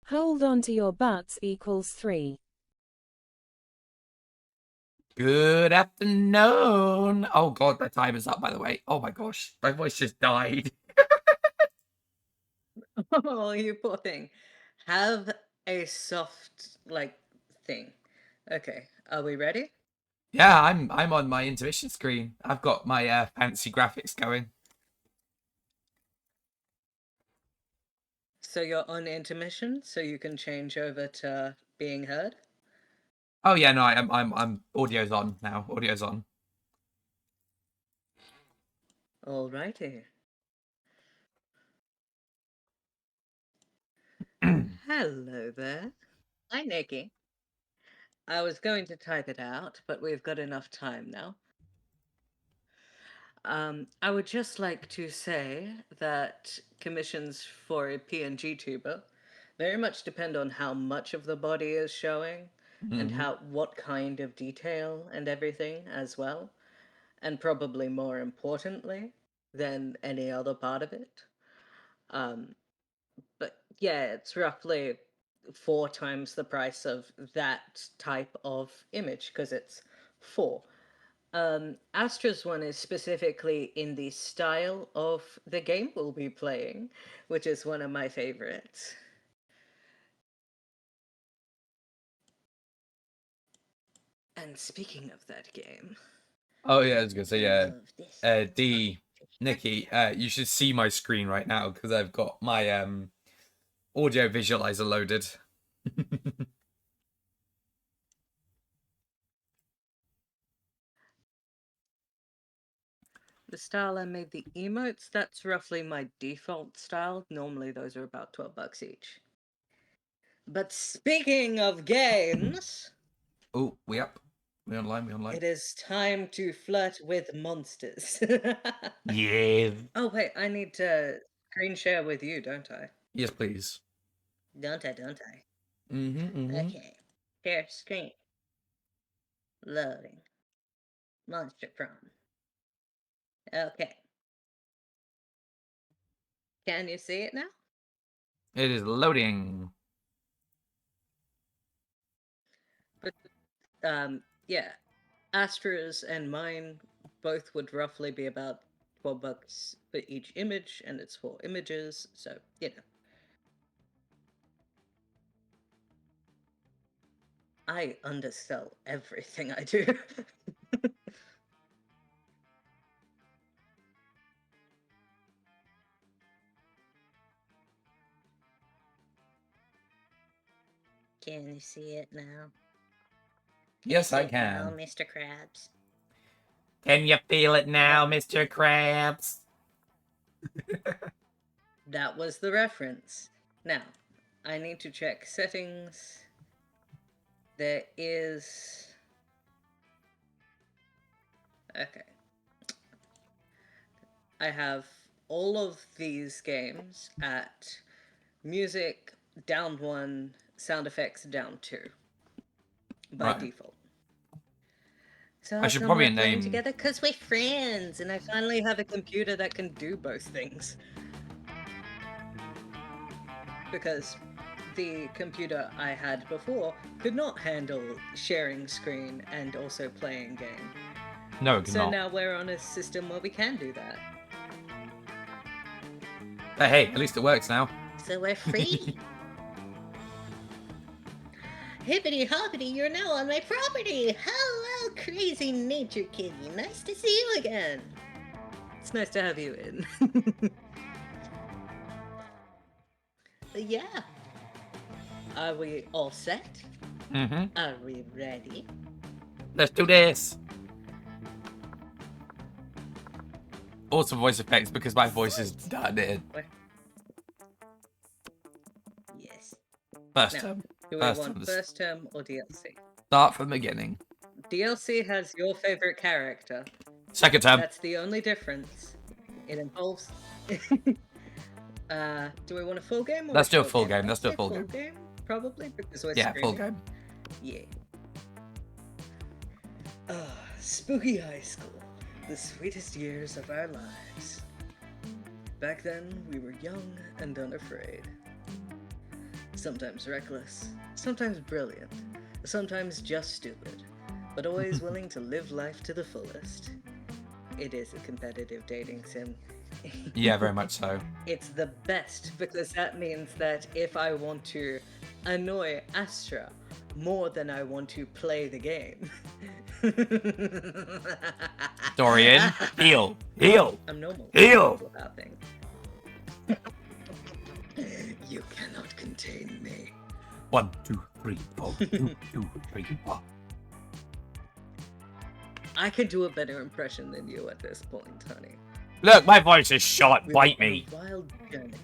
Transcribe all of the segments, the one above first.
Hold on to your butts equals 3. Good afternoon. Oh god, the time is up, by the way. Oh my gosh, my voice just died. Oh, you poor thing. Have a soft, thing. Okay, are we ready? Yeah, I'm on my intermission screen. I've got my fancy graphics going. So you're on intermission, so you can change over to being heard? Oh yeah, no, I'm audio's on now. Audio's on. Alrighty. Hello there. Hi, Nikki. I was going to type it out, but we've got enough time now. I would just like to say that commissions for a PNG-tuber very much depend on how much of the body is showing and Mhm. what kind of detail and everything as well, and probably more importantly than any other part of it. Um, but yeah, it's roughly 4 times the price of that type of image because it's four. Astra's one is specifically in the style of the game we'll be playing, which is one of my favorites. And speaking of that game, Oh yeah, I was gonna say yeah. love this. D, Nikki, you should see my screen right now because I've got my audio visualizer loaded. The style I made the emotes, that's roughly my default style. Normally those are about $12 each. But speaking of games, Oh, we up. We online, we online. it is time to flirt with monsters. Yeah. Oh wait, I need to screen share with you, don't I? Yes, please. Don't I, don't I? Mm-hmm. Okay. Share screen. Loading. Monster Prom. Okay. Can you see it now? It is loading. But yeah. Astra's and mine both would roughly be about $12 for each image, and it's 4 images, so I undersell everything I do. Can you see it now? Yes, I Now, can. Mr. Krabs. Can you feel it now, Mr. Krabs? That was the reference. Now, I need to check settings. There is. Okay. I have all of these games at music down 1, sound effects down 2 by Right. default. So I how should come probably we're playing name. together? Because we're friends, and I finally have a computer that can do both things. Because the computer I had before could not handle sharing screen and also playing game. No, it So cannot. now we're on a system where we can do that. But hey, at least it works now. So we're free. Hippity hoppity, you're now on my property! Hello, crazy nature kitty. Nice to see you again. It's nice to have you in. But yeah. Are we all set? Mm-hmm. Are we ready? Let's do this. Also voice effects because my voice is done it. Yes. First Now, term. do we First want term. first term or DLC? Start from the beginning. DLC has your favorite character. Second term. That's the only difference. It involves. Do we want a full game or Let's a do a short full game? game. Let's Let's do a say full full game. game, probably, because we're Yeah, full streaming. game. Yeah. Spooky high school. The sweetest years of our lives. Back then, we were young and unafraid. Sometimes reckless, sometimes brilliant, sometimes just stupid, but always willing to live life to the fullest. It is a competitive dating sim. Yeah, very much so. It's the best because that means that if I want to annoy Astra more than I want to play the game. Dorian, heal, heal, I'm normal. heal. What's happening? You cannot contain me. 1, 2, 3, 4. 2, 2, 3, 4. I could do a better impression than you at this point, honey. Look, my voice is short. We Bite were on me. a wild journey.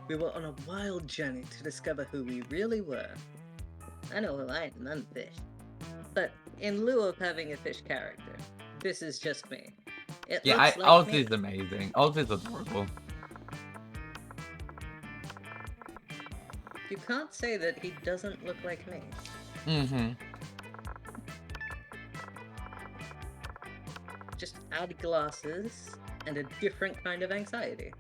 We were on a wild journey to discover who we really were. I know who I am, I'm fish. But in lieu of having a fish character, this is just me. It Yeah, looks like Oz me. is amazing. Oz is adorable. You can't say that he doesn't look like me. Mm-hmm. Just add glasses and a different kind of anxiety.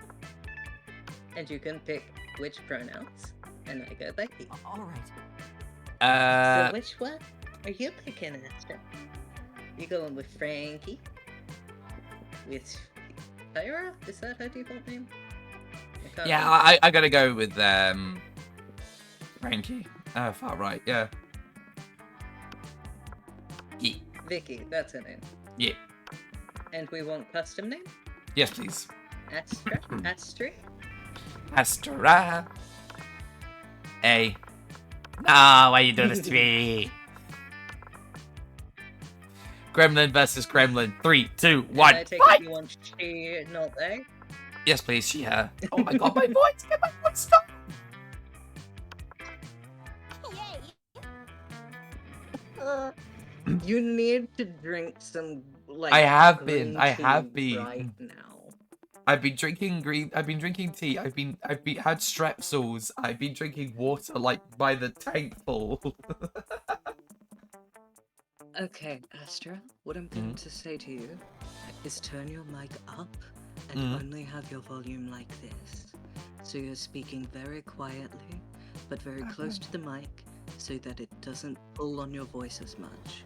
And you can pick which pronouns, and I go Becky. All right. So which one are you picking, Astra? You going with Frankie? With Tyra? Is that her default name? Yeah, I gotta go with Frankie. Far right, yeah. Yeah. Vicky, that's her name. Yeah. And we want custom name? Yes, please. Astra? Astri? Astra. A. No, why you doing this to me? Gremlin versus Gremlin. 3, 2, 1. I take Fight! it you want she, not they? Yes, please. She, her. Oh my god, my voice! Get my voice stop! You need to drink some, like, I have green been. I have tea been. right now. I've been drinking tea. I've had strepsils. I've been drinking water like by the tank full. Okay, Astra, what I'm going to say to you is turn your mic up and only have your volume like this. So you're speaking very quietly, but very close to the mic so that it doesn't pull on your voice as much.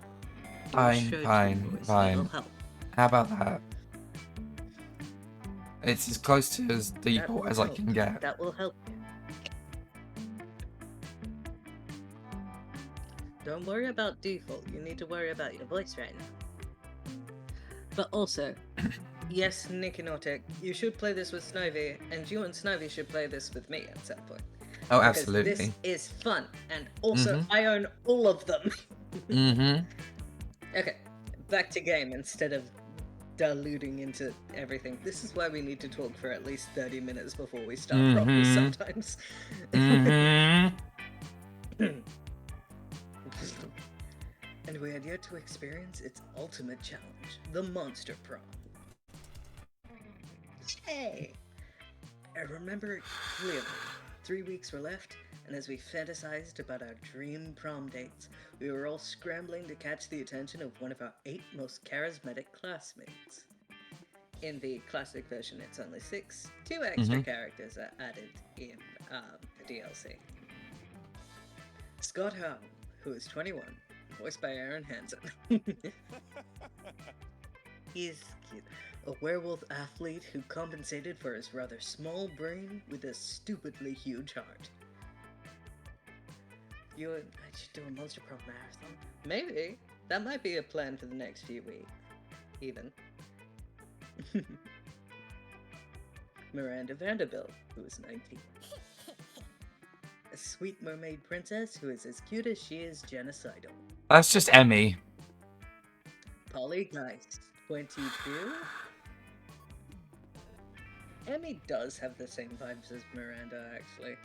Do a show tune voice, that'll help. How about that? It's as close to as That default will as I help. can get. That will help you. Don't worry about default. You need to worry about your voice right now. But also, yes, Nicky Nortek, you should play this with Snivy, and you and Snivy should play this with me at some point. Oh, Because absolutely. this is fun, and also I own all of them. Mm-hmm. Okay, back to game instead of diluting into everything. This is why we need to talk for at least 30 minutes before we start properly sometimes. Mm-hmm. And we had yet to experience its ultimate challenge, the Monster Prom. Hey! I remember it clearly. 3 weeks were left, and as we fantasized about our dream prom dates, we were all scrambling to catch the attention of one of our 8 most charismatic classmates. In the classic version, it's only 6. 2 extra characters are added in the DLC. Scott Howell, who is 21, voiced by Aaron Hansen. He's cute. A werewolf athlete who compensated for his rather small brain with a stupidly huge heart. You and I should do a Monster Prom marathon. Maybe. That might be a plan for the next few weeks. Even. Miranda Vanderbilt, who is 19. A sweet mermaid princess who is as cute as she is genocidal. That's just Emmy. Polly Geist, 22. Emmy does have the same vibes as Miranda, actually.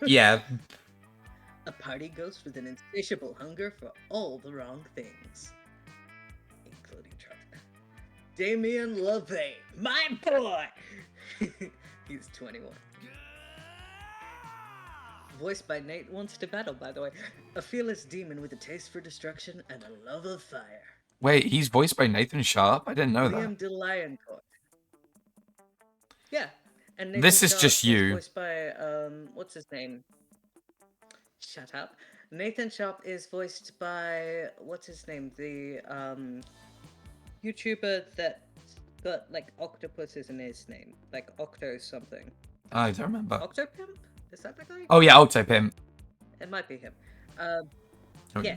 Yeah. A party ghost with an insatiable hunger for all the wrong things. Including trust. Damien LaVey, my boy! He's 21. Voiced by Nate Wants to Battle, by the way. A fearless demon with a taste for destruction and a love of fire. Wait, he's voiced by Nathan Sharp? I didn't know Liam that. DeLioncourt. Yeah, And Nathan This is Sharp just is you. voiced by what's his name? Shut up. Nathan Sharp is voiced by what's his name? The YouTuber that got like octopuses in his name, like Octo something. I don't remember. Octopimp? Is that the guy? Oh yeah, Octopimp. It might be him. Oh, Yeah.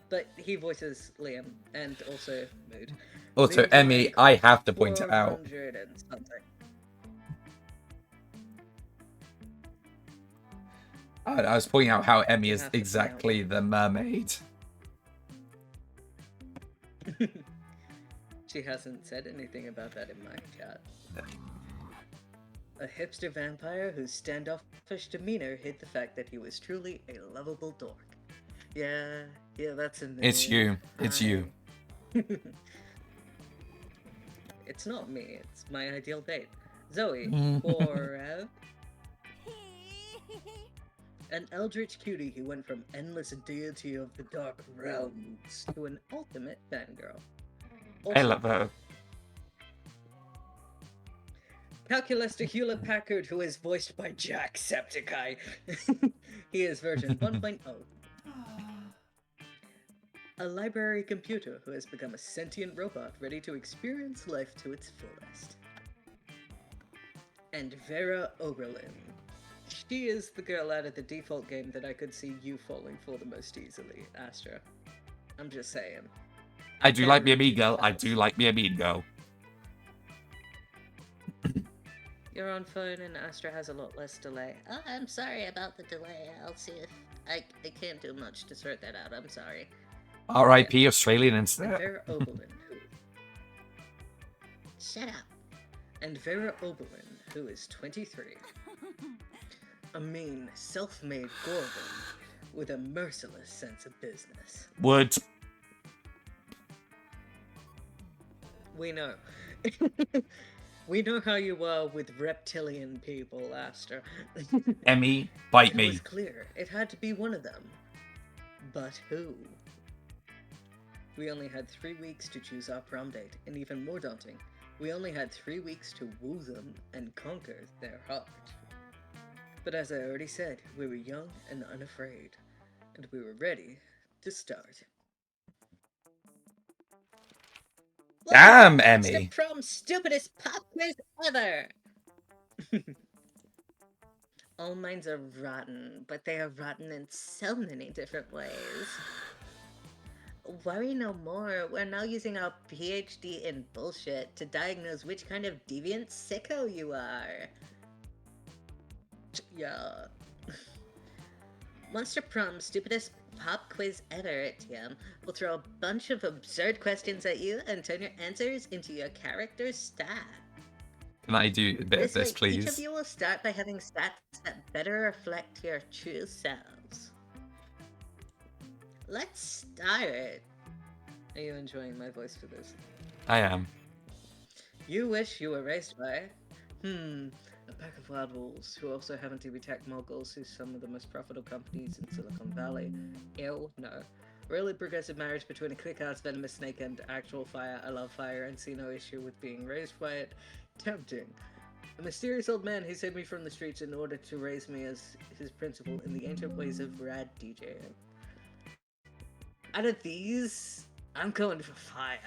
But he voices Liam and also Mood. Also, Leaves Emmy, like I have to point it out. 400 and something. I was pointing out how Emmy You is have to point out. exactly the mermaid. She hasn't said anything about that in my chat. A hipster vampire whose standoffish demeanor hid the fact that he was truly a lovable dork. Yeah, that's a me. It's you. It's you. It's not me, it's my ideal date. Zoe, Mm. forever. An eldritch cutie who went from endless deity of the dark realms to an ultimate fangirl. I love her. Calculator Hewlett Packard, who is voiced by Jacksepticeye. He is version 1.0. A library computer who has become a sentient robot ready to experience life to its fullest. And Vera Oberlin. She is the girl out of the default game that I could see you falling for the most easily, Astra. I'm just saying. I do like me a mean girl. I do like me a mean girl. You're on phone and Astra has a lot less delay. Oh, I'm sorry about the delay. I'll see if I can't do much to sort that out. I'm sorry. R.I.P. Australian And internet. Vera Oberlin, who... Shut up. And Vera Oberlin, who is 23. A mean, self-made Gorgon with a merciless sense of business. Would. We know. We know how you are with reptilian people, Astra. Emmy, bite It me. was clear. It had to be one of them. But who? We only had 3 weeks to choose our prom date, and even more daunting, we only had 3 weeks to woo them and conquer their heart. But as I already said, we were young and unafraid, and we were ready to start. Damn, Welcome to Emmy. Prom's stupidest pop quiz ever! All minds are rotten, but they are rotten in so many different ways. Worry no more, we're now using our PhD in bullshit to diagnose which kind of deviant sicko you are. Yeah. Monster Prom's stupidest pop quiz ever, TM, will throw a bunch of absurd questions at you and turn your answers into your character's stat. Can I do a bit of this, way, each of please? you will start by having stats that better reflect your true selves. Let's start. Are you enjoying my voice for this? I am. You wish you were raised by... a pack of wild wolves who also happen to be tech moguls who's some of the most profitable companies in Silicon Valley. Ew, no. Really progressive marriage between a quick-ass venomous snake and actual fire. I love fire and see no issue with being raised by it. Tempting. A mysterious old man who saved me from the streets in order to raise me as his principal in the ancient ways of rad DJing. Out of these, I'm going for fire.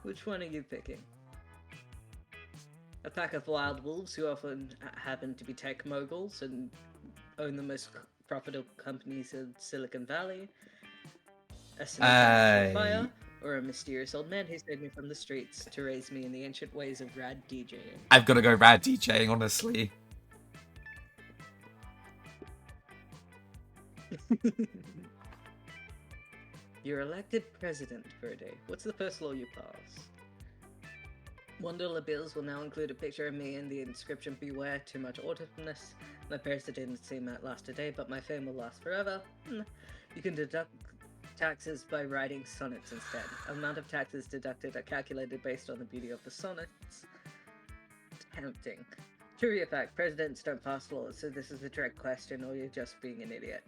Which one are you picking? A pack of wild wolves who often happen to be tech moguls and own the most profitable companies in Silicon Valley? A snake on fire? Or a mysterious old man who saved me from the streets to raise me in the ancient ways of rad DJing? I've got to go rad DJing, honestly. You're elected president, Verde. What's the first law you pass? $1 bills will now include a picture of me and the inscription, "Beware too much autiveness." My parents didn't seem to last a day, but my fame will last forever. You can deduct taxes by writing sonnets instead. Amount of taxes deducted are calculated based on the beauty of the sonnets. Tempting. Trivia fact, presidents don't pass laws, so this is a trick question, or you're just being an idiot.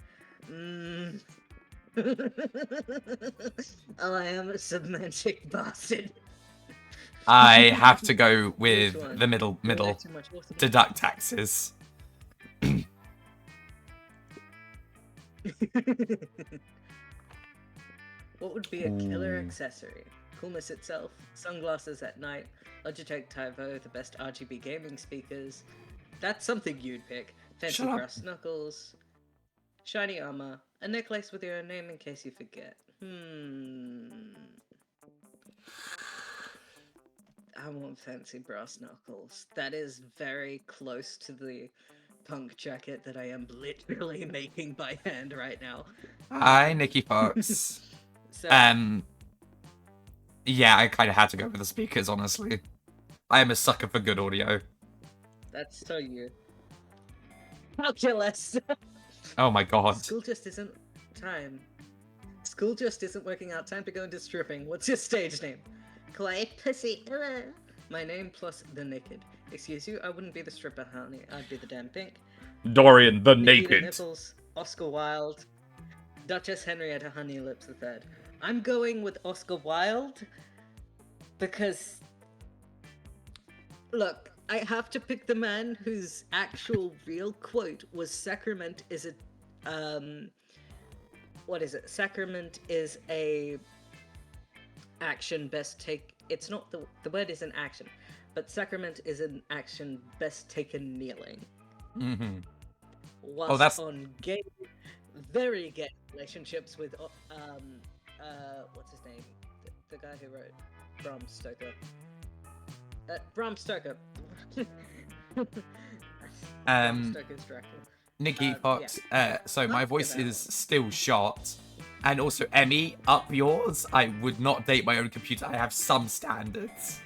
Oh, I am a semantic bastard. I have to go Which with one? the middle. You like too much watermelon? Deduct taxes. What would be a killer Ooh. accessory? Coolness itself, sunglasses at night, Logitech Tyvo, the best RGB gaming speakers. That's something you'd pick. Fancy Shut up. brass knuckles, shiny armor, a necklace with your own name in case you forget. I want fancy brass knuckles. That is very close to the punk jacket that I am literally making by hand right now. Hi, Nikki Fox. So, Yeah, I kind of had to go with the speakers, honestly. I am a sucker for good audio. that's so you. Calculus! Oh my god. School just isn't time. School just isn't working out. Time to go into stripping. What's your stage name? Clay Pussy. My name plus the naked. Excuse you, I wouldn't be the stripper, honey. I'd be the damn pink. Dorian the Nikita Naked. Nipples, Oscar Wilde, Duchess Henrietta Honey Lips III. I'm going with Oscar Wilde because, look, I have to pick the man whose actual real quote was "Sacrament is a, what is it? Sacrament is a action best take." It's not the word isn't action, but sacrament is an action best taken kneeling. Mm-hmm. Whilst that's- on gay, very gay relationships with what's his name? The guy who wrote Bram Stoker. Bram Stoker. Bram Stoker's Dracula. Nikki Fox. Yeah. So my voice is still short. And also, Emmy, up yours. I would not date my own computer. I have some standards.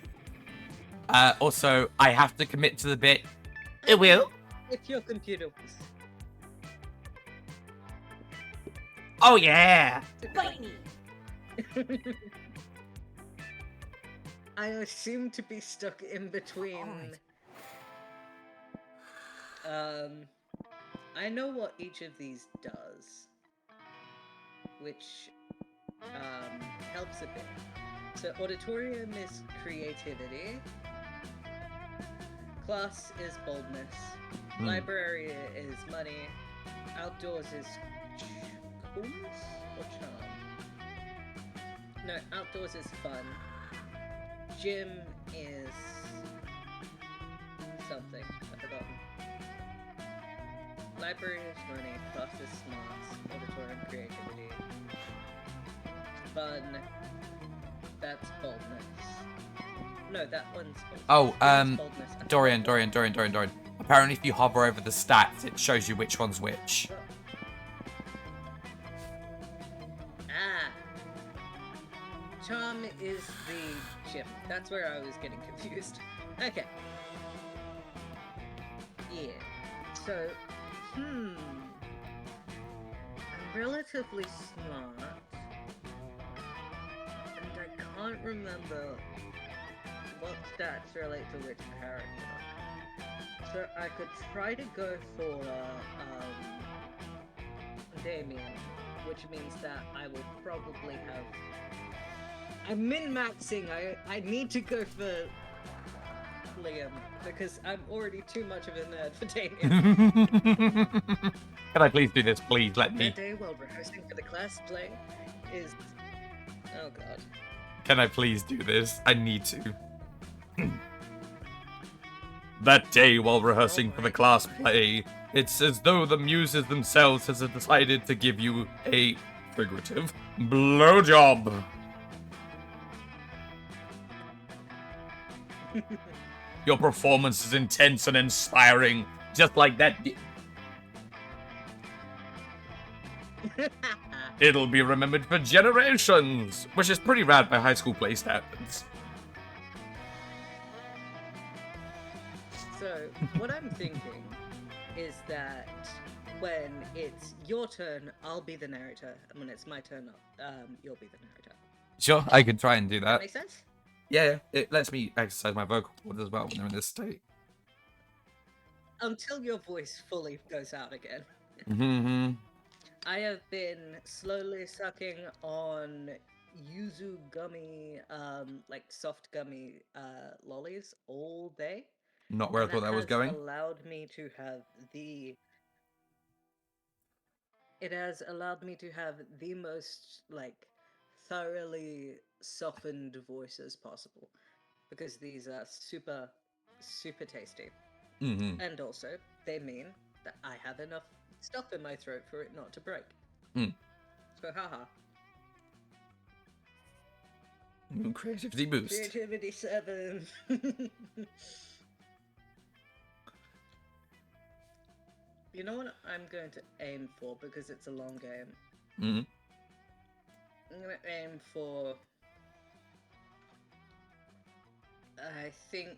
Also, I have to commit to the bit. It will. If your computer was... Oh, yeah. Bite me. I seem to be stuck in between. I know what each of these does, which helps a bit. So auditorium is creativity, class is boldness, library is money, outdoors is coolness or charm? No, outdoors is fun. Gym is something. I've forgotten. Library is money, class is smarts, auditorium creativity. Fun. That's boldness. No, that one's boldness. Oh, Boldness. Dorian. Apparently, if you hover over the stats, it shows you which one's which. Ah. Charm is the gym. That's where I was getting confused. Okay. Yeah. So, I'm relatively smart. And I can't remember what stats relate to which character. So I could try to go for Damien, which means that I will probably have... I'm min-maxing, I need to go for Liam, because I'm already too much of a nerd for Damien. Can I please do this? Please let me. That day while rehearsing for the class play is... Oh god. Can I please do this? I need to. That day while rehearsing for the class play, it's as though the muses themselves has decided to give you a figurative blowjob. Your performance is intense and inspiring, just like that. It'll be remembered for generations, which is pretty rad by high school play standards. So, what I'm thinking is that when it's your turn, I'll be the narrator, and when it's my turn, you'll be the narrator. Sure, I can try and do That that. make sense? Yeah, it lets me exercise my vocal cords as well when they're in this state. Until your voice fully goes out again. Mm-hmm. I have been slowly sucking on yuzu gummy, like soft gummy lollies all day. Not where I And thought that that was has going. allowed me to have the it has allowed me to have the most like thoroughly softened voices possible because these are super tasty. Mm-hmm. And also they mean that I have enough stuff in my throat for it not to break. Mm. So haha. Creativity boost. Creativity 7. You know what I'm going to aim for because it's a long game? Mm-hmm. I'm going to aim for, I think,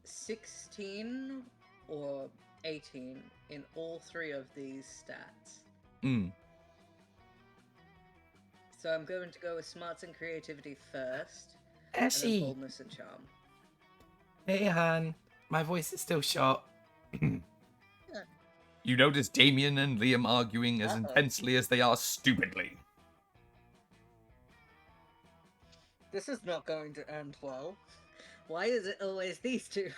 16 or 18 in all three of these stats. Mm. So I'm going to go with smarts and creativity first, and then Essie! boldness and charm. Hey, Han. My voice is still short. Yeah. You notice Damien and Liam arguing as Uh-oh. intensely as they are stupidly. This is not going to end well. Why is it always these two?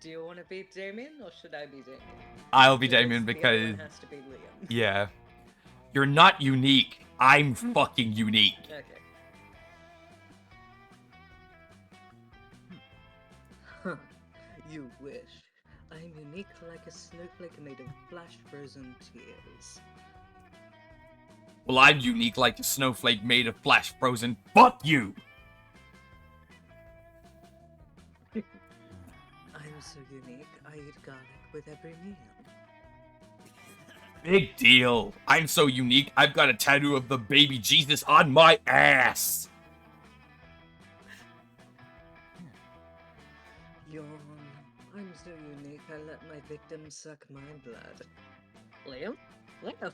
Do you want to be Damien, or should I be Damien? I'll be Damien The other because... one has to be Liam. Yeah. You're not unique. I'm fucking unique. Okay. Huh. You wish. I am unique like a snowflake made of flash-frozen tears. Well, I'm unique like a snowflake made of flash frozen. Fuck you! I'm so unique, I eat garlic with every meal. Big deal. I'm so unique, I've got a tattoo of the baby Jesus on my ass. Yawn. I'm so unique, I let my victims suck my blood. Liam? Liam?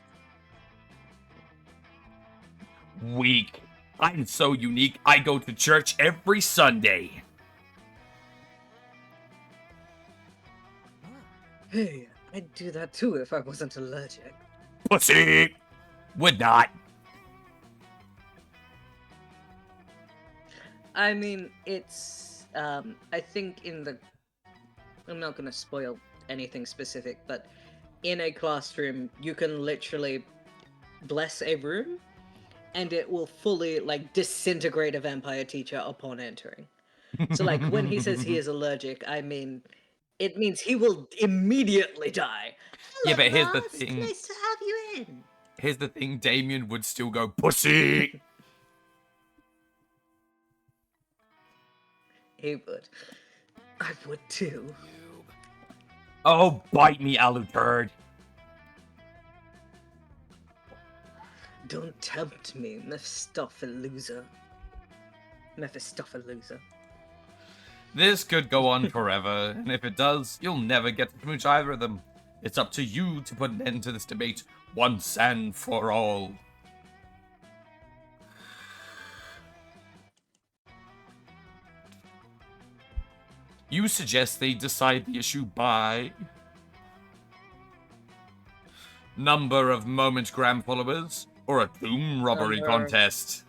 Weak. I'm so unique, I go to church every Sunday. Hey, I'd do that too if I wasn't allergic. Pussy! Would not. I mean, it's, I think in the... I'm not gonna spoil anything specific, but in a classroom, you can literally bless a room, and it will fully, like, disintegrate a vampire teacher upon entering. So, like, when he says he is allergic, I mean, it means he will immediately die. Yeah, Hello, but here's the Ross. thing. Nice to have you in. Here's the thing, Damien would still go, pussy! He would. I would too. Oh, bite me, alu turd. Don't tempt me, Mephistophelusa. Mephistophelusa. This could go on forever, and if it does, you'll never get to smooch either of them. It's up to you to put an end to this debate once and for all. You suggest they decide the issue by number of Momentgram followers or a tomb robbery Number. contest?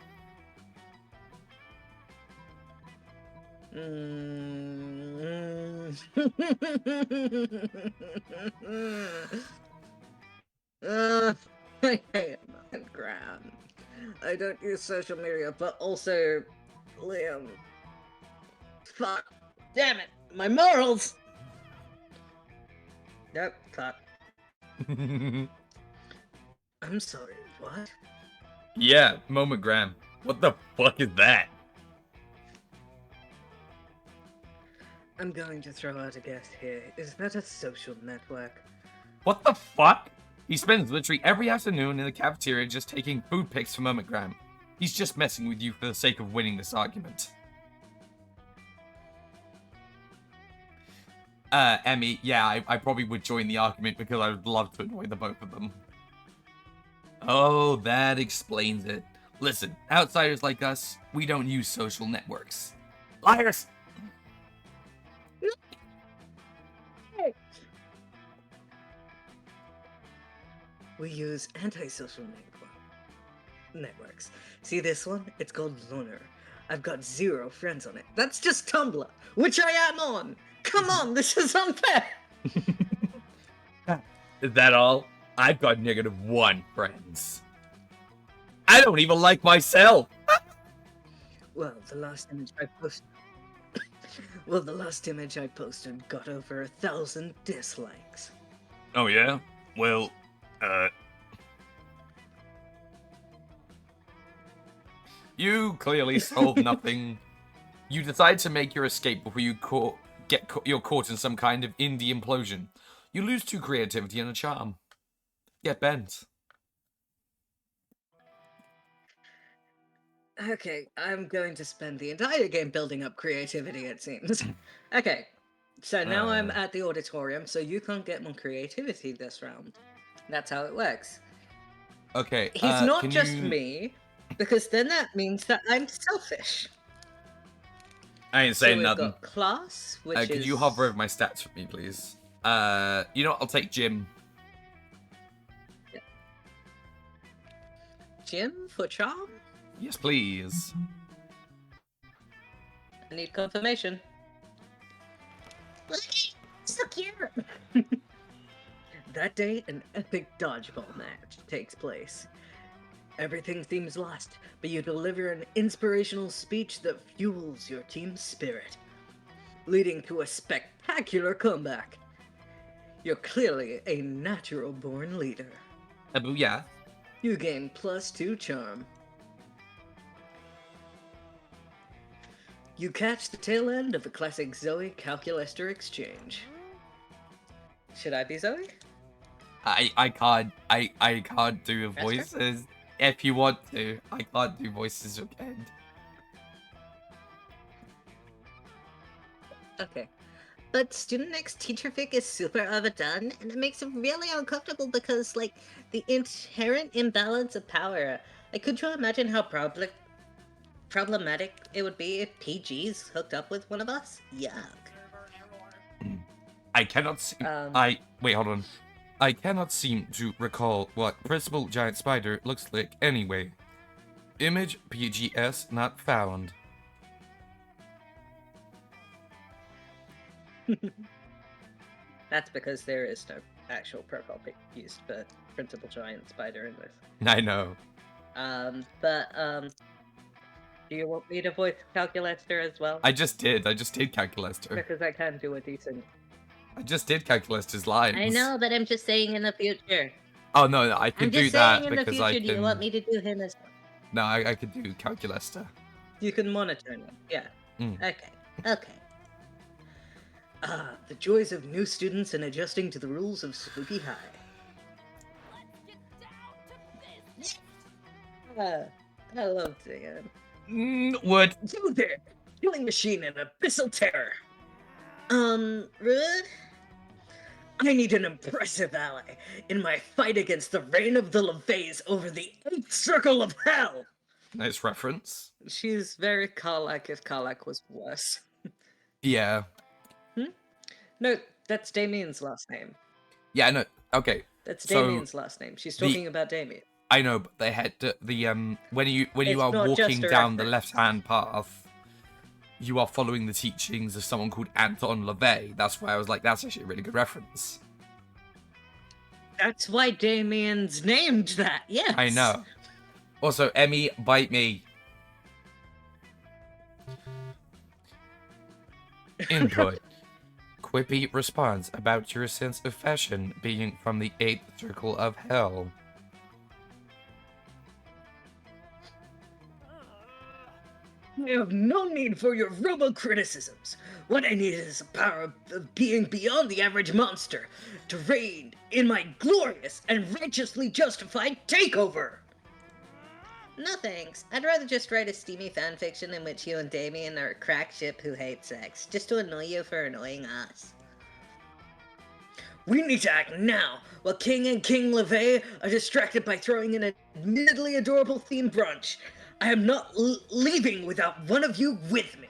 I hate Momentgram. I don't use social media, but also, Liam. Fuck. Damn it. My morals! Nope, fuck. I'm sorry, what? Yeah, Momentgram. What the fuck is that? I'm going to throw out a guess here. Is that a social network? What the fuck? He spends literally every afternoon in the cafeteria just taking food pics for Momentgram. He's just messing with you for the sake of winning this argument. Emmy, yeah, I probably would join the argument because I would love to annoy the both of them. Oh, that explains it. Listen, outsiders like us, we don't use social networks. Liars! We use antisocial networks. See this one? It's called Lunar. I've got 0 friends on it. That's just Tumblr, which I am on. Come on, this is unfair. Is that all? I've got -1 friends. I don't even like myself. Well, the last image I posted got over 1,000 dislikes. Oh yeah? Well, you clearly solved nothing. You decide to make your escape before you you're caught in some kind of indie implosion. You lose 2 creativity and a charm. Get bent. Okay, I'm going to spend the entire game building up creativity, it seems. Okay, so now I'm at the auditorium, so you can't get more creativity this round. That's how it works. Okay, He's not can just you... me, because then that means that I'm selfish. I ain't So saying we've nothing. got class, which is... Could you hover over my stats for me, please? You know what? I'll take Jim. Jim for charm? Yes, please. I need confirmation. So cute! That day, an epic dodgeball match takes place. Everything seems lost, but you deliver an inspirational speech that fuels your team's spirit, leading to a spectacular comeback. You're clearly a natural-born leader. Booyah. You gain +2 charm. You catch the tail end of a classic Zoe Calculester exchange. Should I be Zoe? I can't do voices. If you want to, I can't do voices again. Okay. But Student X teacher fic is super overdone, and it makes it really uncomfortable because, like, the inherent imbalance of power. Like, could you imagine how problematic it would be if PGs hooked up with one of us? Yuck. I cannot see... Wait, hold on. I cannot seem to recall what Principal Giant Spider looks like anyway. Image PGS not found. That's because there is no actual profile pic used for Principal Giant Spider in this. I know. Do you want me to voice Calculester as well? I just did Calculester. Because I can do a decent... I just did Calculester's lines. I know, but I'm just saying in the future. Oh, no, I can do that because I can... I'm just saying in the future, do you want me to do him as well? No, I could do Calculester. You can monitor him, yeah. Okay. The joys of new students and adjusting to the rules of Spooky High. I love singing. What? You there! Killing Machine and Abyssal Terror! Rude? I need an impressive ally in my fight against the reign of the LeVays over the 8th Circle of Hell! Nice reference. She's very Karlak if Karlak was worse. Yeah. No, that's Damien's last name. Yeah, no, okay. That's Damien's last name. She's talking about Damien. I know, but they had when you are walking down the left-hand path, you are following the teachings of someone called Anton LaVey. That's why I was like, that's actually a really good reference. That's why Damien's named that, yes. I know. Also, Emmy, bite me. Input. Quippy responds about your sense of fashion being from the 8th Circle of Hell. I have no need for your robo-criticisms. What I need is the power of being beyond the average monster to reign in my glorious and righteously justified takeover! No thanks. I'd rather just write a steamy fanfiction in which you and Damien are a crack ship who hate sex, just to annoy you for annoying us. We need to act now, while King and King LeVay are distracted by throwing in an admittedly adorable themed brunch. I am not leaving without one of you with me.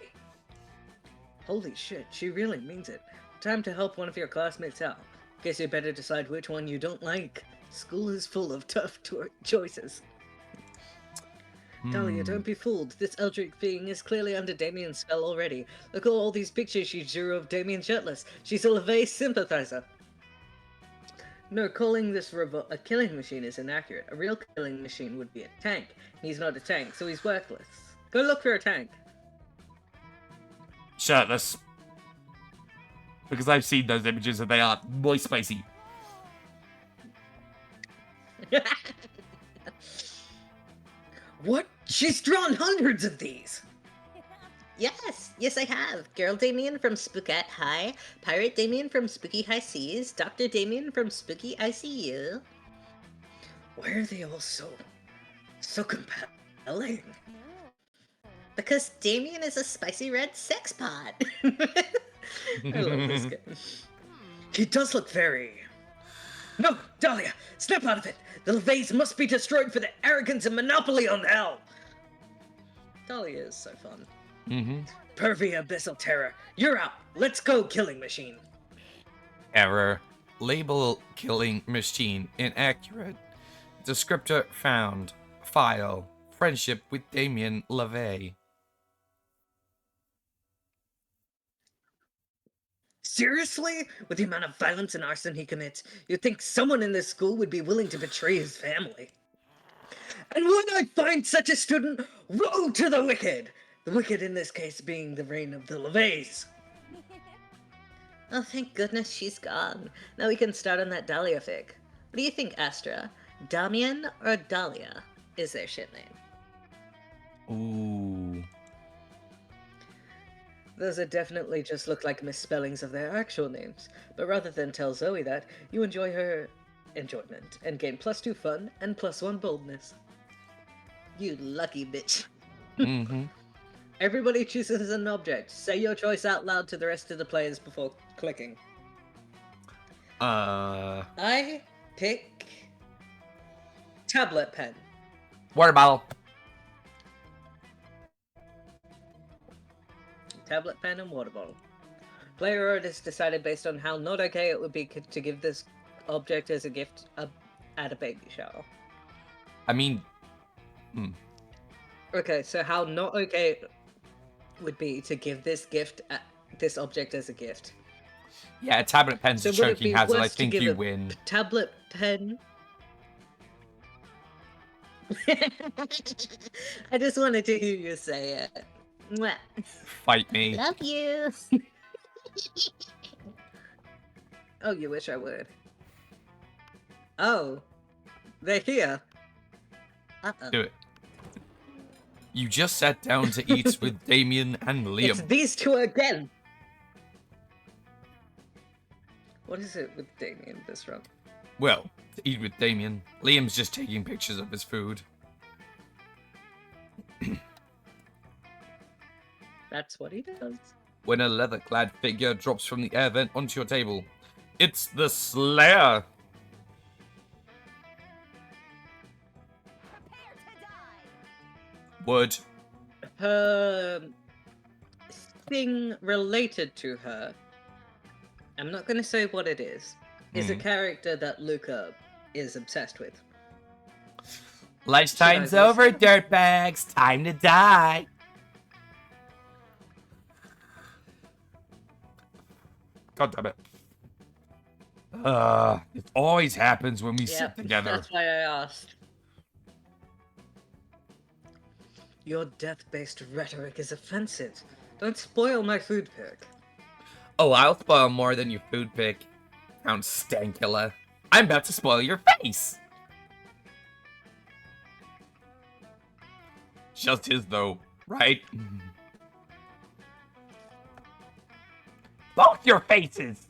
Holy shit, she really means it. Time to help one of your classmates out. Guess you better decide which one you don't like. School is full of tough choices. Dahlia, don't be fooled. This eldritch being is clearly under Damien's spell already. Look at all these pictures she drew of Damien shirtless. She's a LeVay sympathizer. No, calling this robot a killing machine is inaccurate. A real killing machine would be a tank. He's not a tank, so he's worthless. Go look for a tank. Shirtless. Because I've seen those images and they are muy spicy. What? She's drawn hundreds of these! Yes, I have. Girl Damien from Spookat High, Pirate Damien from Spooky High Seas, Dr. Damien from Spooky ICU. Why are they all so compelling? Because Damien is a spicy red sex pot. I love this guy. He does look very... No, Dahlia, snap out of it! The LeVays must be destroyed for their arrogance and monopoly on hell! Dahlia is so fun. Pervy Abyssal Terror, you're out! Let's go, Killing Machine! Error. Label killing machine inaccurate. Descriptor found. File. Friendship with Damien LeVay. Seriously? With the amount of violence and arson he commits, you'd think someone in this school would be willing to betray his family. And when I find such a student, woe to the wicked! The wicked in this case being the reign of the LeVays. Oh, thank goodness she's gone. Now we can start on that Dahlia fic. What do you think, Astra? Damien or Dahlia is their shit name? Ooh. Those are definitely just look like misspellings of their actual names. But rather than tell Zoe that, you enjoy her enjoyment and gain +2 fun and +1 boldness. You lucky bitch. Everybody chooses an object. Say your choice out loud to the rest of the players before clicking. I pick tablet pen. Water bottle. Tablet pen and water bottle. Player artist decided based on how not okay it would be to give this object as a gift at a baby shower. I mean... Okay, so how not okay would be to give this object as a gift. Yeah, tablet pen's So a would it choking be hazard. I worse to think give you a win. tablet pen? I just wanted to hear you say it. Mwah. Fight me. Love you. Oh, you wish I would. Oh, they're here. Uh-oh. Do it. You just sat down to eat with Damien and Liam. It's these two again. What is it with Damien this run? Well, to eat with Damien. Liam's just taking pictures of his food. That's what he does. When a leather-clad figure drops from the air vent onto your table. It's the Slayer! Would. Her thing related to her, I'm not going to say what it is a character that Luca is obsessed with. Life's time's over, dirtbags. Time to die. God damn it. It always happens when we sit together. That's why I asked. Your death-based rhetoric is offensive. Don't spoil my food pick. Oh, I'll spoil more than your food pick. Count Stankilla. I'm about to spoil your face. Just his though, right? Both your faces.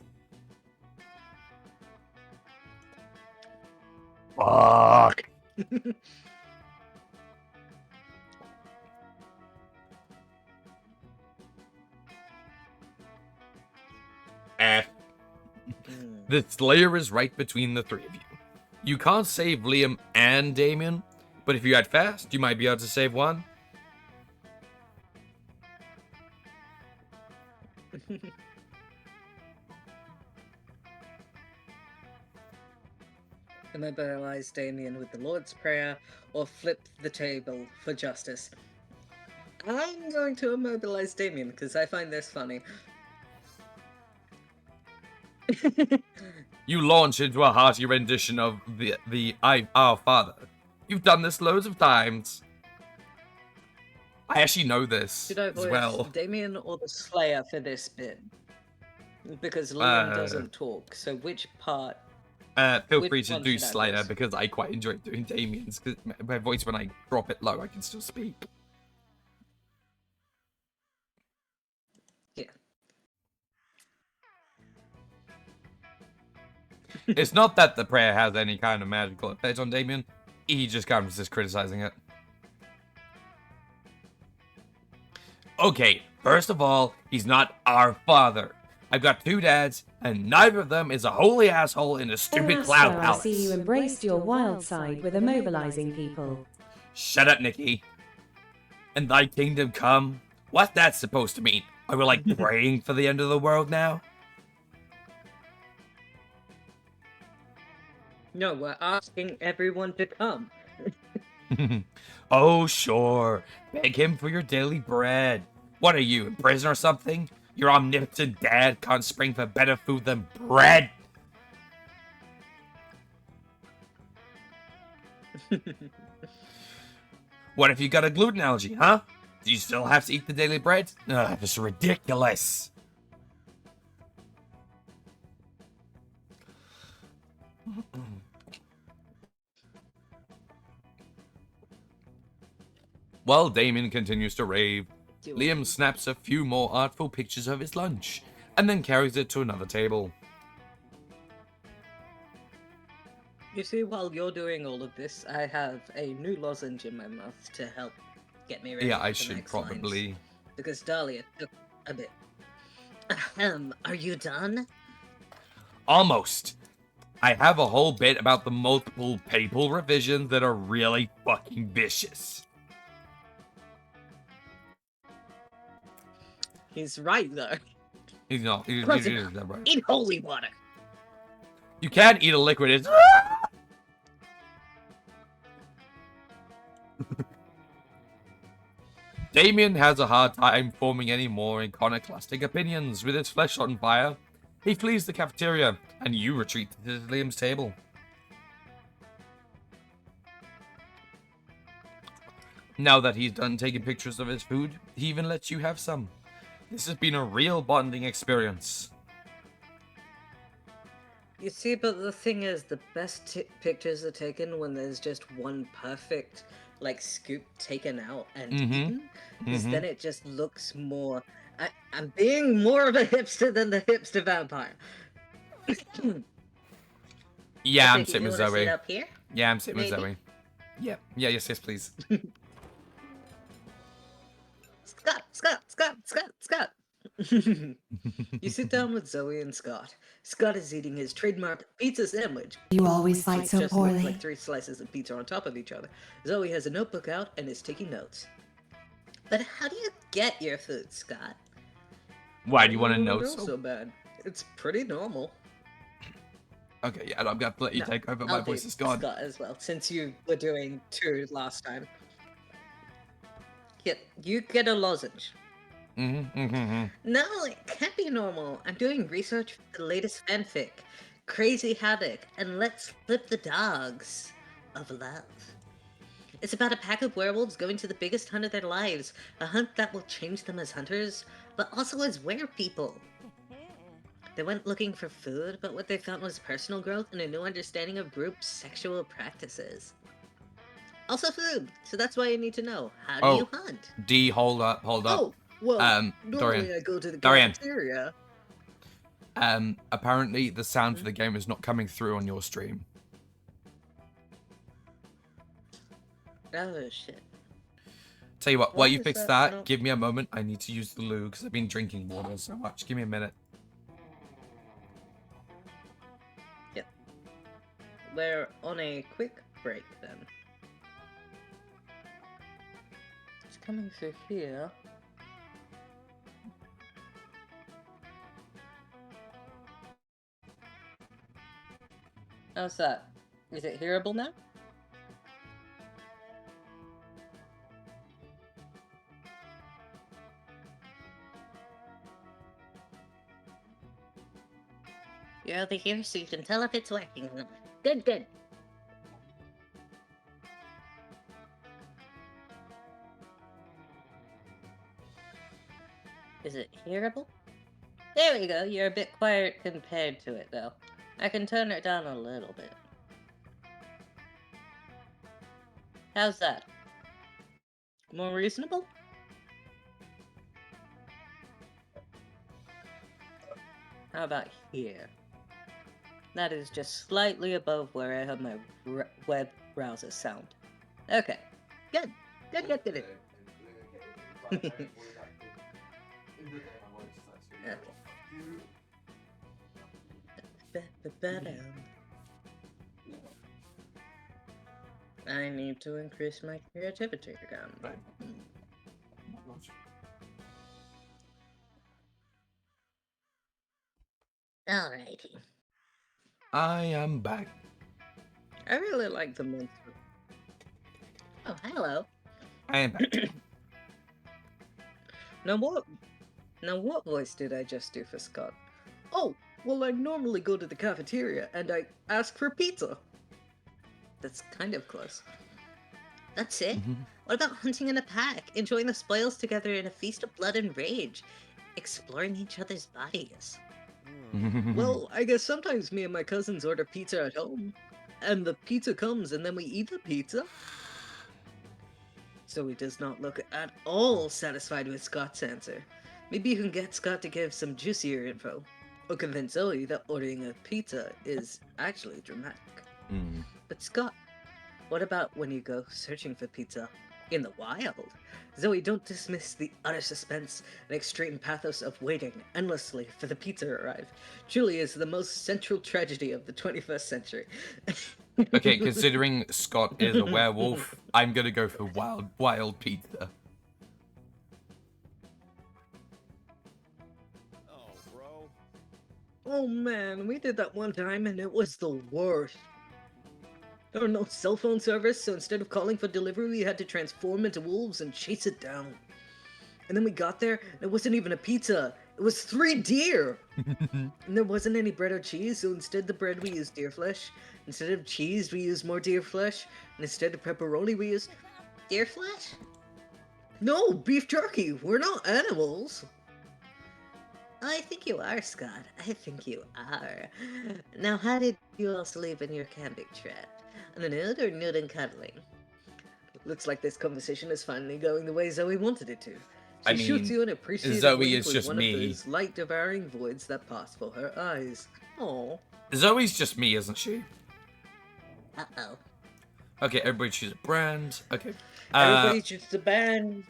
Fuck. The Slayer is right between the three of you. You can't save Liam and Damien, but if you act fast, you might be able to save one. immobilize Damien with the Lord's Prayer, or flip the table for justice. I'm going to immobilize Damien because I find this funny. You launch into a hearty rendition of the Our Father. You've done this loads of times. I actually know this Should I as voice well. Damien or the Slayer for this bit? Because Liam doesn't talk, so which part? Feel Which free to one do should I Slayer voice? because I quite enjoy doing Damien's. Because my voice, when I drop it low, I can still speak. Yeah. It's not that the prayer has any kind of magical effect on Damien. He just kind of just criticizing it. Okay, first of all, he's not our father. I've got 2 dads, and neither of them is a holy asshole in a stupid cloud Astro, I palace. see you embraced your wild side with immobilizing people. Shut up, Nikki. And thy kingdom come? What's that supposed to mean? Are we like praying for the end of the world now? No, we're asking everyone to come. Oh, sure. Beg him for your daily bread. What are you, in prison or something? Your omnipotent dad can't spring for better food than bread. What if you got a gluten allergy, huh? Do you still have to eat the daily bread? Ugh, this is ridiculous. While Damien continues to rave, Liam snaps a few more artful pictures of his lunch, and then carries it to another table. You see, while you're doing all of this, I have a new lozenge in my mouth to help get me ready Yeah, for I the should next probably... lines. Because Dahlia took a bit. Are you done? Almost. I have a whole bit about the multiple papal revisions that are really fucking vicious. He's right, though. He's not. He's Close not enough. right. Eat holy water. You can't eat a liquid. It's... Damien has a hard time forming any more iconoclastic opinions with his flesh on fire. He flees the cafeteria, and you retreat to Liam's table. Now that he's done taking pictures of his food, he even lets you have some. This has been a real bonding experience. You see, but the thing is, the best pictures are taken when there's just one perfect, like, scoop taken out and eaten. Because then it just looks more... I'm being more of a hipster than the hipster vampire. Yeah, I'm sitting with Sit Zoe. up here? Yeah, I'm sitting with Maybe? Zoe. Yeah, yes, please. Scott! You sit down with Zoe and Scott. Scott is eating his trademark pizza sandwich. You always fight so Just looks poorly. like 3 slices of pizza on top of each other. Zoe has a notebook out and is taking notes. But how do you get your food, Scott? Why do you want to know so bad? It's pretty normal. Okay, yeah, I'm gonna let you take over. My I'll voice do is gone. Scott as well, since you were doing 2 last time. Yeah, you get a lozenge. No, it can't be normal. I'm doing research for the latest fanfic, Crazy Havoc, and Let's Flip the Dogs of Love. It's about a pack of werewolves going to the biggest hunt of their lives, a hunt that will change them as hunters, but also as werepeople. They went looking for food, but what they found was personal growth and a new understanding of group sexual practices. Also food, so that's why you need to know. How do you hunt? D, hold up. Oh, well, normally Dorian. I go to the Dorian. cafeteria. Apparently the sound for the game is not coming through on your stream. Oh, shit. Tell you what, Why while you is fix that that, not- give me a moment. I need to use the loo because I've been drinking water so much. Give me a minute. Yep. We're on a quick break then. It's coming through here. How's that? Is it hearable now? You're over here so you can tell if it's working or not. Good, good. Is it hearable? There we go. You're a bit quiet compared to it, though. I can turn it down a little bit. How's that? More reasonable? How about here? That is just slightly above where I have my web browser sound. Okay. Good. Good, good, good. Okay. I need to increase my creativity again. Alrighty. I am back. I really like the monster. Oh, hello. I am back. Now what voice did I just do for Scott? Oh, well, I normally go to the cafeteria and I ask for pizza. That's kind of close. That's it? What about hunting in a pack, enjoying the spoils together in a feast of blood and rage, exploring each other's bodies? Well, I guess sometimes me and my cousins order pizza at home, and the pizza comes and then we eat the pizza. Zoe does not look at all satisfied with Scott's answer. Maybe you can get Scott to give some juicier info, or convince Zoe that ordering a pizza is actually dramatic. But Scott, what about when you go searching for pizza in the wild? Zoe, don't dismiss the utter suspense and extreme pathos of waiting endlessly for the pizza to arrive. Truly is the most central tragedy of the 21st century. Okay, considering Scott is a werewolf, I'm gonna go for wild pizza. Oh, bro. Oh man, we did that one time and it was the worst. There was no cell phone service, so instead of calling for delivery, we had to transform into wolves and chase it down. And then we got there, and it wasn't even a pizza. It was 3 deer! And there wasn't any bread or cheese, so instead the bread we used deer flesh. Instead of cheese, we used more deer flesh. And instead of pepperoni, we used... Deer flesh? No, beef jerky! We're not animals! I think you are, Scott. I think you are. Now, how did you all sleep in your camping trap? On the nude or nude and cuddling? Looks like this conversation is finally going the way Zoe wanted it to. She shoots you an appreciative Zoe wink is with just one me. of those light-devouring voids that pass for her eyes. Aww. Zoe's just me, isn't she? Uh-oh. Okay, everybody choose a brand. Okay. Everybody choose the band.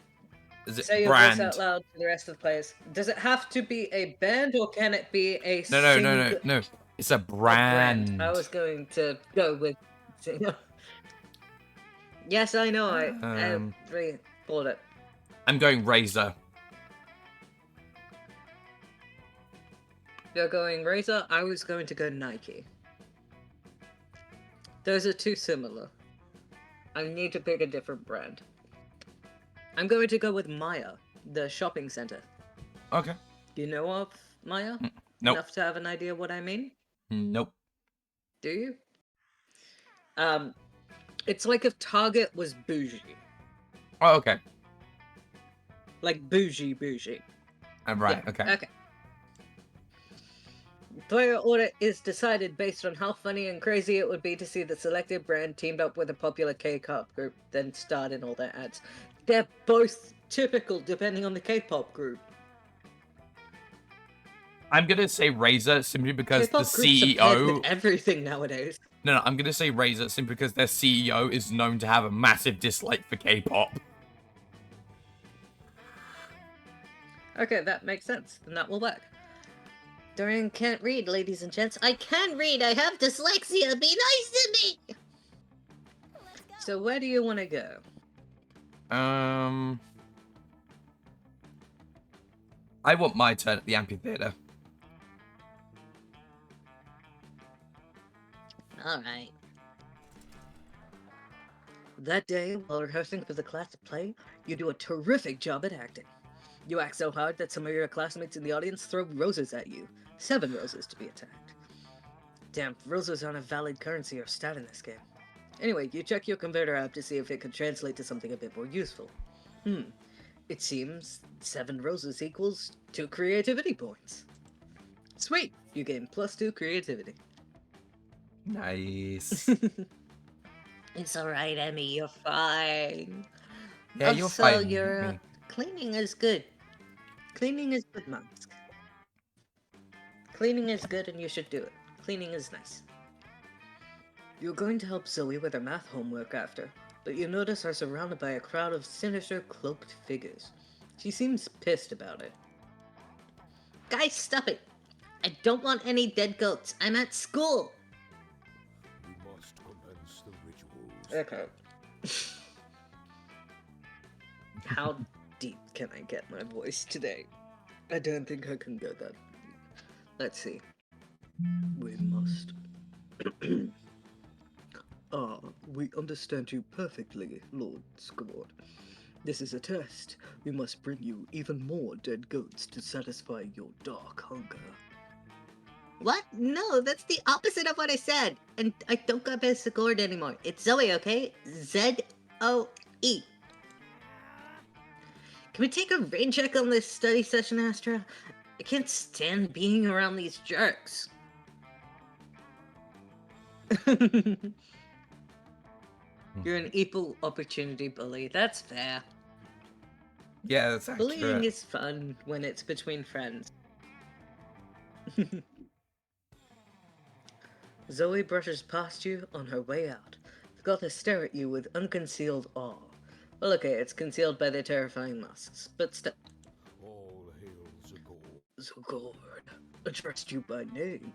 Is it Say your brand? voice out loud to the rest of the players. Does it have to be a band or can it be a No. It's a brand. I was going to go with... Yes, I know. I really thought it. I'm going Razor. You're going Razor. I was going to go Nike. Those are too similar. I need to pick a different brand. I'm going to go with Maya, the shopping center. Okay. Do you know of Maya? Nope. Enough to have an idea what I mean? Nope. Do you? It's like if Target was bougie. Oh, okay. Like bougie. Right, Yeah, okay. Okay. Player order is decided based on how funny and crazy it would be to see the selected brand teamed up with a popular K-pop group, then starred in all their ads. They're both typical depending on the K-pop group. I'm gonna say Razor simply because K-pop the groups are paired with CEO. everything nowadays. No, I'm gonna say Razor simply because their CEO is known to have a massive dislike for K-pop. Okay, that makes sense. Then that will work. Dorian can't read, ladies and gents. I can read. I have dyslexia. Be nice to me. So where do you want to go? I want my turn at the amphitheater. All right. That day, while rehearsing for the class play, you do a terrific job at acting. You act so hard that some of your classmates in the audience throw roses at you. 7 roses to be exact. Damn, roses aren't a valid currency or stat in this game. Anyway, you check your converter app to see if it could translate to something a bit more useful. It seems 7 roses equals 2 creativity points. Sweet, you gain +2 creativity. Nice. It's alright, Emmy, you're fine. Yeah, you're Also, fine. your cleaning is good. Cleaning is good, Mask. Cleaning is good and you should do it. Cleaning is nice. You're going to help Zoe with her math homework after, but you notice are surrounded by a crowd of sinister cloaked figures. She seems pissed about it. Guys, stop it! I don't want any dead goats. I'm at school! We must commence the rituals. Okay. How deep can I get my voice today? I don't think I can go that. Let's see. We must. We understand you perfectly, Lord Skavord. This is a test. We must bring you even more dead goats to satisfy your dark hunger. What? No, that's the opposite of what I said. And I don't got Miss Sigurd anymore. It's Zoe, okay? Z-O-E. Can we take a rain check on this study session, Astra? I can't stand being around these jerks. You're an equal opportunity bully. That's fair. Yeah, that's Bullying accurate. is fun when it's between friends. Zoe brushes past you on her way out. The goths stare at you with unconcealed awe. Well, okay, it's concealed by their terrifying masks, but still. All hail Zagor. Zogord addressed you by name,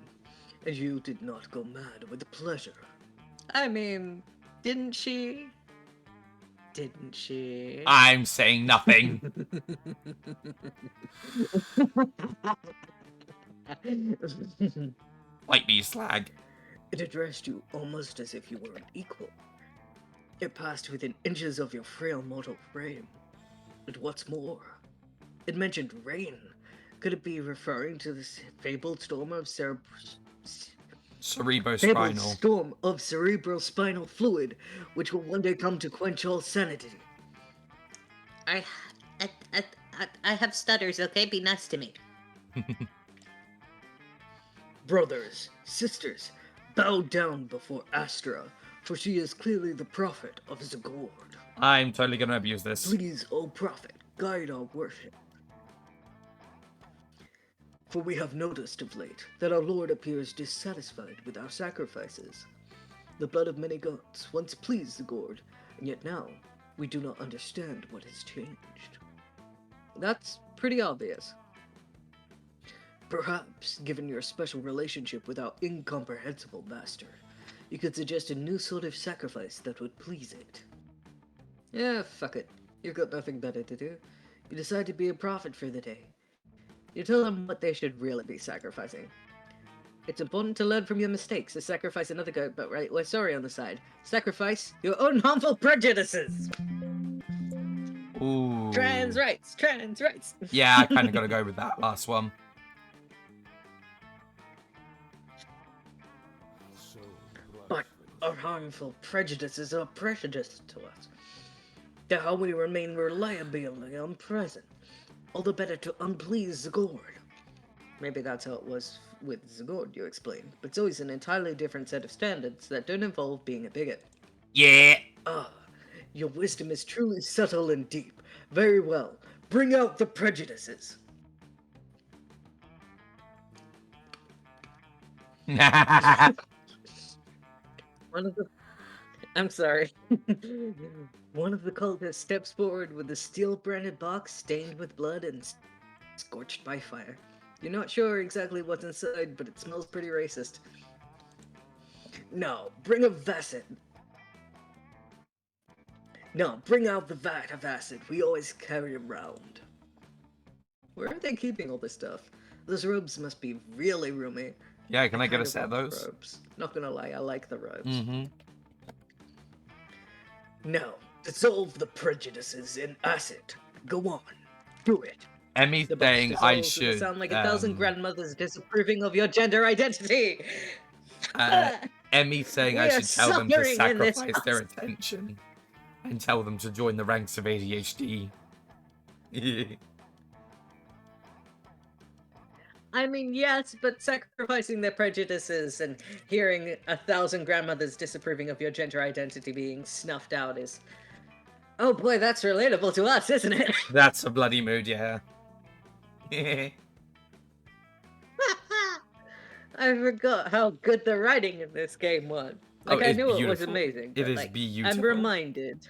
and you did not go mad with pleasure. I mean, didn't she? Didn't she? I'm saying nothing. Like me, slag. It addressed you almost as if you were an equal. It passed within inches of your frail mortal frame. And what's more, it mentioned rain. Could it be referring to the fabled storm of cerebrospinal fluid, which will one day come to quench all sanity? I have stutters, okay? Be nice to me. Brothers, sisters, bow down before Astra, for she is clearly the prophet of Zagord. I'm totally gonna abuse this. Please, O prophet, guide our worship. For we have noticed of late that our Lord appears dissatisfied with our sacrifices. The blood of many gods once pleased Zagord, and yet now we do not understand what has changed. That's pretty obvious. Perhaps, given your special relationship with our incomprehensible master, you could suggest a new sort of sacrifice that would please it. Yeah, fuck it. You've got nothing better to do. You decide to be a prophet for the day. You tell them what they should really be sacrificing. It's important to learn from your mistakes to sacrifice another goat, but right, we're sorry on the side. Sacrifice your own harmful prejudices! Ooh. Trans rights! Trans rights! Yeah, I kind of gotta go with that last one. So But our harmful prejudices are precious to us. They're how we remain reliably unpresent. All the better to unplease Zagord. Maybe that's how it was with Zagord, you explained. But Zoe's an entirely different set of standards that don't involve being a bigot. Yeah. Ah, your wisdom is truly subtle and deep. Very well. Bring out the prejudices. I'm sorry. One of the cultists steps forward with a steel-branded box stained with blood and scorched by fire. You're not sure exactly what's inside, but it smells pretty racist. No, bring a vasset. No, bring out the vat of acid we always carry around. Where are they keeping all this stuff? Those robes must be really roomy. Yeah, can I get kind a set of want those? Robes. Not gonna lie, I like the robes. Mm-hmm. Now, dissolve the prejudices in acid. Go on, do it. Emmy's The box saying I dissolves with a should. sound like 1,000 grandmothers disapproving of your gender identity. Emmy's saying I We are should tell them to suffering in this sacrifice their attention and tell them to join the ranks of ADHD. I mean, yes, but sacrificing their prejudices and hearing 1,000 grandmothers disapproving of your gender identity being snuffed out is... Oh boy, that's relatable to us, isn't it? That's a bloody mood, yeah. I forgot how good the writing in this game was. Like, Oh, I it's knew it was beautiful. amazing, It but, is like, beautiful. I'm reminded.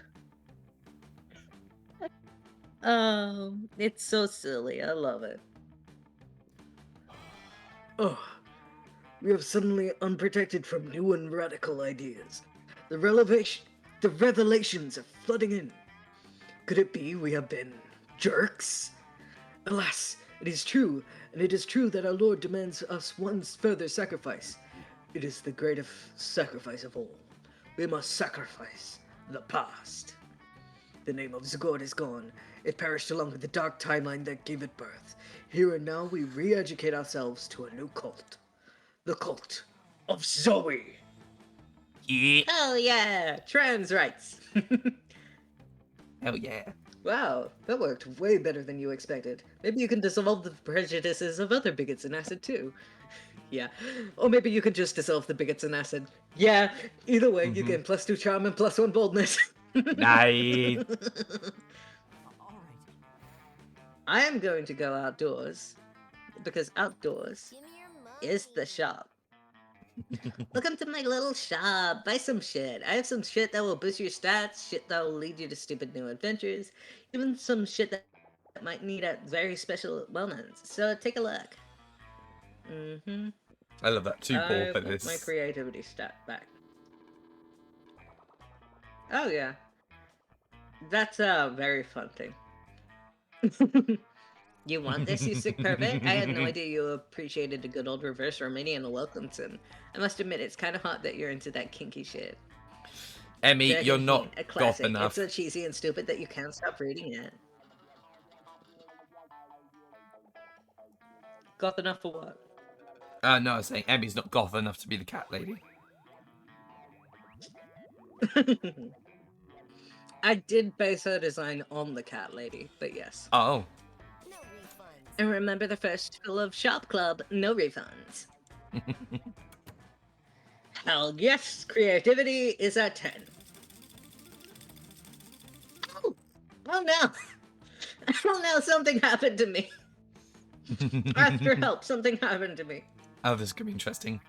Oh, it's so silly. I love it. Oh, we are suddenly unprotected from new and radical ideas. The revelations are flooding in. Could it be we have been jerks? Alas, it is true, and it is true that our Lord demands us one further sacrifice. It is the greatest sacrifice of all. We must sacrifice the past. The name of Zagord is gone. It perished along with the dark timeline that gave it birth. Here and now we re-educate ourselves to a new cult. The cult of Zoe. Yeah. Oh yeah, trans rights. Hell yeah. Wow, that worked way better than you expected. Maybe you can dissolve the prejudices of other bigots in acid too. Yeah. Or maybe you could just dissolve the bigots in acid. Yeah, either way, you gain +2 charm and +1 boldness. Nice. I am going to go outdoors, because outdoors is the shop. Welcome to my little shop. Buy some shit. I have some shit that will boost your stats, shit that will lead you to stupid new adventures, even some shit that might need a very special moments. So take a look. Mm-hmm. I love that. Too poor I for want this. my creativity stat back. Oh yeah. That's a very fun thing. You want this, you sick pervert? I had no idea you appreciated a good old reverse Romanian Wilkinson. I must admit, it's kind of hot that you're into that kinky shit. Emmy, Dragon you're Heat, not a goth classic. enough. It's so cheesy and stupid that you can't stop reading it. Goth enough for what? No, I was saying Emmy's not goth enough to be the cat lady. I did base her design on the cat lady, but yes. Oh. And remember the first rule of Shop Club, no refunds. Hell yes, creativity is at 10. Oh no! Oh no, something happened to me. After help, something happened to me. Oh, this could be interesting.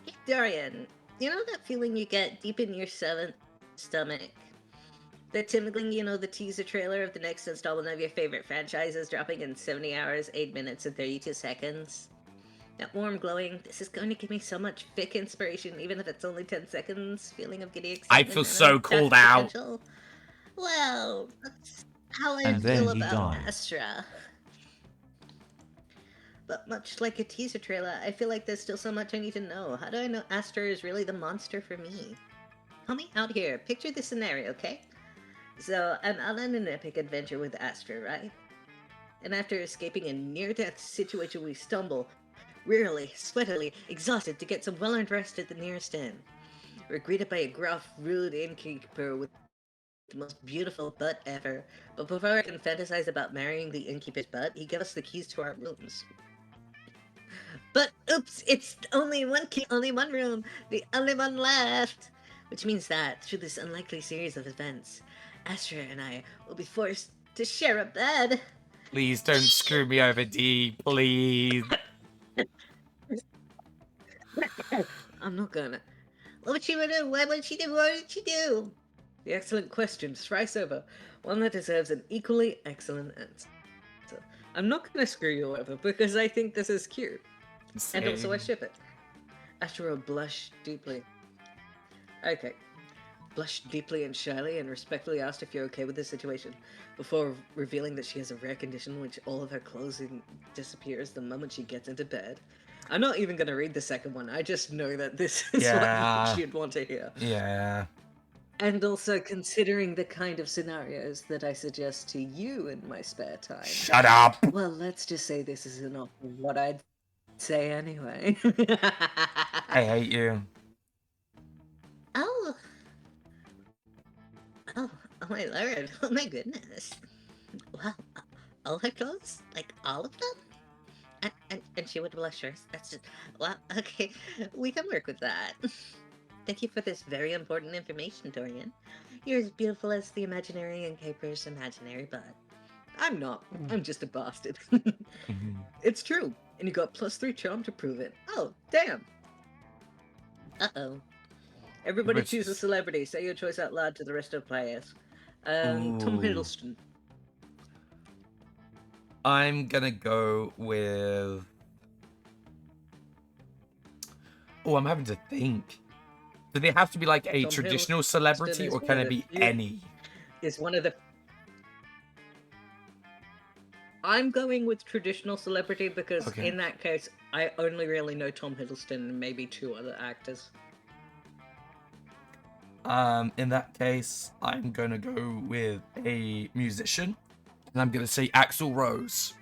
Hey, Dorian, you know that feeling you get deep in your seventh stomach? That tingling, you know, the teaser trailer of the next installment of your favorite franchises dropping in 70 hours, 8 minutes, and 32 seconds? That warm, glowing, this is going to give me so much fic inspiration, even if it's only 10 seconds, feeling of giddy I excitement. feel and so untapped called out. potential. Well, that's how I And feel then he about died. Astra. But much like a teaser trailer, I feel like there's still so much I need to know. How do I know Astra is really the monster for me? Help me out here. Picture this scenario, okay? So, I'm on an epic adventure with Astra, right? And after escaping a near-death situation, we stumble, wearily, sweatily, exhausted to get some well-earned rest at the nearest inn. We're greeted by a gruff, rude innkeeper with the most beautiful butt ever. But before I can fantasize about marrying the innkeeper's butt, he gave us the keys to our rooms. But oops, it's only one key, only one room, the only one left! Which means that, through this unlikely series of events, Astra and I will be forced to share a bed. Please don't screw me over, D. Please. I'm not gonna. What would she do? What would she do? What would she do? The excellent question, thrice over. One that deserves an equally excellent answer. I'm not gonna screw you over because I think this is cute. Same. And also I ship it. Astra blushed deeply. Okay. Blushed deeply and shyly and respectfully asked if you're okay with the situation, before revealing that she has a rare condition in which all of her clothing disappears the moment she gets into bed. I'm not even going to read the second one. I just know that this is Yeah. what you'd want to hear. Yeah. And also considering the kind of scenarios that I suggest to you in my spare time. Shut up. Well, let's just say this is enough of what I'd say anyway. I hate you. Oh. Oh my lord. Oh my goodness. Wow. All her clothes? Like all of them? And she would blush hers. That's just... Well, okay. We can work with that. Thank you for this very important information, Dorian. You're as beautiful as the imaginary and Caper's imaginary bud. I'm not. I'm just a bastard. It's true. And you got +3 charm to prove it. Oh, damn. Uh-oh. Everybody choose a celebrity. Say your choice out loud to the rest of the players. Tom Ooh. Hiddleston. I'm gonna go with... Oh, I'm having to think. Do they have to be like a Tom traditional Hiddleston celebrity, is or one can of it the be few- any? Is one of the... I'm going with traditional celebrity because Okay. in that case, I only really know Tom Hiddleston and maybe 2 other actors. In that case, I'm gonna go with a musician, and I'm gonna say Axl Rose.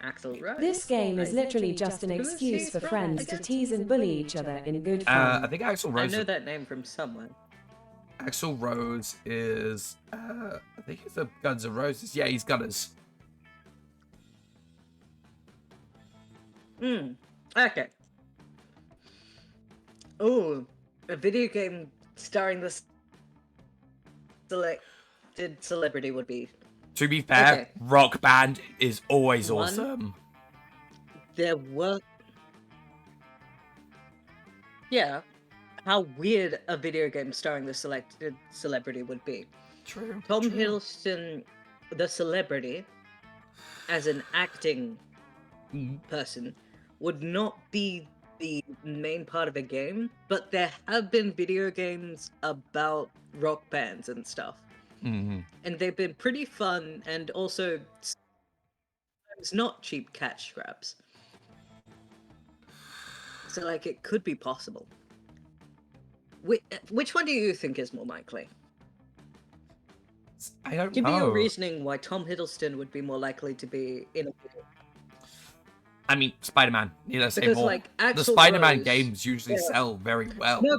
Axl Rose. This game is literally just an Who is excuse he for from? friends to tease and bully each other in good I fun. think Axl I Rose. know that name from somewhere. Axl Rose is. I think he's a Guns N' Roses. Yeah, he's Gunners. Okay. Oh, a video game starring the selected celebrity would be... To be fair, Okay. Rock Band is always One. awesome. There were... Yeah. How weird a video game starring the selected celebrity would be. True. Tom true. Hiddleston, the celebrity, as an acting Mhm. person, would not be the main part of a game, but there have been video games about rock bands and stuff. Mhm. And they've been pretty fun and also sometimes not cheap cash grabs. So, like, it could be possible. Which one do you think is more likely? I don't Give know. me your reasoning why Tom Hiddleston would be more likely to be in a video. I mean, Spider-Man. Need I say Because, more? like, The Axl Spider-Man Rose... games usually Yeah. sell very well. No,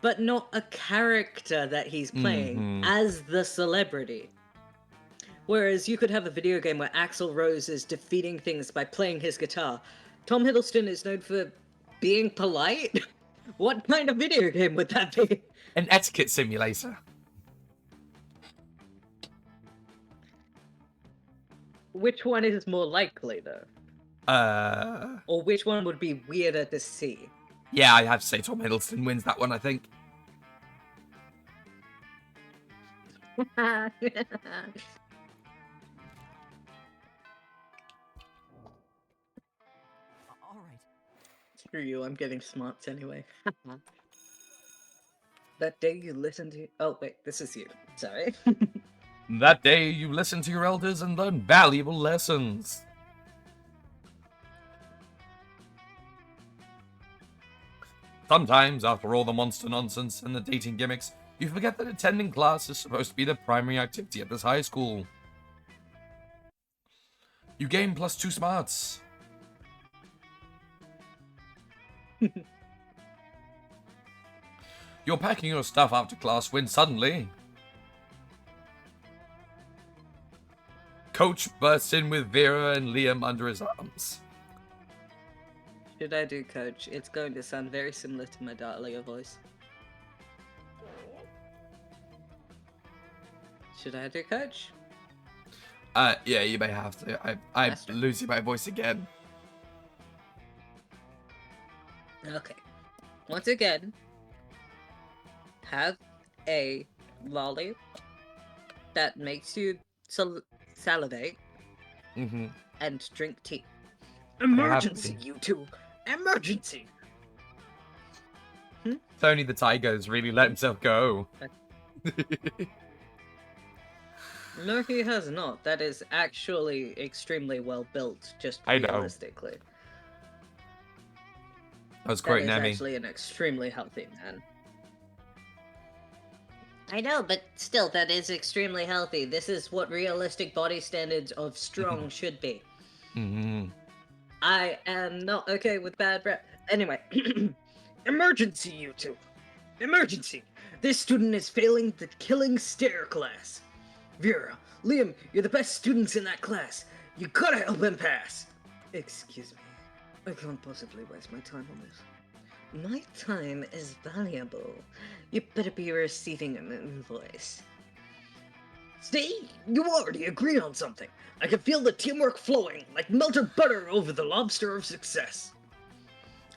but not a character that he's playing Mhm. as the celebrity. Whereas you could have a video game where Axl Rose is defeating things by playing his guitar. Tom Hiddleston is known for being polite. What kind of video game would that be? An etiquette simulator. Which one is more likely, though? Or which one would be weirder to see? Yeah, I have to say Tom Hiddleston wins that one, I think. Screw you, I'm getting smarts anyway. That day you listen to... Oh, wait, this is you. Sorry. That day you listen to your elders and learn valuable lessons. Sometimes, after all the monster nonsense and the dating gimmicks, you forget that attending class is supposed to be the primary activity at this high school. You gain +2 smarts. You're packing your stuff after class when suddenly... Coach bursts in with Vera and Liam under his arms. Should I do Coach? It's going to sound very similar to my Dahlia voice. Should I do Coach? Yeah, you may have to. I'm losing my voice again. Okay. Once again, have a lolly that makes you salivate Mm-hmm. and drink tea. have Emergency, to. you two! Emergency! Tony the Tiger's really let himself go. No, he has not. That is actually extremely well built, just I know. realistically. I was That quoting is Emmy. actually an extremely healthy man. I know, but still, that is extremely healthy. This is what realistic body standards of strong should be. Mm-hmm. I am not okay with bad rep. Anyway, emergency, you two. Emergency! This student is failing the killing stare class. Vera, Liam, you're the best students in that class. You gotta help him pass. Excuse me. I can't possibly waste my time on this. My time is valuable. You better be receiving an invoice. See? You already agreed on something. I can feel the teamwork flowing like melted butter over the lobster of success.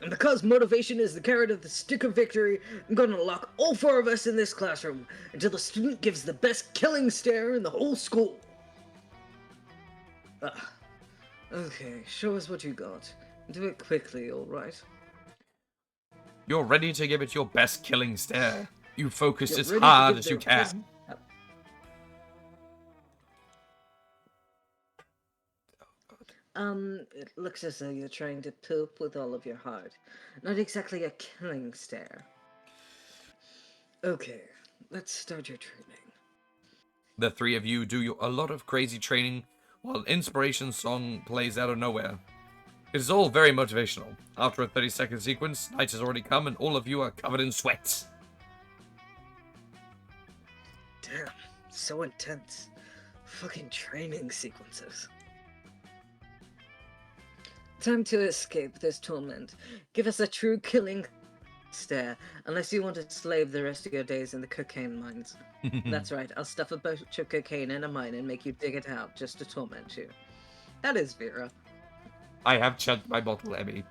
And because motivation is the carrot of the stick of victory, I'm gonna lock all 4 of us in this classroom until the student gives the best killing stare in the whole school. Okay, show us what you got. Do it quickly, alright? You're ready to give it your best killing stare. You focus You're as ready to hard give as you their best- can. It looks as though you're trying to poop with all of your heart. Not exactly a killing stare. Okay, let's start your training. The 3 of you do a lot of crazy training while an inspiration song plays out of nowhere. It is all very motivational. After a 30-second sequence, night has already come and all of you are covered in sweat. Damn, so intense. Fucking training sequences. Time to escape this torment. Give us a true killing stare, unless you want to slave the rest of your days in the cocaine mines. That's right, I'll stuff a bunch of cocaine in a mine and make you dig it out just to torment you. That is Vera. I have chugged my bottle, Emmy.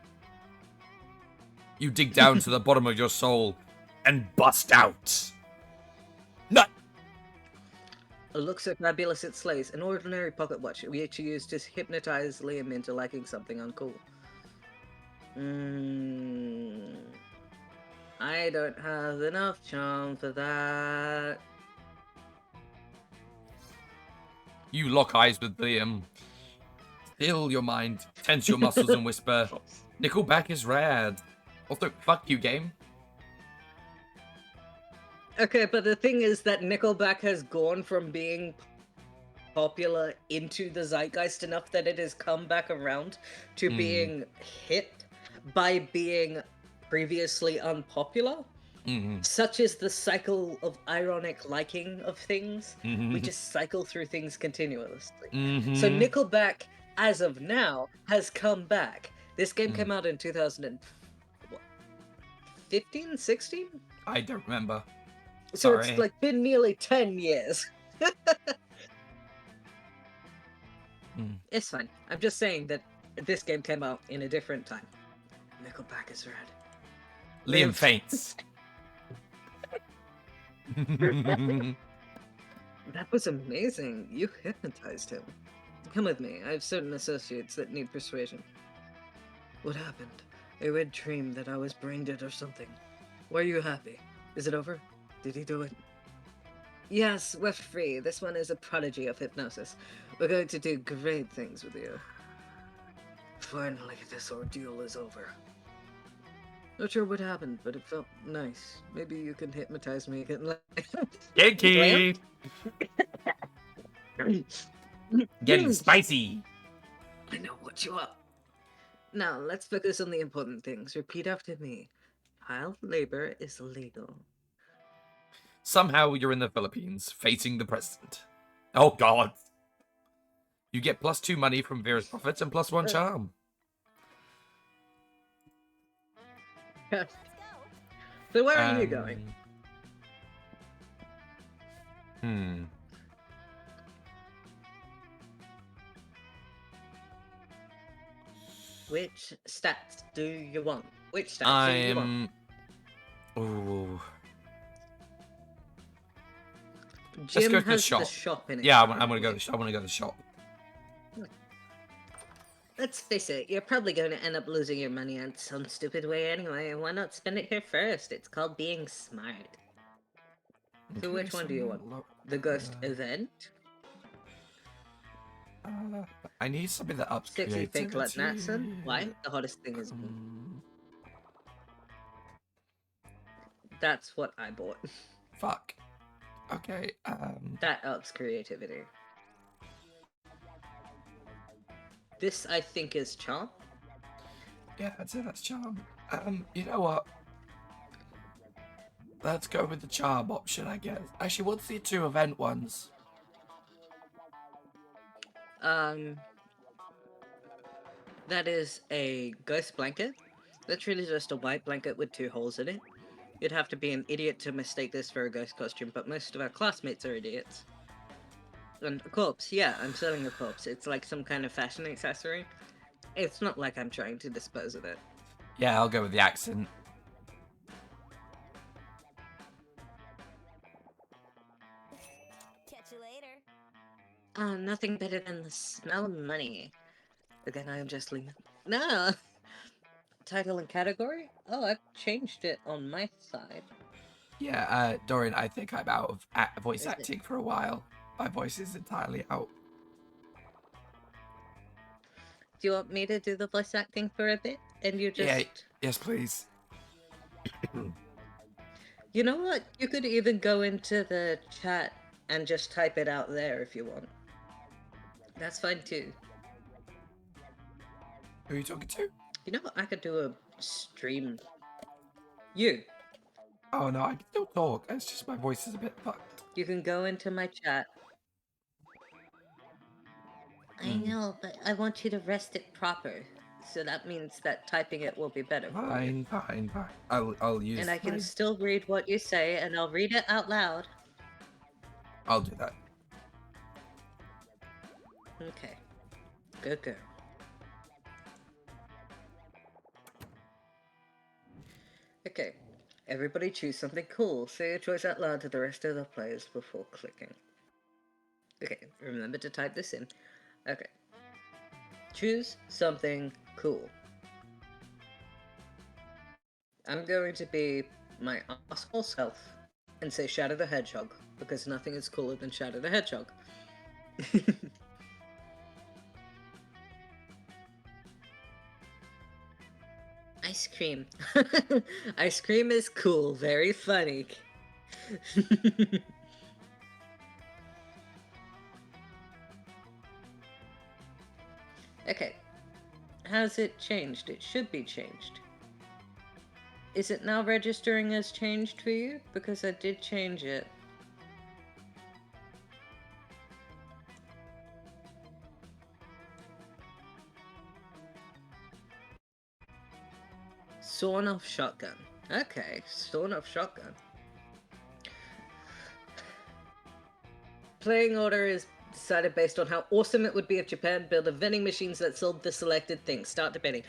You dig down to the bottom of your soul and bust out. Nut! It looks so fabulous it slays. An ordinary pocket watch which you use to hypnotize Liam into liking something uncool. I don't have enough charm for that. You lock eyes with Liam. Still your mind, tense your muscles and whisper, Nickelback is rad. Also, fuck you, game. Okay, but the thing is that Nickelback has gone from being popular into the zeitgeist enough that it has come back around to being hit by being previously unpopular. Such is the cycle of ironic liking of things. We just cycle through things continuously. So Nickelback, as of now, has come back. This game came out in 2015, 16? I don't remember. So Sorry. it's like been nearly 10 years. It's fine. I'm just saying that this game came out in a different time. Nickelback is rad. Liam faints. That was amazing. You hypnotized him. Come with me. I have certain associates that need persuasion. What happened? I read dream that I was brain dead or something. Were you happy? Is it over? Did he do it? Yes, we're free. This one is a prodigy of hypnosis. We're going to do great things with you. Finally, this ordeal is over. Not sure what happened, but it felt nice. Maybe you can hypnotize me again. Yankee! Getting spicy. I know what you are. Now, let's focus on the important things. Repeat after me. Child labor is illegal. Somehow you're in the Philippines, facing the president. Oh god. You get +2 money from Vera's profits and +1 charm. So where are you going? Which stats do you want? Which stats do you want? Ooh. Jim Let's go to the has shop. the shop in it. Yeah, I'm gonna go. I want to go to the shop. Let's face it, you're probably going to end up losing your money in some stupid way anyway. Why not spend it here first? It's called being smart. So which one do you want? The ghost event? I need something that ups Sexy fake creativity. Natson. Why? The hottest thing is me. That's what I bought. Fuck. Okay, That ups creativity. This, I think, is charm. yeah, I'd say that's charm. You know what? Let's go with the charm option, I guess. Actually, what's the 2 event ones? That is a ghost blanket. Literally just a white blanket with 2 holes in it. You'd have to be an idiot to mistake this for a ghost costume, but most of our classmates are idiots. And a corpse, yeah, I'm selling a corpse. It's like some kind of fashion accessory. It's not like I'm trying to dispose of it. Yeah, I'll go with the accent. Catch you later. Nothing better than the smell of money. Again, I am just leaving. No! Title and category? Oh, I've changed it on my side. Yeah, Dorian, I think I'm out of voice Is it? acting for a while. My voice is entirely out. Do you want me to do the voice acting for a bit? And you just... Yeah, yes, please. You know what? You could even go into the chat and just type it out there if you want. That's fine too. Who are you talking to? You know what? I could do a stream. You. Oh no, I can still talk. It's just my voice is a bit fucked. You can go into my chat. I know, but I want you to rest it proper. So that means that typing it will be better for you. Fine. I'll use. And I can still read what you say, and I'll read it out loud. I'll do that. Okay. Good girl. Okay. Everybody choose something cool. Say your choice out loud to the rest of the players before clicking. Okay, remember to type this in. Okay. Choose something cool. I'm going to be my asshole self and say Shadow the Hedgehog, because nothing is cooler than Shadow the Hedgehog. Ice cream. Ice cream is cool. Very funny. Okay. Has it changed? It should be changed. Is it now registering as changed for you? Because I did change it. Sawn-off shotgun. Okay, sawn-off shotgun. Playing order is decided based on how awesome it would be if Japan built vending machines that sold the selected things. Start debating.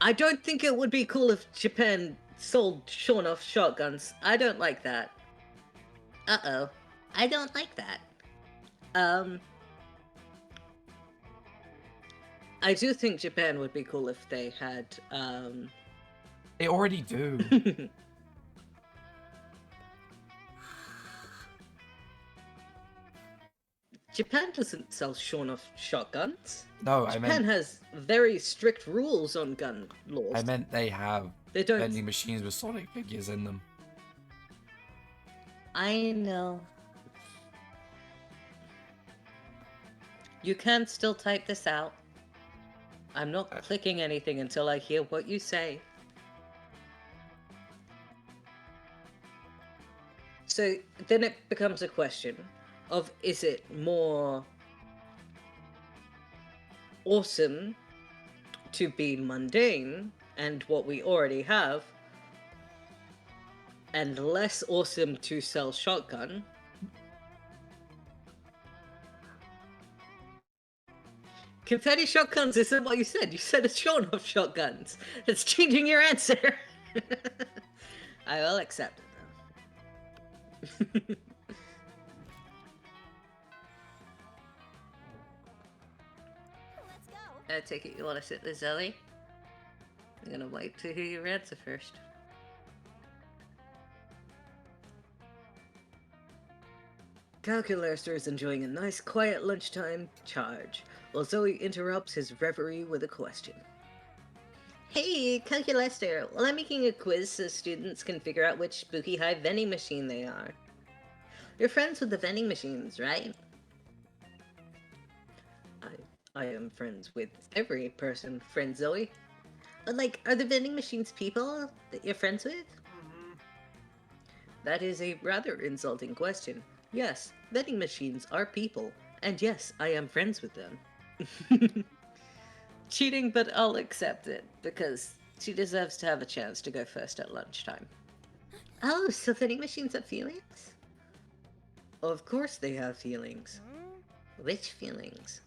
I don't think it would be cool if Japan sold sawn-off shotguns. I don't like that. Uh-oh. I don't like that. I do think Japan would be cool if they had, They already do. Japan doesn't sell sawn-off shotguns. No, Japan has very strict rules on gun laws. I meant they have They don't. vending machines with Sonic figures in them. I know. You can still type this out. I'm not clicking anything until I hear what you say. So then it becomes a question of, is it more awesome to be mundane and what we already have, and less awesome to sell shotgun? Confetti shotguns isn't what you said. You said it's sawn-off shotguns. That's changing your answer. I will accept it, though. Let's go. I take it you want to sit there, Zelly? I'm gonna wait to hear your answer first. Calculator is enjoying a nice quiet lunchtime charge. Well, Zoe interrupts his reverie with a question. Hey, Calculester, well, I'm making a quiz so students can figure out which spooky high vending machine they are. You're friends with the vending machines, right? I am friends with every person, friend Zoe. But, like, are the vending machines people that you're friends with? That is a rather insulting question. Yes, vending machines are people, and yes, I am friends with them. Cheating, but I'll accept it, because she deserves to have a chance to go first at lunchtime. Oh, so vending machines have feelings? Of course they have feelings. Which feelings?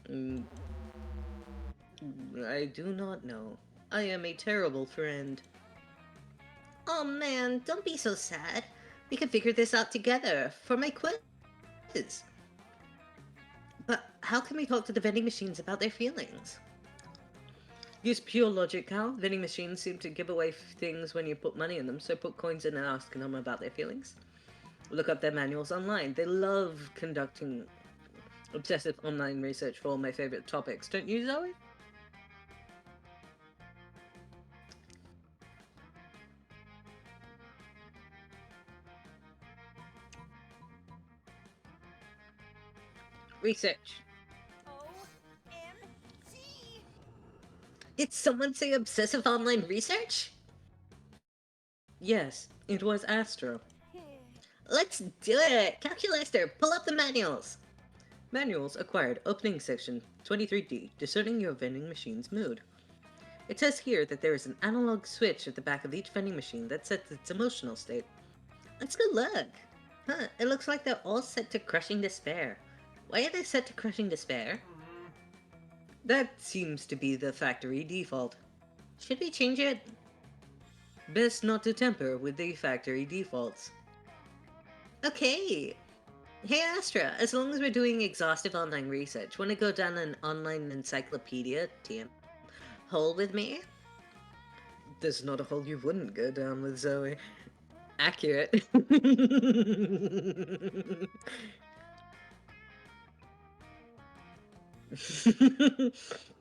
I do not know. I am a terrible friend. Oh man, don't be so sad. We can figure this out together for my quiz. But how can we talk to the vending machines about their feelings? Use pure logic, Cal. Vending machines seem to give away things when you put money in them, so put coins in and ask them about their feelings. Look up their manuals online. They love conducting obsessive online research for all my favorite topics. Don't you, Zoe? Research. OMG! Did someone say obsessive online research? Yes, it was Astro. Let's do it! Calculator, pull up the manuals! Manuals acquired, opening section 23D, discerning your vending machine's mood. It says here that there is an analog switch at the back of each vending machine that sets its emotional state. Let's go look! Huh, it looks like they're all set to crushing despair. Why are they set to crushing despair? That seems to be the factory default. Should we change it? Best not to tamper with the factory defaults. Okay. Hey Astra, as long as we're doing exhaustive online research, wanna go down an online encyclopedia TM hole with me? There's not a hole you wouldn't go down with, Zoe. Accurate.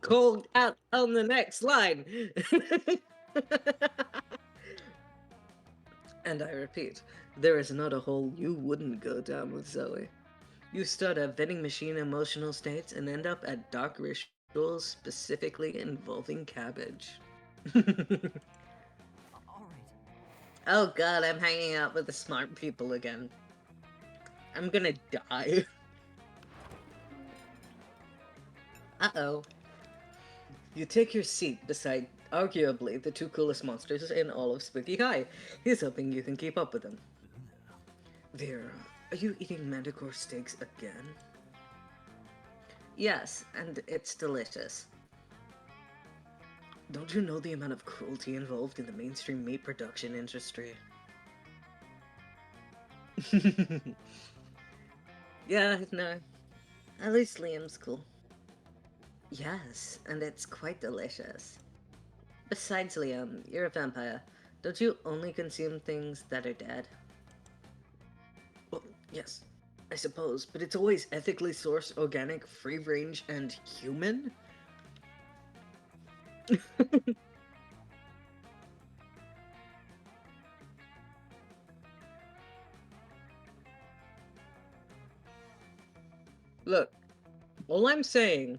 Called out on the next line. And I repeat, there is not a hole you wouldn't go down with, Zoe. You start at vending machine emotional states and end up at dark rituals specifically involving cabbage. Alright. Oh god, I'm hanging out with the smart people again. I'm gonna die. Uh-oh. You take your seat beside, arguably, the two coolest monsters in all of Spooky High. He's hoping you can keep up with them. Vera, are you eating manticore steaks again? Yes, and it's delicious. Don't you know the amount of cruelty involved in the mainstream meat production industry? Yeah, no. At least Liam's cool. Yes, and it's quite delicious. Besides, Liam, you're a vampire. Don't you only consume things that are dead? Well, yes, I suppose, but it's always ethically sourced, organic, free-range, and human? Look, all I'm saying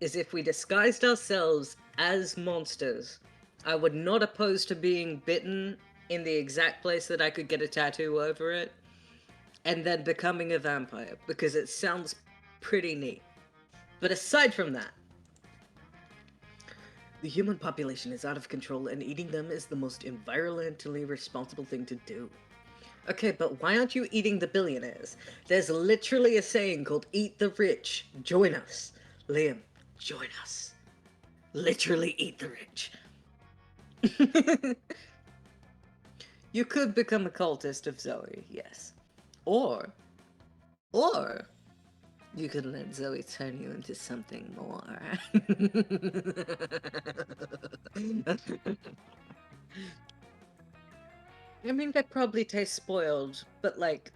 is if we disguised ourselves as monsters, I would not oppose to being bitten in the exact place that I could get a tattoo over it, and then becoming a vampire, because it sounds pretty neat. But aside from that, the human population is out of control and eating them is the most environmentally responsible thing to do. Okay, but why aren't you eating the billionaires? There's literally a saying called eat the rich. Join us. Liam, join us. Literally eat the rich. You could become a cultist of Zoe, yes. Or you could let Zoe turn you into something more. I mean, that probably tastes spoiled, but like...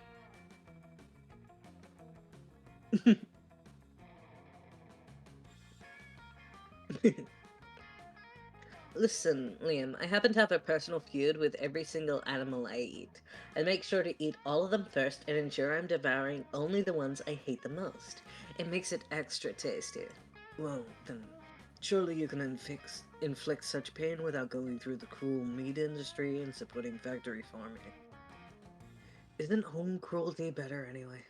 Listen, Liam, I happen to have a personal feud with every single animal I eat. I make sure to eat all of them first and ensure I'm devouring only the ones I hate the most. It makes it extra tasty. Well, then, surely you can inflict such pain without going through the cruel meat industry and supporting factory farming. Isn't home cruelty better anyway?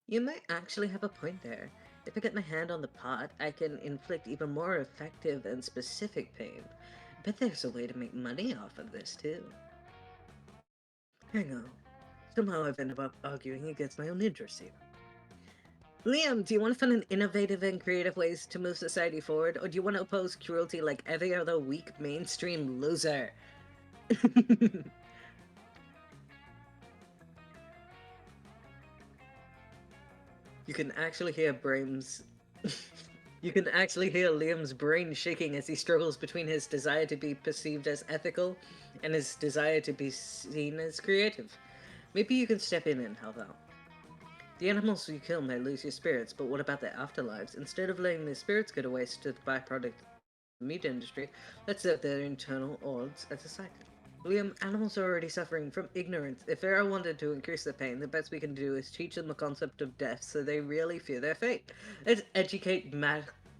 You might actually have a point there. If I get my hand on the pot, I can inflict even more effective and specific pain. I bet there's a way to make money off of this, too. Hang on. Somehow I've ended up arguing against my own interests here. Liam, do you want to find innovative and creative ways to move society forward, or do you want to oppose cruelty like every other weak mainstream loser? You can actually hear You can actually hear Liam's brain shaking as he struggles between his desire to be perceived as ethical and his desire to be seen as creative. Maybe you can step in and help out. The animals you kill may lose your spirits, but what about their afterlives? Instead of letting their spirits go to waste to the byproduct of the meat industry, let's set their internal odds as a cycle. Liam, animals are already suffering from ignorance. If Pharaoh wanted to increase their pain, the best we can do is teach them the concept of death so they really fear their fate. Let's educate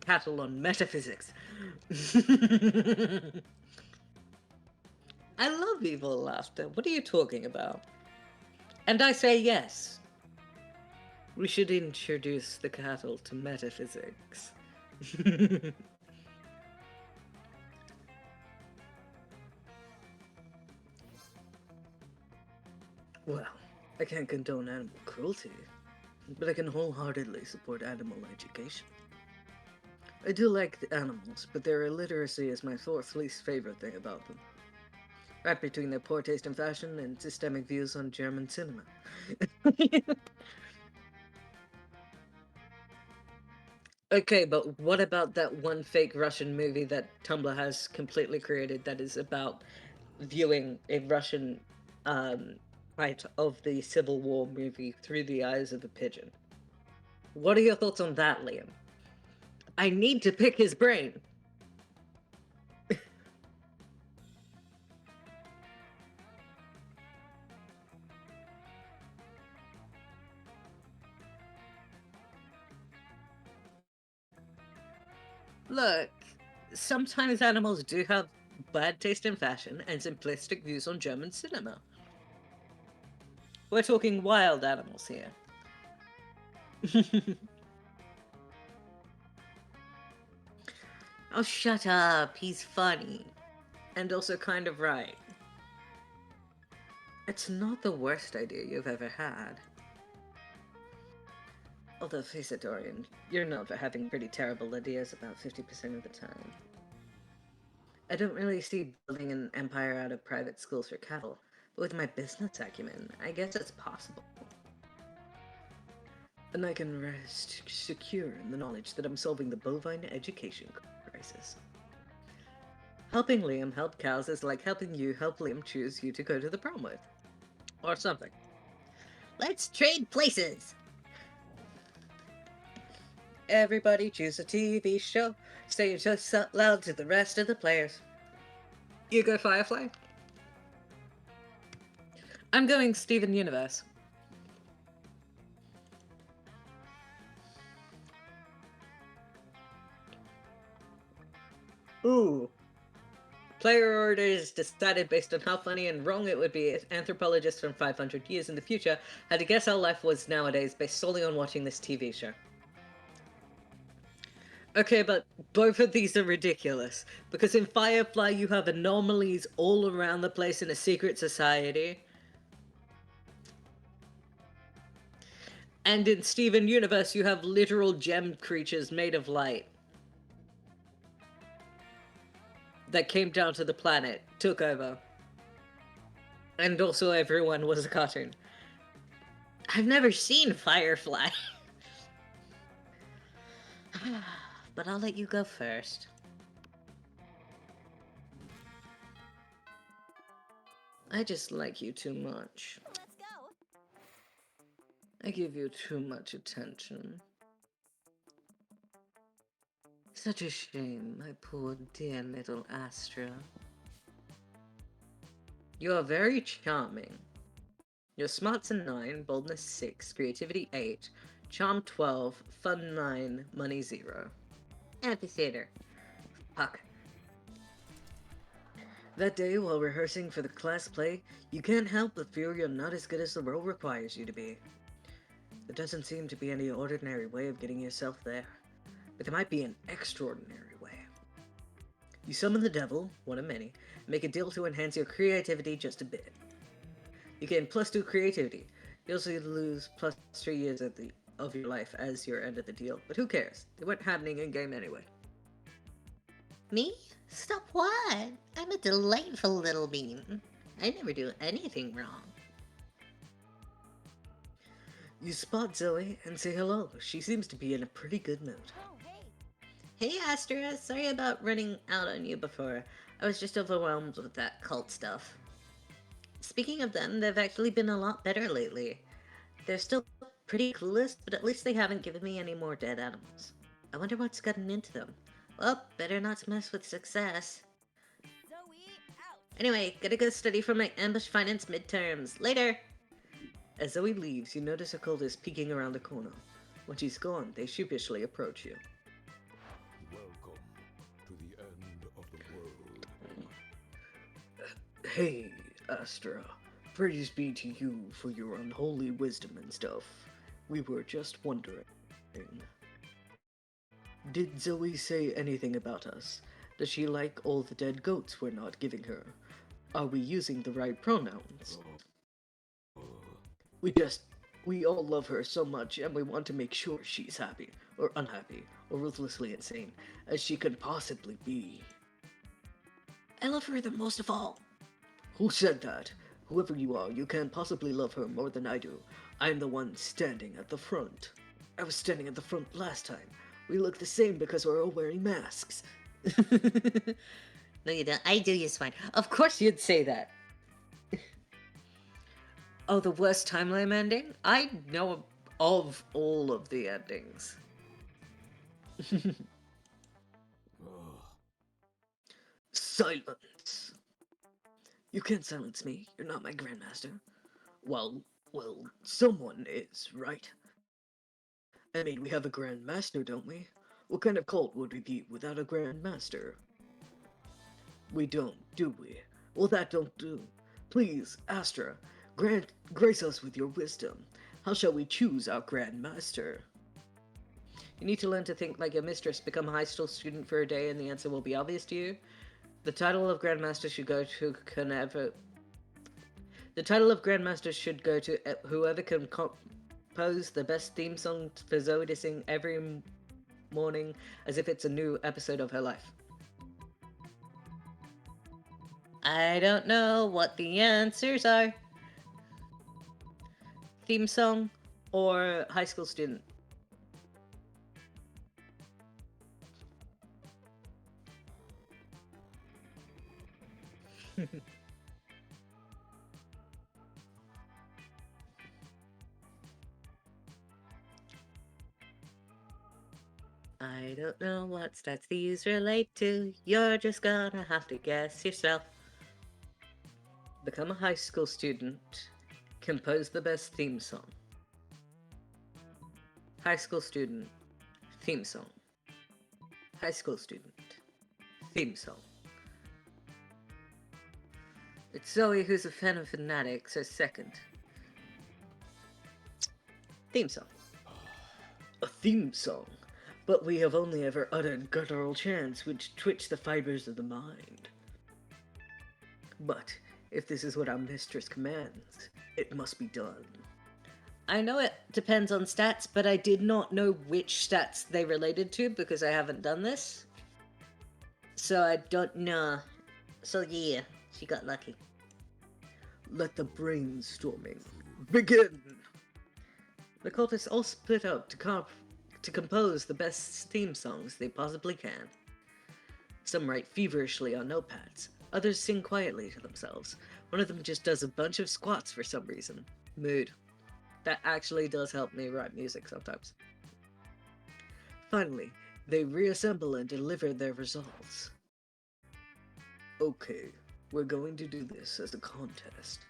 cattle on metaphysics. I love evil laughter. What are you talking about? And I say yes. We should introduce the cattle to metaphysics. Well, I can't condone animal cruelty, but I can wholeheartedly support animal education. I do like the animals, but their illiteracy is my fourth least favorite thing about them. Right between their poor taste in fashion and systemic views on German cinema. Okay, but what about that one fake Russian movie that Tumblr has completely created that is about viewing a Russian fight of the Civil War movie through the eyes of a pigeon? What are your thoughts on that, Liam? I need to pick his brain. Look, sometimes animals do have bad taste in fashion and simplistic views on German cinema. We're talking wild animals here. Oh, shut up. He's funny. And also kind of right. It's not the worst idea you've ever had. Although, face it, Dorian, you're known for having pretty terrible ideas about 50% of the time. I don't really see building an empire out of private schools for cattle, but with my business acumen, I guess it's possible. And I can rest secure in the knowledge that I'm solving the bovine education crisis. Helping Liam help cows is like helping you help Liam choose you to go to the prom with. Or something. Let's trade places! Everybody choose a TV show. Say it just out loud to the rest of the players. You go Firefly? I'm going Steven Universe. Ooh. Player orders decided based on how funny and wrong it would be if anthropologists from 500 years in the future had to guess how life was nowadays based solely on watching this TV show. Okay, but both of these are ridiculous, because in Firefly you have anomalies all around the place in a secret society. And in Steven Universe you have literal gem creatures made of light that came down to the planet, took over. And also everyone was a cartoon. I've never seen Firefly. But I'll let you go first. I just like you too much. Let's go. I give you too much attention. Such a shame, my poor dear little Astra. You are very charming. Your smart's a 9, boldness 6, creativity 8, charm 12, fun 9, money 0. Amphitheater. Fuck. That day, while rehearsing for the class play, you can't help but feel you're not as good as the role requires you to be. There doesn't seem to be any ordinary way of getting yourself there, but there might be an extraordinary way. You summon the devil, one of many, and make a deal to enhance your creativity just a bit. You gain +2 creativity. You also lose +3 years of your life as your end of the deal, but who cares? They weren't happening in-game anyway. Me? Stop what? I'm a delightful little bean. I never do anything wrong. You spot Zoe and say hello. She seems to be in a pretty good mood. Oh, hey. Hey Astra, sorry about running out on you before. I was just overwhelmed with that cult stuff. Speaking of them, they've actually been a lot better lately. They're still pretty clueless, but at least they haven't given me any more dead animals. I wonder what's gotten into them. Well, better not mess with success. Zoe, out. Anyway, gotta go study for my ambush finance midterms. Later! As Zoe leaves, you notice a cultist peeking around the corner. When she's gone, they sheepishly approach you. Welcome to the end of the world. Hey, Astra. Praise be to you for your unholy wisdom and stuff. We were just wondering. Did Zoe say anything about us? Does she like all the dead goats we're not giving her? Are we using the right pronouns? We all love her so much, and we want to make sure she's happy, or unhappy, or ruthlessly insane, as she could possibly be. I love her the most of all. Who said that? Whoever you are, you can't possibly love her more than I do. I'm the one standing at the front. I was standing at the front last time. We look the same because we're all wearing masks. No, you don't. I do you swine. Of course you'd say that. Oh, the worst timeline ending? I know of all of the endings. Ugh. Silence! You can't silence me. You're not my Grandmaster. Well, someone is, right? I mean, we have a Grandmaster, don't we? What kind of cult would we be without a Grandmaster? We don't, do we? Well, that don't do. Please, Astra, grace us with your wisdom. How shall we choose our Grandmaster? You need to learn to think like your mistress. Become a high school student for a day, and the answer will be obvious to you. The title of Grandmaster should go to whoever can compose the best theme song for Zoe to sing every morning as if it's a new episode of her life. I don't know what the answers are. Theme song or high school student? I don't know what stats these relate to. You're just gonna have to guess yourself. Become a high school student. Compose the best theme song. High school student. Theme song. High school student. Theme song. It's Zoe who's a fan of Fanatics, so second. Theme song. A theme song? But we have only ever uttered guttural chants which twitch the fibers of the mind. But if this is what our mistress commands, it must be done. I know it depends on stats, but I did not know which stats they related to because I haven't done this. So I don't know. So yeah, she got lucky. Let the brainstorming begin! The cultists all split up to compose the best theme songs they possibly can. Some write feverishly on notepads, others sing quietly to themselves. One of them just does a bunch of squats for some reason. Mood. That actually does help me write music sometimes. Finally, They reassemble and deliver their results. Okay, we're going to do this as a contest.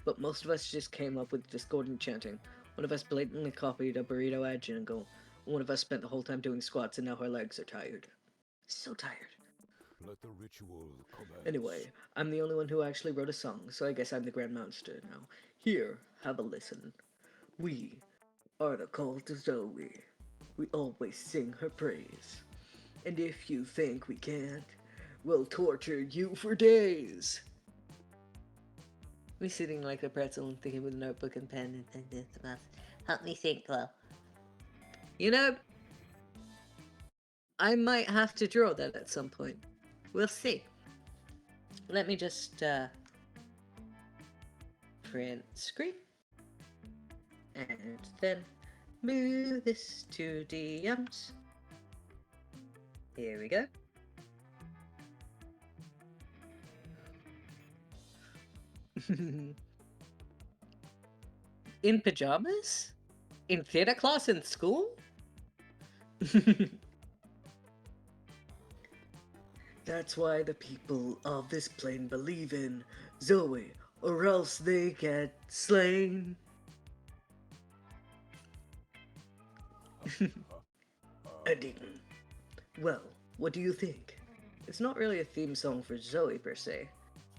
But most of us just came up with discordant chanting. One of us blatantly copied a burrito ad jingle. One of us spent the whole time doing squats and now her legs are tired. So tired. Let the ritual commence. Anyway, I'm the only one who actually wrote a song, so I guess I'm the Grand Master now. Here, have a listen. We are the cult of Zoe. We always sing her praise. And if you think we can't, we'll torture you for days. Me sitting like a pretzel and thinking with a notebook and pen and this about. Help me think, well. You know, I might have to draw that at some point. We'll see. Let me just print screen. And then move this to DMs. Here we go. In pajamas? In theater class in school? That's why the people of this plane believe in Zoe, or else they get slain. And eaten. Well, what do you think? It's not really a theme song for Zoe per se,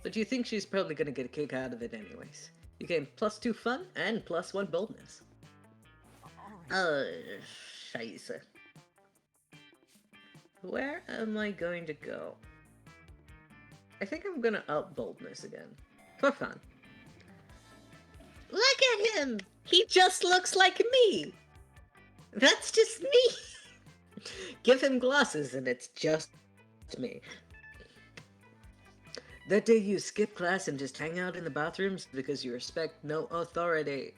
but you think she's probably gonna get a kick out of it anyways. You gain +2 fun and +1 boldness. Scheiße. Where am I going to go? I think I'm gonna up boldness again. For fun. Look at him! He just looks like me! That's just me! Give him glasses and it's just me. That day you skip class and just hang out in the bathrooms because you respect no authority.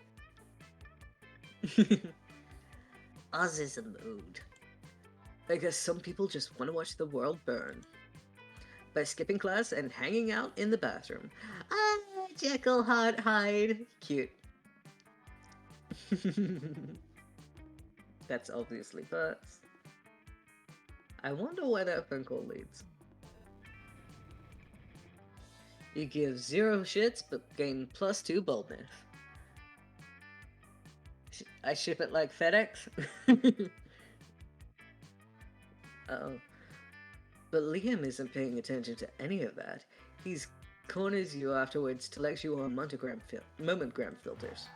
Oz is a mood. I guess some people just want to watch the world burn. By skipping class and hanging out in the bathroom. Ah, Jekyll, Hyde. Cute. That's obviously Butts. I wonder where that phone call leads. You give 0 shits but gain +2 boldness. I ship it like FedEx. Uh-oh. But Liam isn't paying attention to any of that. He's corners you afterwards to lecture you on momentgram filters.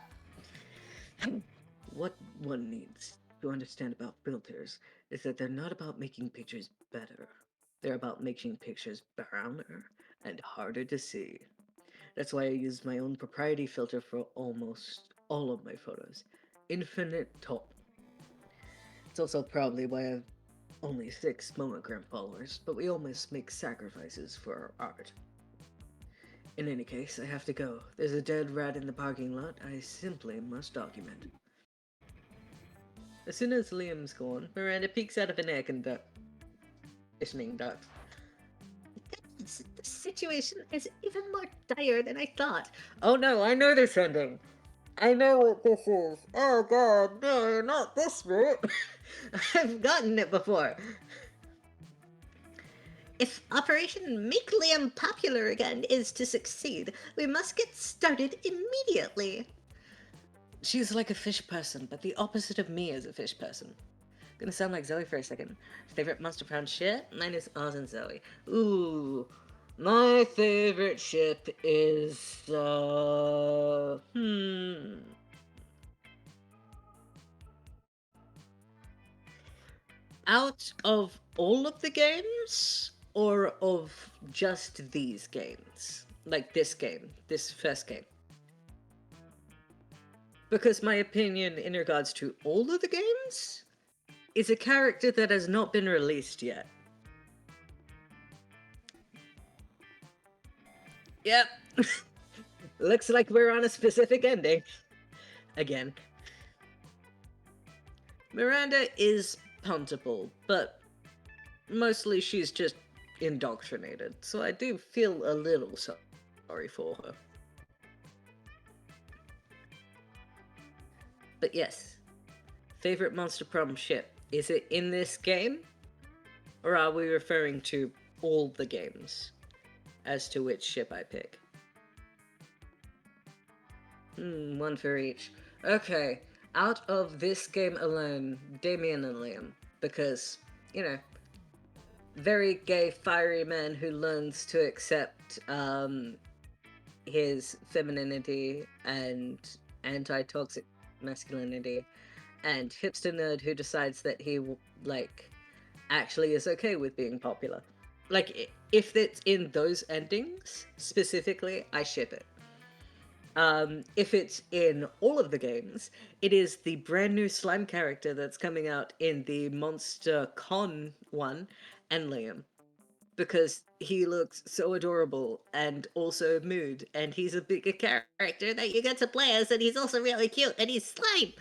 What one needs to understand about filters is that they're not about making pictures better. They're about making pictures browner and harder to see. That's why I use my own proprietary filter for almost all of my photos. Infinite Top. It's also probably why I've only 6 monogram followers, but we almost make sacrifices for our art. In any case, I have to go. There's a dead rat in the parking lot I simply must document. As soon as Liam's gone, Miranda peeks out of an air conditioning duct. The situation is even more dire than I thought. Oh no, I know this ending! I know what this is! Oh god, no, not this bit! I've gotten it before! If Operation Make Liam Popular Again is to succeed, we must get started immediately. She's like a fish person, but the opposite of me is a fish person. Gonna sound like Zoe for a second. Favorite Monster Pound ship? Mine is Oz and Zoe. Ooh, my favorite ship is, Out of all of the games, or of just these games? Like this game, this first game. Because my opinion in regards to all of the games is a character that has not been released yet. Yep. Looks like we're on a specific ending. Again. Miranda is puntable, but mostly she's just indoctrinated, so I do feel a little sorry for her. But yes, favorite Monster Prom ship. Is it in this game? Or are we referring to all the games as to which ship I pick? One for each. Okay, out of this game alone, Damien and Liam. Because, you know, very gay, fiery man who learns to accept his femininity and anti-toxic masculinity, and hipster nerd who decides that he, like, actually is okay with being popular. Like, if it's in those endings, specifically, I ship it. If it's in all of the games, it is the brand new slime character that's coming out in the Monster Con one, and Liam. Because he looks so adorable and also mood, and he's a bigger character that you get to play as, and he's also really cute, and he's slime!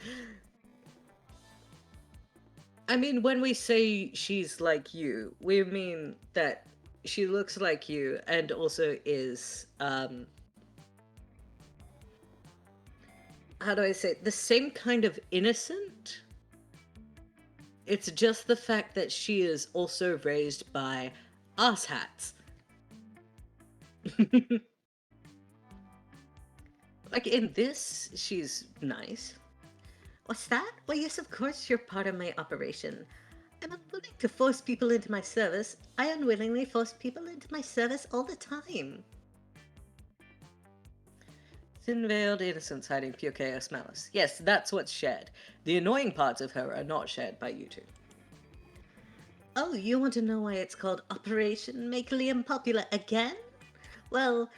I mean, when we say she's like you, we mean that she looks like you and also is, how do I say, the same kind of innocent? It's just the fact that she is also raised by asshats. Like, in this, she's nice. What's that? Well, yes, of course you're part of my operation. I'm unwilling to force people into my service. I unwillingly force people into my service all the time. Thin-veiled innocence hiding pure chaos malice. Yes, that's what's shared. The annoying parts of her are not shared by you two. Oh, you want to know why it's called Operation Make Liam Popular again? Well,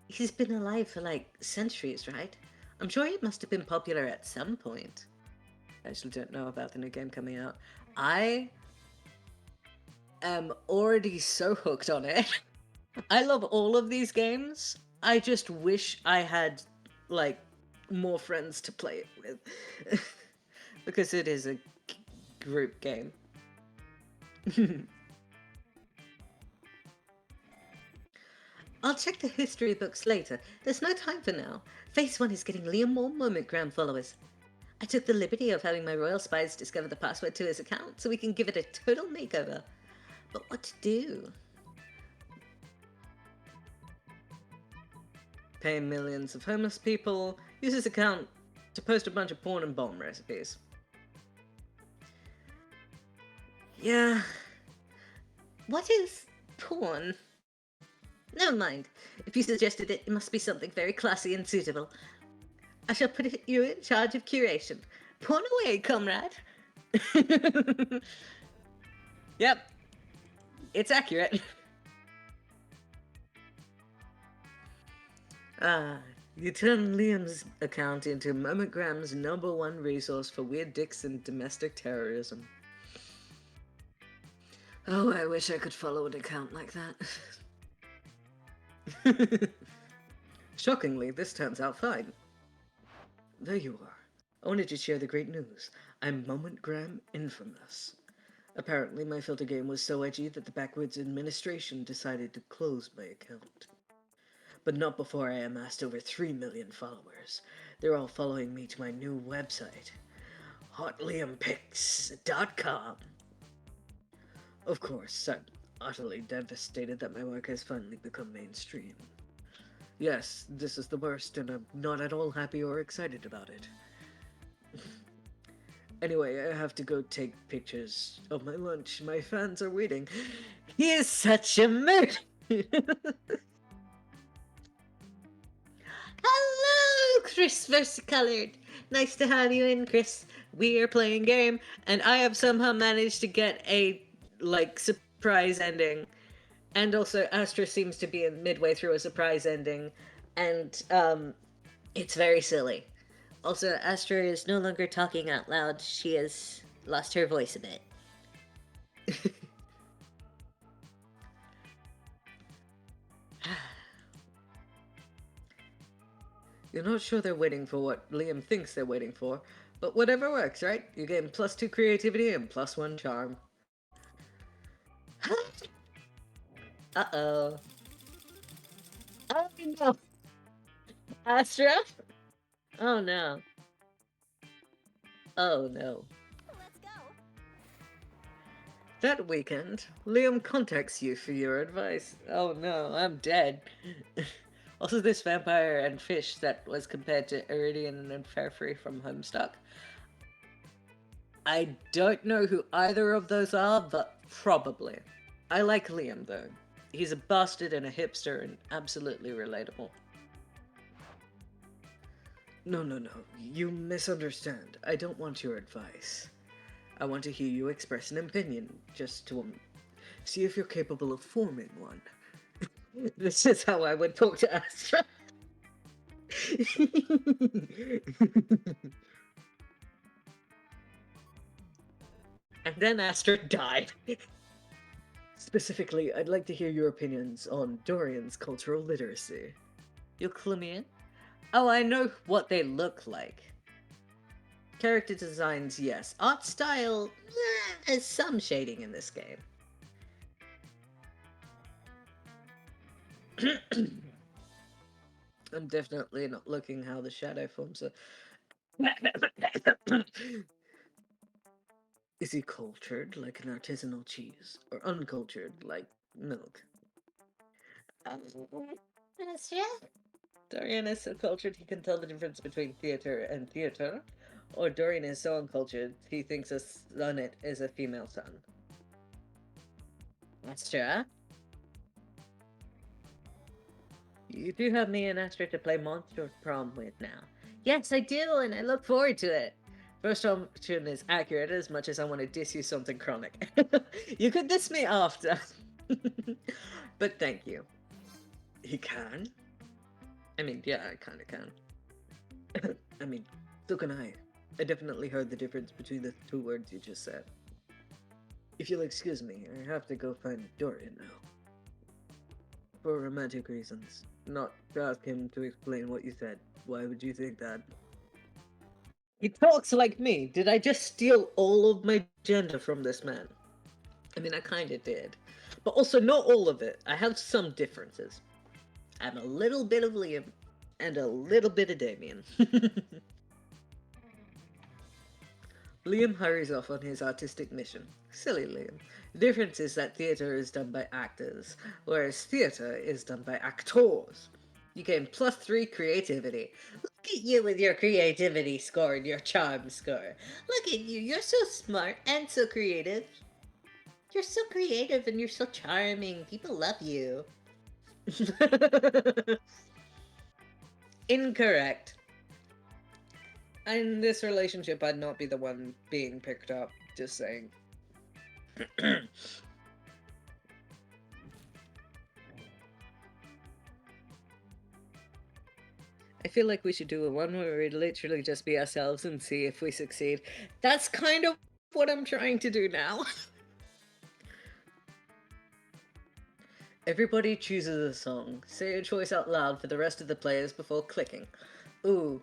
he's been alive for like centuries, right? I'm sure he must have been popular at some point. I actually don't know about the new game coming out. I am already so hooked on it. I love all of these games. I just wish I had, like, more friends to play it with. Because it is a group game. I'll check the history books later. There's no time for now. Phase 1 is getting Liam more Momentgram followers. I took the liberty of having my royal spies discover the password to his account so we can give it a total makeover. But what to do? Pay millions of homeless people, use his account to post a bunch of porn and bomb recipes. Yeah. What is porn? Never mind. If you suggested it, it must be something very classy and suitable. I shall put you in charge of curation. Porn away, comrade. Yep. It's accurate. You turn Liam's account into Momentgram's #1 resource for weird dicks and domestic terrorism. Oh, I wish I could follow an account like that. Shockingly, this turns out fine. There you are. I wanted to share the great news. I'm Momentgram Infamous. Apparently, my filter game was so edgy that the backwoods administration decided to close my account. But not before I amassed over 3 million followers. They're all following me to my new website, hotliampics.com. Of course, I'm utterly devastated that my work has finally become mainstream. Yes, this is the worst, and I'm not at all happy or excited about it. Anyway, I have to go take pictures of my lunch. My fans are waiting. He is such a mood! Hello, Chris Versicolored. Nice to have you in, Chris. We are playing game, and I have somehow managed to get a, like, surprise ending. And also, Astra seems to be midway through a surprise ending, and, it's very silly. Also, Astra is no longer talking out loud. She has lost her voice a bit. You're not sure they're waiting for what Liam thinks they're waiting for, but whatever works, right? You gain +2 creativity and +1 charm. Uh-oh. Oh no! Astra? Oh no. Oh no. Let's go. That weekend, Liam contacts you for your advice. Oh no, I'm dead. Also, this vampire and fish that was compared to Iridian and Fairfree from Homestuck. I don't know who either of those are, but probably. I like Liam though. He's a bastard and a hipster and absolutely relatable. No, you misunderstand. I don't want your advice. I want to hear you express an opinion, just to see if you're capable of forming one. This is how I would talk to Astra. And then Astra died. Specifically, I'd like to hear your opinions on Dorian's cultural literacy. You clue me in? Oh, I know what they look like. Character designs, yes. Art style, there's some shading in this game. I'm definitely not looking how the shadow forms are. Is he cultured like an artisanal cheese, or uncultured like milk? Astra? Dorian is so cultured he can tell the difference between theater and theater, or Dorian is so uncultured he thinks a sonnet is a female son. Astra? You do have me and Astra to play Monster Prom with now. Yes, I do, and I look forward to it. First option is accurate as much as I want to diss you something chronic. You could diss me after. But thank you. He can? I mean, yeah, I kinda can. I mean, so can I. I definitely heard the difference between the two words you just said. If you'll excuse me, I have to go find Dorian now. For romantic reasons. Not to ask him to explain what you said. Why would you think that? He talks like me. Did I just steal all of my gender from this man? I mean, I kinda did. But also, not all of it. I have some differences. I'm a little bit of Liam, and a little bit of Damien. Liam hurries off on his artistic mission. Silly Liam. The difference is that theatre is done by actors, whereas theatre is done by actors. You gain +3 creativity. Look at you with your creativity score and your charm score. Look at you, you're so smart and so creative. You're so creative and you're so charming. People love you. Incorrect. In this relationship, I'd not be the one being picked up. Just saying. I feel like we should do a one where we literally just be ourselves and see if we succeed. That's kind of what I'm trying to do now. Everybody chooses a song. Say your choice out loud for the rest of the players before clicking. Ooh,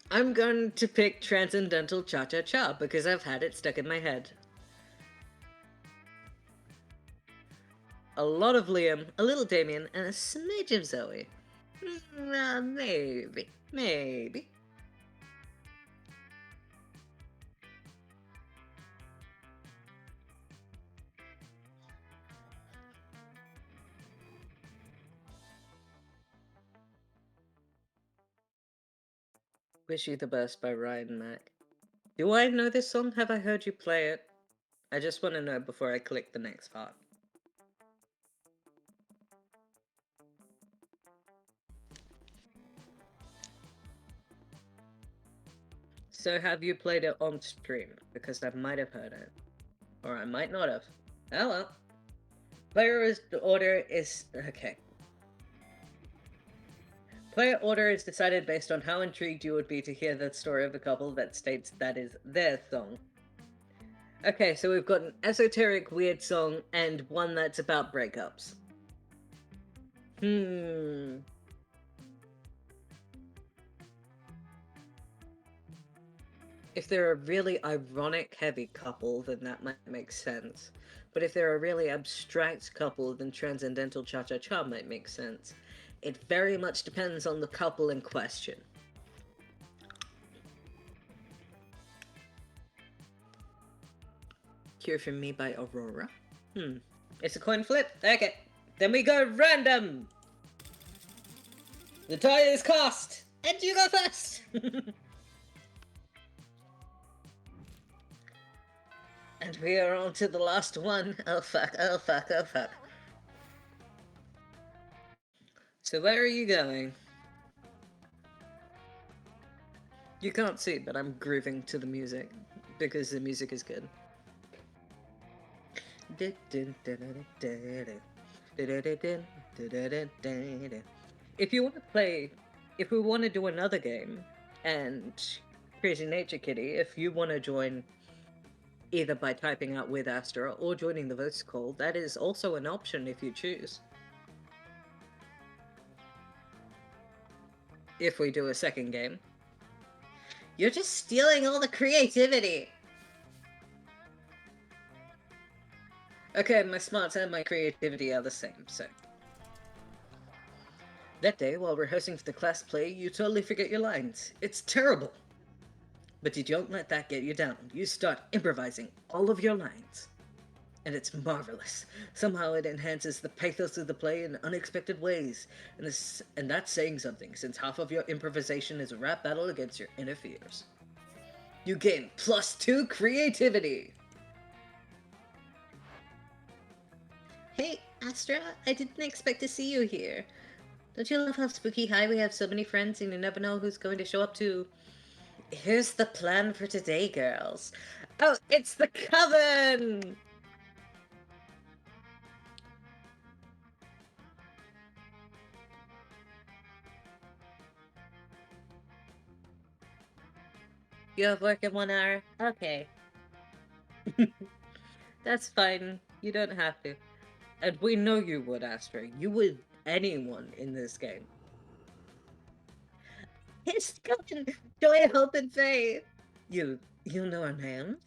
I'm going to pick Transcendental Cha-Cha-Cha because I've had it stuck in my head. A lot of Liam, a little Damien, and a smidge of Zoe. Maybe. Wish You the Best by Ryan Mack. Do I know this song? Have I heard you play it? I just want to know before I click the next part. So have you played it on stream? Because I might have heard it. Or I might not have. Oh well. Player order is... okay. Player order is decided based on how intrigued you would be to hear the story of a couple that states that is their song. Okay, so we've got an esoteric weird song and one that's about breakups. If they're a really ironic heavy couple, then that might make sense. But if they're a really abstract couple, then Transcendental Cha-Cha-Cha might make sense. It very much depends on the couple in question. Cure for Me by Aurora. It's a coin flip? Okay. Then we go random! The die is cast! And you go first! And we are on to the last one. Oh fuck, oh fuck, oh fuck. So where are you going? You can't see, but I'm grooving to the music. Because the music is good. If you want to play, if we want to do another game, and Crazy Nature Kitty, if you want to join either by typing out with Astra or joining the voice call, that is also an option if you choose. If we do a second game. You're just stealing all the creativity! Okay, my smarts and my creativity are the same, so. That day, while rehearsing for the class play, you totally forget your lines. It's terrible! But you don't let that get you down. You start improvising all of your lines. And it's marvelous. Somehow it enhances the pathos of the play in unexpected ways. And that's saying something, since half of your improvisation is a rap battle against your inner fears. You gain +2 creativity! Hey, Astra, I didn't expect to see you here. Don't you love how spooky high we have so many friends and you never know who's going to show up to... Here's the plan for today, girls. Oh, it's the coven! You have work in 1 hour? Okay. That's fine. You don't have to. And we know you would, Astra. You would anyone in this game. It's coming! Joy, hope, and faith! You know our names?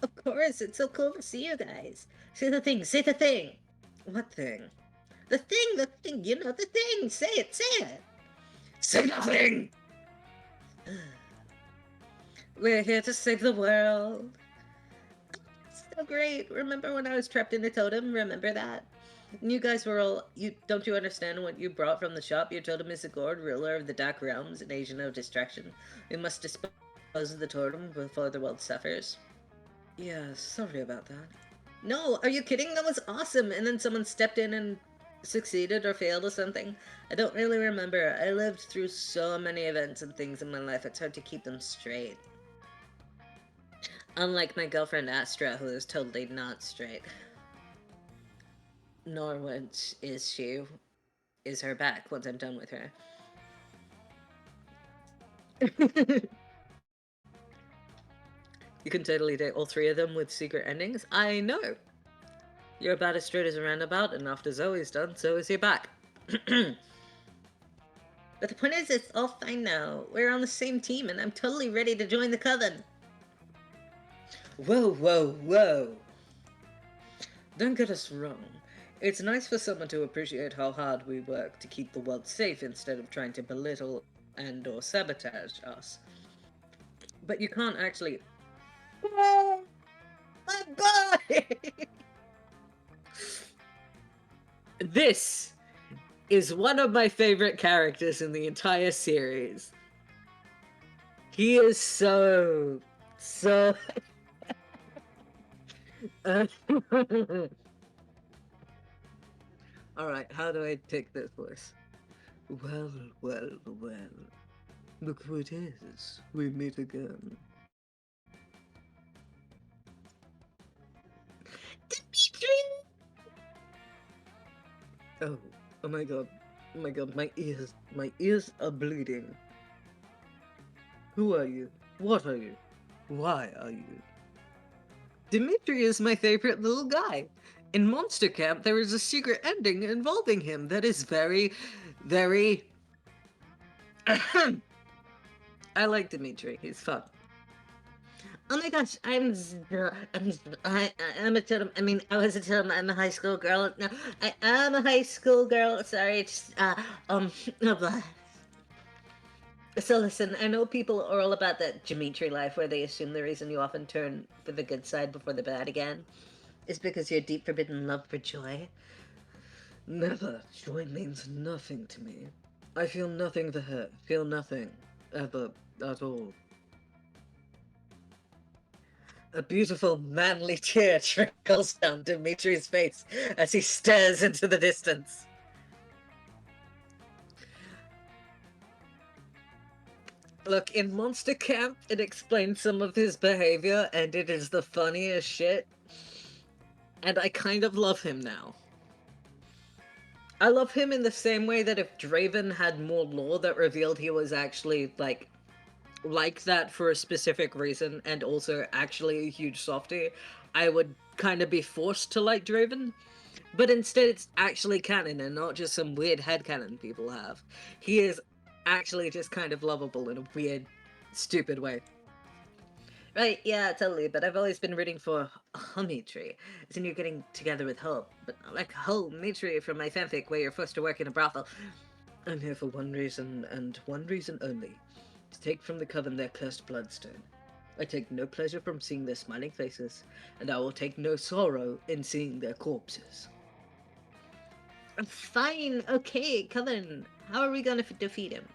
Of course, it's so cool to see you guys. Say the thing, say the thing! What thing? The thing, you know, the thing! Say it, say it! Say nothing! We're here to save the world. So great. Remember when I was trapped in a totem? Remember that? You guys were all... Don't you understand what you brought from the shop? Your totem is a gourd, ruler of the dark realms, an agent of distraction. We must dispose of the totem before the world suffers. Yeah, sorry about that. No, are you kidding? That was awesome! And then someone stepped in and succeeded or failed or something. I don't really remember. I lived through so many events and things in my life, it's hard to keep them straight. Unlike my girlfriend Astra, who is totally not straight. Nor is her back once I'm done with her. You can totally date all 3 of them with secret endings? I know! You're about as straight as a roundabout, and after Zoe's done, so is your back. But the point is, it's all fine now. We're on the same team, and I'm totally ready to join the coven. Whoa, whoa, whoa! Don't get us wrong. It's nice for someone to appreciate how hard we work to keep the world safe instead of trying to belittle and or sabotage us. But you can't actually... Oh, my boy! This is one of my favorite characters in the entire series. He is so... Alright, how do I take this voice? Well, well, well. Look who it is. We meet again. Oh, oh my god. Oh my god, my ears are bleeding. Who are you? What are you? Why are you? Dimitri is my favorite little guy. In Monster Camp, there is a secret ending involving him that is very, very... I like Dimitri. He's fun. Oh my gosh, I'm a totem. I mean, I was a totem. I'm a high school girl. No, I am a high school girl. Sorry, just, oh, blah. So listen, I know people are all about that Dimitri life where they assume the reason you often turn for the good side before the bad again is because your deep forbidden love for joy? Never. Joy means nothing to me. I feel nothing for her. Feel nothing. Ever. At all. A beautiful, manly tear trickles down Dimitri's face as he stares into the distance. Look, in Monster Camp, it explains some of his behavior, and it is the funniest shit. And I kind of love him now. I love him in the same way that if Draven had more lore that revealed he was actually, like that for a specific reason, and also actually a huge softie, I would kind of be forced to like Draven. But instead, it's actually canon and not just some weird headcanon people have. He is actually just kind of lovable in a weird, stupid way. Right, yeah, totally, but I've always been rooting for Mitri, as in you're getting together with Hope, but not like Mitri from my fanfic where you're forced to work in a brothel. I'm here for one reason, and one reason only. To take from the coven their cursed bloodstone. I take no pleasure from seeing their smiling faces, and I will take no sorrow in seeing their corpses. Fine, okay, Coven. How are we gonna defeat him?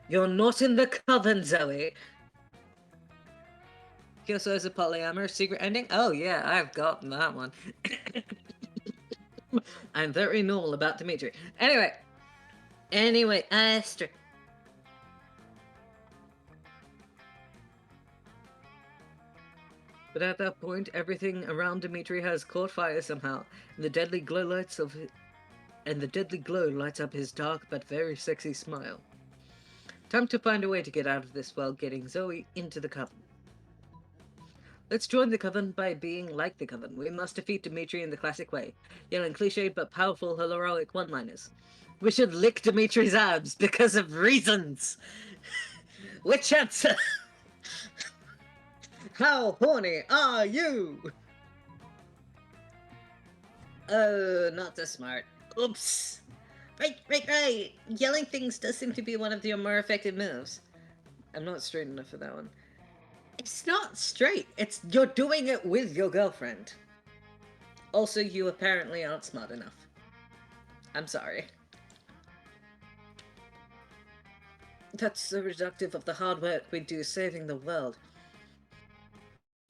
You're not in the coven, Zoe! He also has a polyamorous secret ending? Oh yeah, I've gotten that one. I'm very normal about Dimitri. Anyway, Esther. But at that point, everything around Dimitri has caught fire somehow, and the deadly glow lights up his dark but very sexy smile. Time to find a way to get out of this while getting Zoe into the coven. Let's join the coven by being like the coven. We must defeat Dimitri in the classic way, yelling cliched but powerful heroic one-liners. We should lick Dimitri's abs because of reasons! Which answer? How horny are you? Oh, not so smart. Oops. Right. Yelling things does seem to be one of your more effective moves. I'm not straight enough for that one. It's not straight. It's you're doing it with your girlfriend. Also, you apparently aren't smart enough. I'm sorry. That's so reductive of the hard work we do saving the world.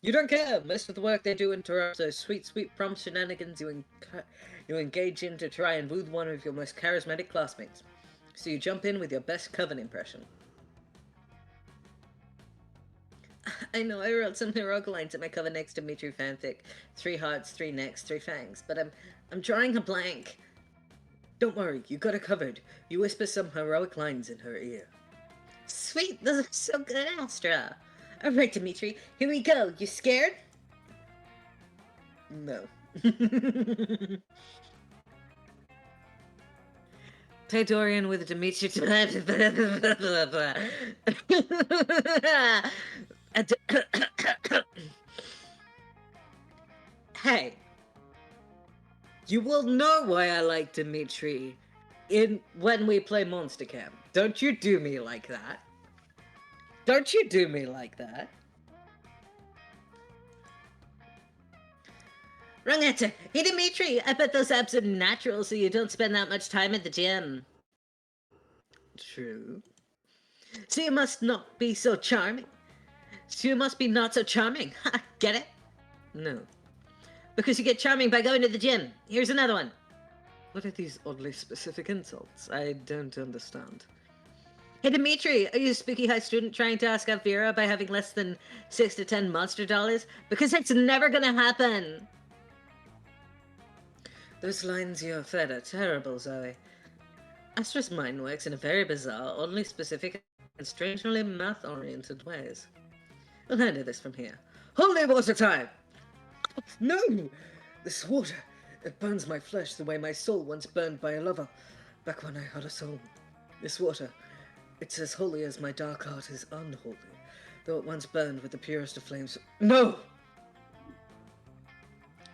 You don't care! Most of the work they do interrupts those sweet prom shenanigans you engage in to try and woo one of your most charismatic classmates. So you jump in with your best coven impression. I know, I wrote some heroic lines in my cover next to Dimitri fanfic. 3 hearts, 3 necks, 3 fangs, but I'm drawing a blank. Don't worry, you got it covered. You whisper some heroic lines in her ear. Sweet, those are so good, Astra. Alright, Dimitri, here we go. You scared? No. Play Dorian with Dimitri. Hey. You will know why I like Dimitri when we play Monster Camp. Don't you do me like that. Don't you do me like that. Wrong answer. Hey, Dimitri, I bet those abs are natural so you don't spend that much time at the gym. True. So you must not be so charming. So you must be not so charming. Get it? No. Because you get charming by going to the gym. Here's another one. What are these oddly specific insults? I don't understand. Hey, Dimitri, are you a spooky high student trying to ask out Vera by having less than 6 to 10 monster dollars? Because it's never gonna happen. Those lines you're fed are terrible, Zoe. Astra's mind works in a very bizarre, oddly specific, and strangely math-oriented ways. We'll handle this from here. Holy water time! No! This water, it burns my flesh the way my soul once burned by a lover, back when I had a soul. This water, it's as holy as my dark heart is unholy, though it once burned with the purest of flames. No!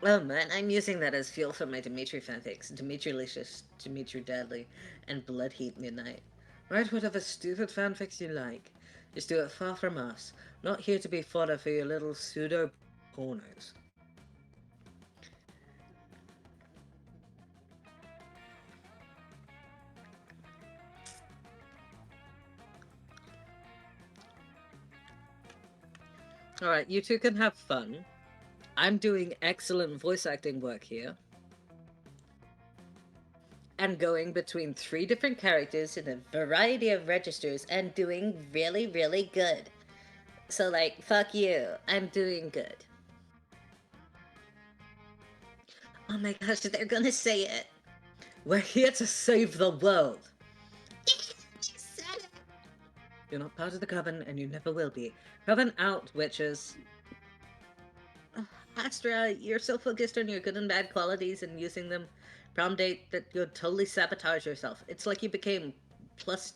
Oh man, I'm using that as fuel for my Dimitri fanfics. Dimitri-licious, Dimitri Deadly, and Blood Heat Midnight. Write whatever stupid fanfics you like. Just do it far from us. Not here to be fodder for your little pseudo-pornos. Alright, you two can have fun. I'm doing excellent voice acting work here. And going between 3 different characters in a variety of registers and doing really, really good. So, like, fuck you. I'm doing good. Oh my gosh, they're gonna say it. We're here to save the world. You said it. You're not part of the Coven, and you never will be. Coven out, witches. Astra, you're so focused on your good and bad qualities and using them prom date that you'll totally sabotage yourself. It's like you became plus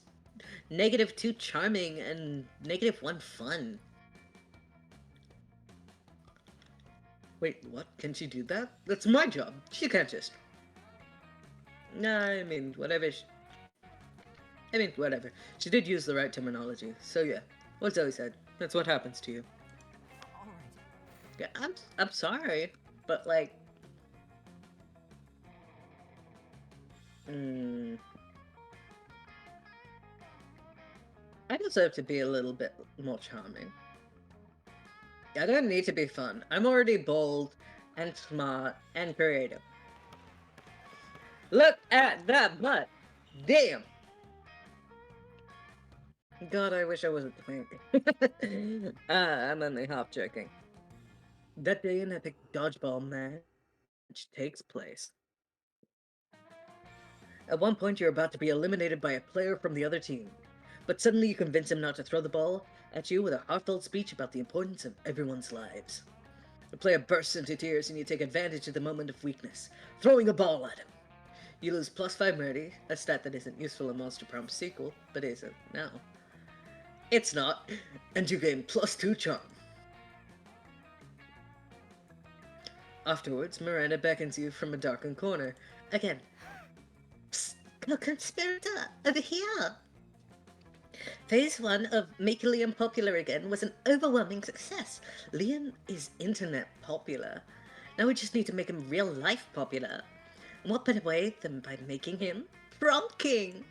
-2 charming and -1 fun. Wait, what? Can she do that? That's my job. She can't just... Nah, I mean, whatever. Whatever. She did use the right terminology. So yeah, what Zoe said. That's what happens to you. Yeah, I'm sorry, but like... I deserve to be a little bit more charming. I don't need to be fun. I'm already bold and smart and creative. Look at that butt! Damn! God, I wish I wasn't twink. I'm only half joking. That day an epic dodgeball match takes place. At one point, you're about to be eliminated by a player from the other team, but suddenly you convince him not to throw the ball at you with a heartfelt speech about the importance of everyone's lives. The player bursts into tears and you take advantage of the moment of weakness, throwing a ball at him. You lose +5 Murdy, a stat that isn't useful in Monster Prom sequel, but isn't now. It's not, and you gain +2 charm. Afterwards, Miranda beckons you from a darkened corner. Again. Psst, co-conspirator, over here! Phase 1 of Make Liam Popular Again was an overwhelming success. Liam is internet popular. Now we just need to make him real life popular. And what better way than by making him Prom King?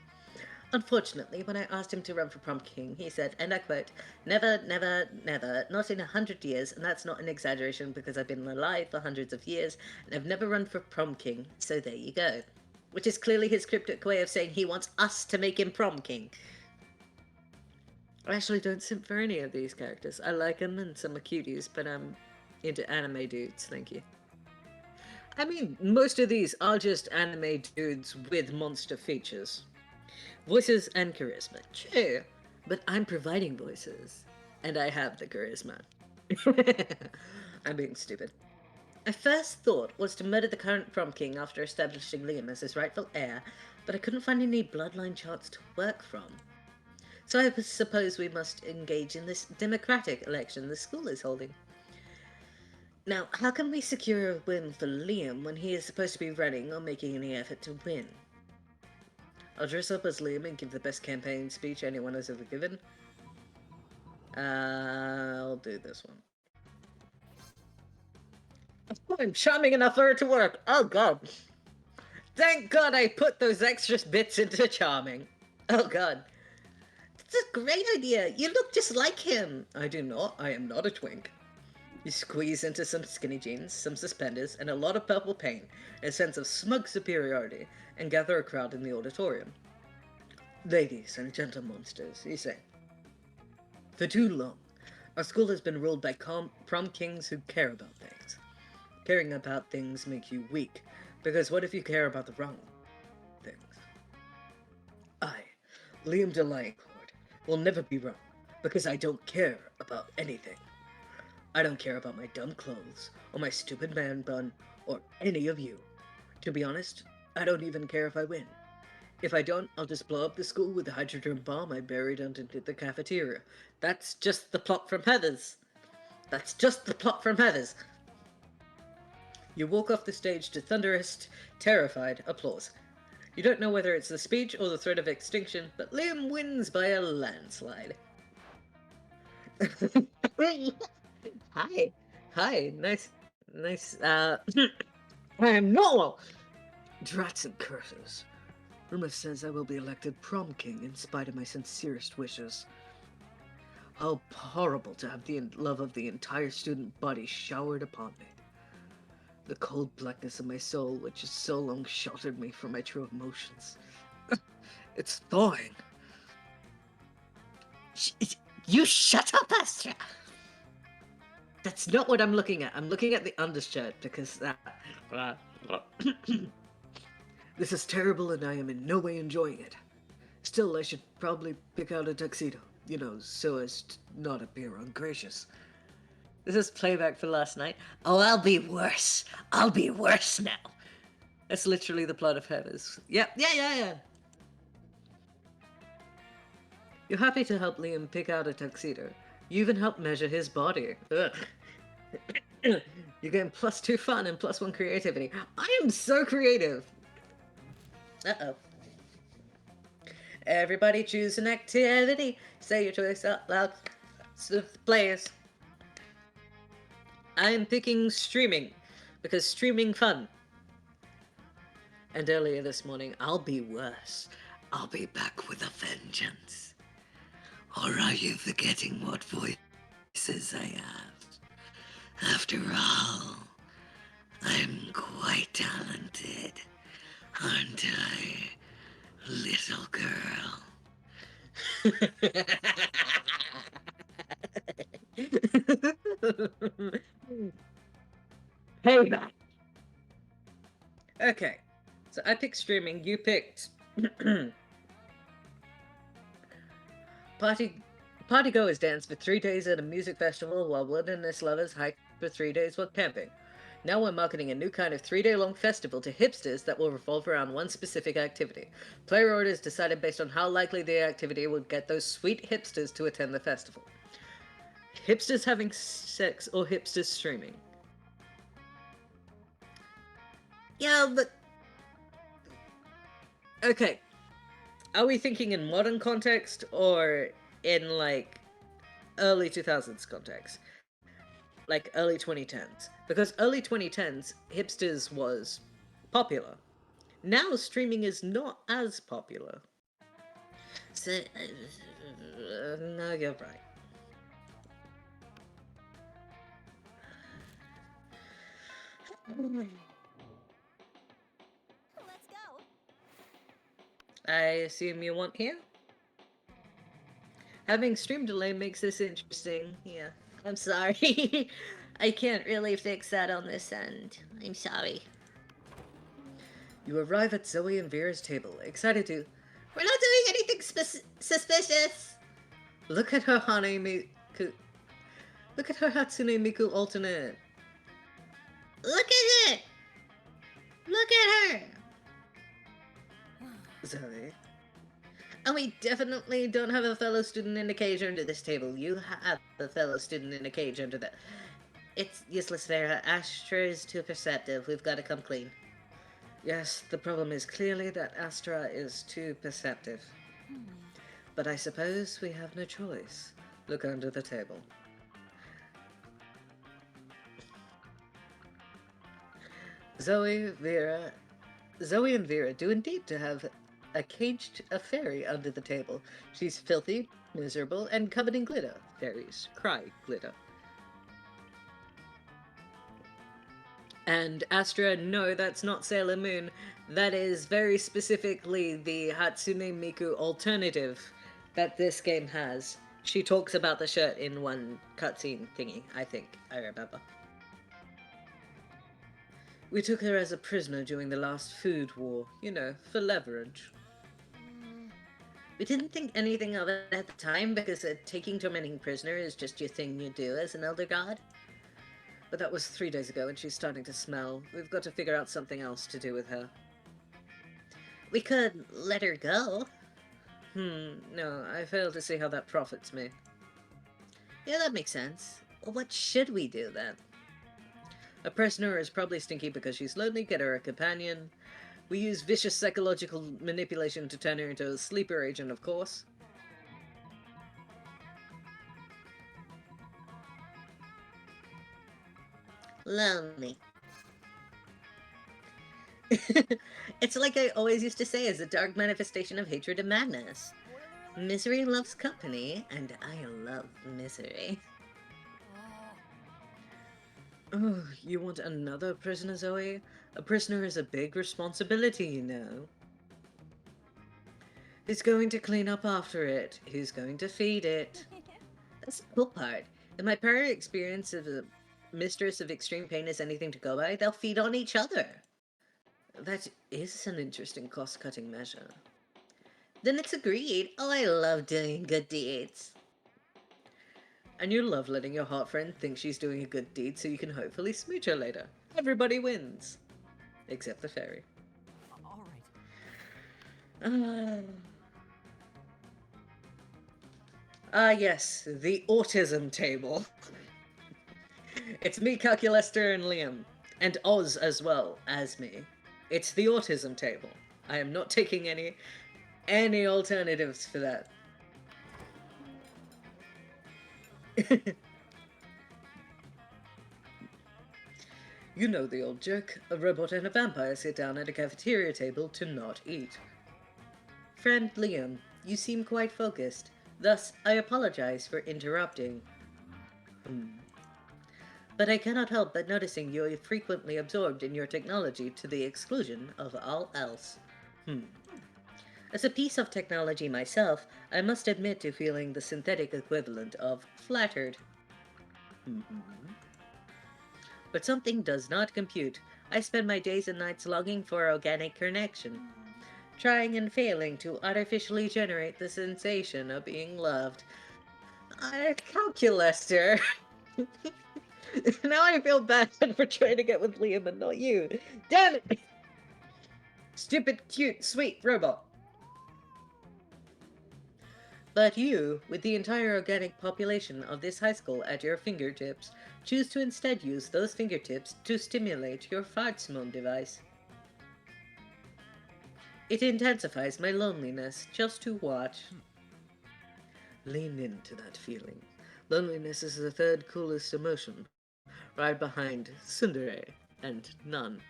Unfortunately, when I asked him to run for Prom King, he said, and I quote, never, never, never, not in 100 years, and that's not an exaggeration because I've been alive for hundreds of years, and I've never run for Prom King, so there you go. Which is clearly his cryptic way of saying he wants us to make him Prom King. I actually don't simp for any of these characters. I like them and some are cuties, but I'm into anime dudes, thank you. I mean, most of these are just anime dudes with monster features. Voices and charisma, true, but I'm providing voices, and I have the charisma. I'm being stupid. My first thought was to murder the current Prom King after establishing Liam as his rightful heir, but I couldn't find any bloodline charts to work from. So I suppose we must engage in this democratic election the school is holding. Now, how can we secure a win for Liam when he is supposed to be running or making any effort to win? I'll dress up as Liam and give the best campaign speech anyone has ever given. I'll do this one. I'm charming enough for it to work. Oh god. Thank god I put those extra bits into charming. Oh god. That's a great idea. You look just like him. I do not. I am not a twink. You squeeze into some skinny jeans, some suspenders, and a lot of purple paint, a sense of smug superiority, and gather a crowd in the auditorium. Ladies and gentle monsters, you say. For too long, our school has been ruled by prom kings who care about things. Caring about things makes you weak, because what if you care about the wrong things? I, Liam Delancourt, will never be wrong, because I don't care about anything. I don't care about my dumb clothes, or my stupid man bun, or any of you. To be honest, I don't even care if I win. If I don't, I'll just blow up the school with the hydrogen bomb I buried underneath the cafeteria. That's just the plot from Heathers. That's just the plot from Heathers. You walk off the stage to thunderous, terrified applause. You don't know whether it's the speech or the threat of extinction, but Liam wins by a landslide. Hi. Hi. Nice. I am normal. Drats and curses. Rumor says I will be elected prom king in spite of my sincerest wishes. How horrible to have the love of the entire student body showered upon me. The cold blackness of my soul, which has so long sheltered me from my true emotions. It's thawing. You shut up, Astra! That's not what I'm looking at. I'm looking at the undershirt because that. This is terrible and I am in no way enjoying it. Still, I should probably pick out a tuxedo, so as to not appear ungracious. This is playback for last night. Oh, I'll be worse. I'll be worse now. That's literally the plot of Heathers. Yep, yeah. You're happy to help Liam pick out a tuxedo. You even helped measure his body. Ugh. You're getting +2 fun and +1 creativity. I am so creative. Uh-oh. Everybody choose an activity. Say your choice out loud. So players. I am picking streaming because streaming fun. And earlier this morning, I'll be worse. I'll be back with a vengeance. Or are you forgetting what voices I have? After all, I'm quite talented, aren't I, little girl? Payback. Okay, so I picked streaming. You picked Partygoers dance for 3 days at a music festival while wilderness lovers hike for 3 days while camping. Now we're marketing a new kind of 3-day-long festival to hipsters that will revolve around one specific activity. Player orders decided based on how likely the activity would get those sweet hipsters to attend the festival. Hipsters having sex or hipsters streaming? Yeah, but... Okay. Are we thinking in modern context or in, like, early 2000s context? Like, early 2010s? Because early 2010s, hipsters was popular. Now streaming is not as popular. So, no, you're right. Let's go. I assume you want here? Having stream delay makes this interesting. Yeah. I'm sorry. I can't really fix that on this end. I'm sorry. You arrive at Zoe and Vera's table, excited to... We're not doing anything suspicious. Look at her Look at her Hatsune Miku alternate. Look at it. Look at her. Zoe. And we definitely don't have a fellow student in a cage under this table. You have a fellow student in a cage under that. It's useless, Vera. Astra is too perceptive. We've got to come clean. Yes, the problem is clearly that Astra is too perceptive. But I suppose we have no choice. Look under the table. Zoe and Vera do indeed to have a caged fairy under the table. She's filthy, miserable, and covered in glitter. Fairies cry glitter. And Astra, no, that's not Sailor Moon. That is very specifically the Hatsune Miku alternative that this game has. She talks about the shirt in one cutscene thingy, I think. I remember. We took her as a prisoner during the last food war, for leverage. We didn't think anything of it at the time because taking tormenting prisoner is just your thing you do as an elder god. But that was 3 days ago and she's starting to smell. We've got to figure out something else to do with her. We could let her go. No, I fail to see how that profits me. Yeah, that makes sense. Well, what should we do then? A prisoner is probably stinky because she's lonely, get her a companion. We use vicious psychological manipulation to turn her into a sleeper agent, of course. Lonely. It's like I always used to say, is a dark manifestation of hatred and madness. Misery loves company, and I love misery. Oh, you want another prisoner, Zoe? A prisoner is a big responsibility, you know. Who's going to clean up after it? Who's going to feed it? That's the cool part. In my prior experience of a mistress of extreme pain is anything to go by, they'll feed on each other. That is an interesting cost-cutting measure. Then it's agreed. Oh, I love doing good deeds. And you love letting your hot friend think she's doing a good deed so you can hopefully smooch her later. Everybody wins. Except the fairy. All right. Yes, the autism table. It's me, Calculester, and Liam. And Oz as well as me. It's the autism table. I am not taking any alternatives for that. You know the old joke. A robot and a vampire sit down at a cafeteria table to not eat. Friend Liam, you seem quite focused. Thus, I apologize for interrupting. But I cannot help but noticing you are frequently absorbed in your technology to the exclusion of all else. As a piece of technology myself, I must admit to feeling the synthetic equivalent of flattered. But something does not compute. I spend my days and nights longing for organic connection, trying and failing to artificially generate the sensation of being loved. Calculester. Now I feel bad for trying to get with Liam and not you. Damn it! Stupid, cute, sweet robot. But you, with the entire organic population of this high school at your fingertips, choose to instead use those fingertips to stimulate your fartsmone device. It intensifies my loneliness just to watch. Lean into that feeling. Loneliness is the third coolest emotion, right behind tsundere and none.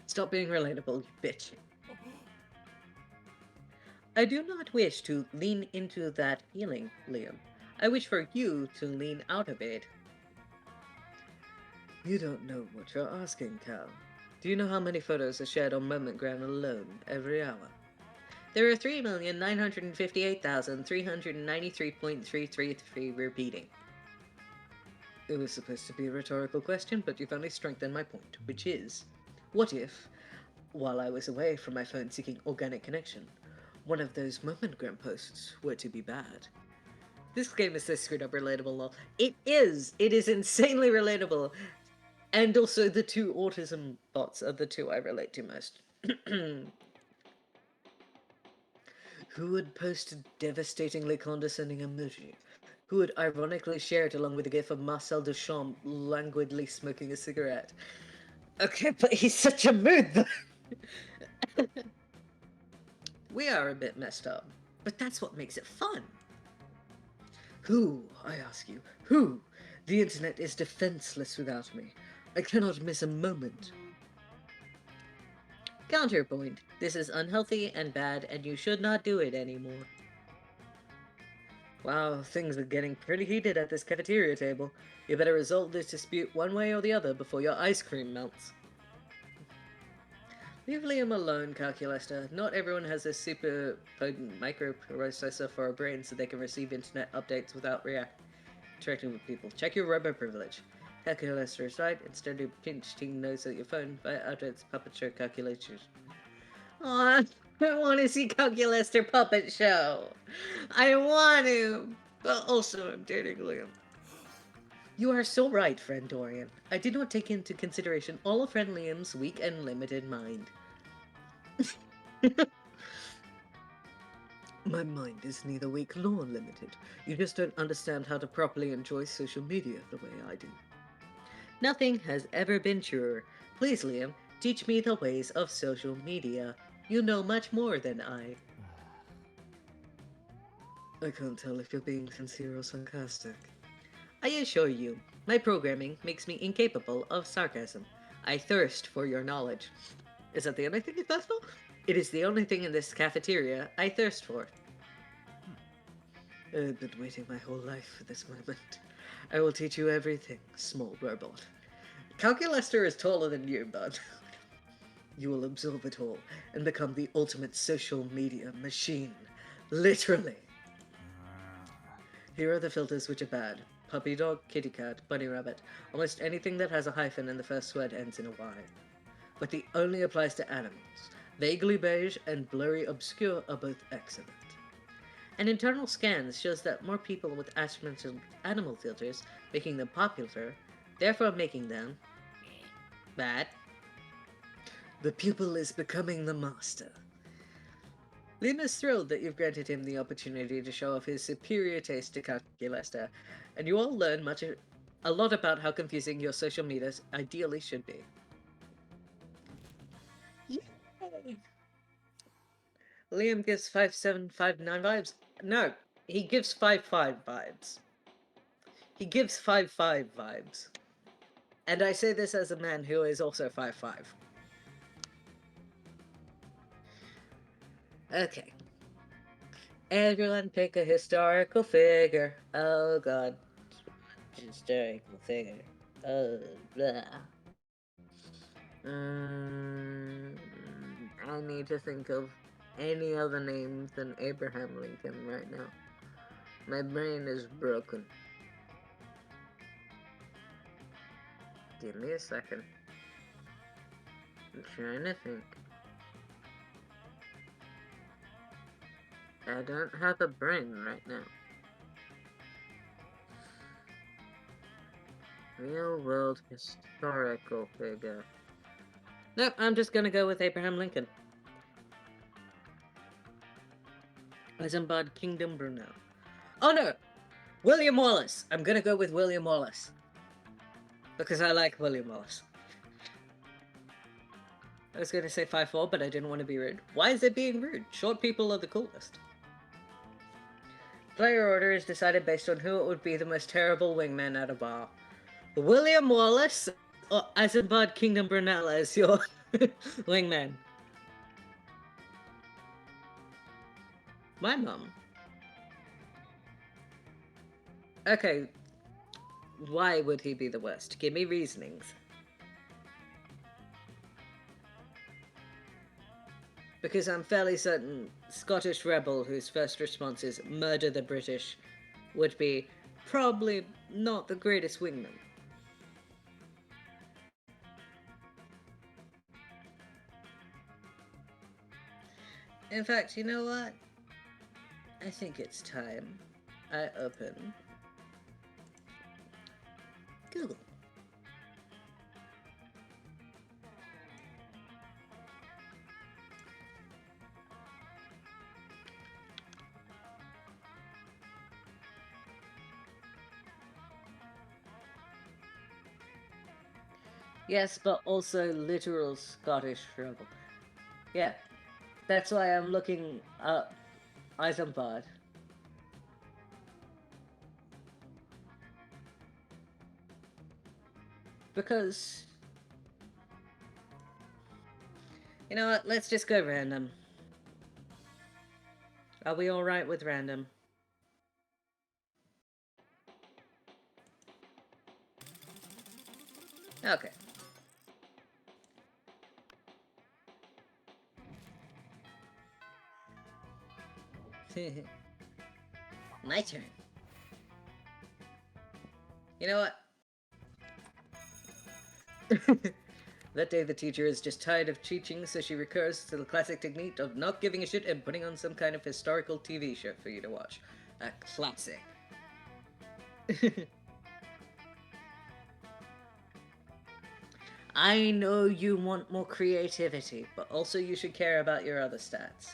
Stop being relatable, you bitch. I do not wish to lean into that feeling, Liam. I wish for you to lean out of it. You don't know what you're asking, Cal. Do you know how many photos are shared on MomentGram alone every hour? There are 3,958,393.333 repeating. It was supposed to be a rhetorical question, but you've only strengthened my point, which is, what if, while I was away from my phone seeking organic connection, one of those MomentGram posts were to be bad? This game is so screwed up relatable, lol. It is! It is insanely relatable. And also the two autism bots are the two I relate to most. Who would post a devastatingly condescending emoji? Who would ironically share it along with a gif of Marcel Duchamp languidly smoking a cigarette? Okay, but he's such a mood, though. We are a bit messed up, but that's what makes it fun. Who, I ask you, who? The internet is defenseless without me. I cannot miss a moment. Counterpoint. This is unhealthy and bad, and you should not do it anymore. Wow, things are getting pretty heated at this cafeteria table. You better resolve this dispute one way or the other before your ice cream melts. Leave Liam alone, Calculester. Not everyone has a super potent microprocessor for a brain so they can receive internet updates without interacting with people. Check your robo privilege. Calculester aside, instead of pinching nose at your phone via updates puppet show calculators. Aw, I want to see Calculester puppet show. I want to, but also I'm dating Liam. You are so right, friend Dorian. I did not take into consideration all of friend Liam's weak and limited mind. My mind is neither weak nor limited. You just don't understand how to properly enjoy social media the way I do. Nothing has ever been truer. Please, Liam, teach me the ways of social media. You know much more than I. I can't tell if you're being sincere or sarcastic. I assure you, my programming makes me incapable of sarcasm. I thirst for your knowledge. Is that the only thing you thirst for? It is the only thing in this cafeteria I thirst for. I've been waiting my whole life for this moment. I will teach you everything, small robot. Calculester is taller than you, bud. You will absorb it all and become the ultimate social media machine. Literally. Here are the filters which are bad. Puppy dog, kitty cat, bunny rabbit. Almost anything that has a hyphen and the first word ends in a Y. But the only applies to animals. Vaguely beige and blurry obscure are both excellent. An internal scan shows that more people with astronomical animal filters, making them popular, therefore making them bad. The pupil is becoming the master. Liam is thrilled that you've granted him the opportunity to show off his superior taste to Calculester, and you all learn a lot about how confusing your social media ideally should be. Yay! Liam gives 5759 vibes. No, he gives 55 vibes. He gives 55 vibes. And I say this as a man who is also 5'5". Okay. Everyone pick a historical figure. Oh god. Historical figure. Oh, blah. I need to think of any other names than Abraham Lincoln right now. My brain is broken. Give me a second. I'm trying to think. I don't have a brain right now. Real world historical figure. Nope, I'm just gonna go with Abraham Lincoln. Isambard Kingdom Brunel. Oh no! William Wallace! I'm gonna go with William Wallace. Because I like William Wallace. I was gonna say 5'4", but I didn't want to be rude. Why is it being rude? Short people are the coolest. Player order is decided based on who it would be the most terrible wingman at a bar. William Wallace or Isambard Kingdom Brunel as your wingman? My mum. Okay, why would he be the worst? Give me reasonings. Because I'm fairly certain Scottish rebel whose first response is murder the British would be probably not the greatest wingman. In fact, you know what? I think it's time I open Google. Yes, but also literal Scottish rebel. Yeah, that's why I'm looking up Isambard. Because, you know what, let's just go random. Are we alright with random? Okay. My turn. You know what? That day the teacher is just tired of teaching, so she recurs to the classic technique of not giving a shit and putting on some kind of historical TV show for you to watch. A classic. I know you want more creativity, but also you should care about your other stats.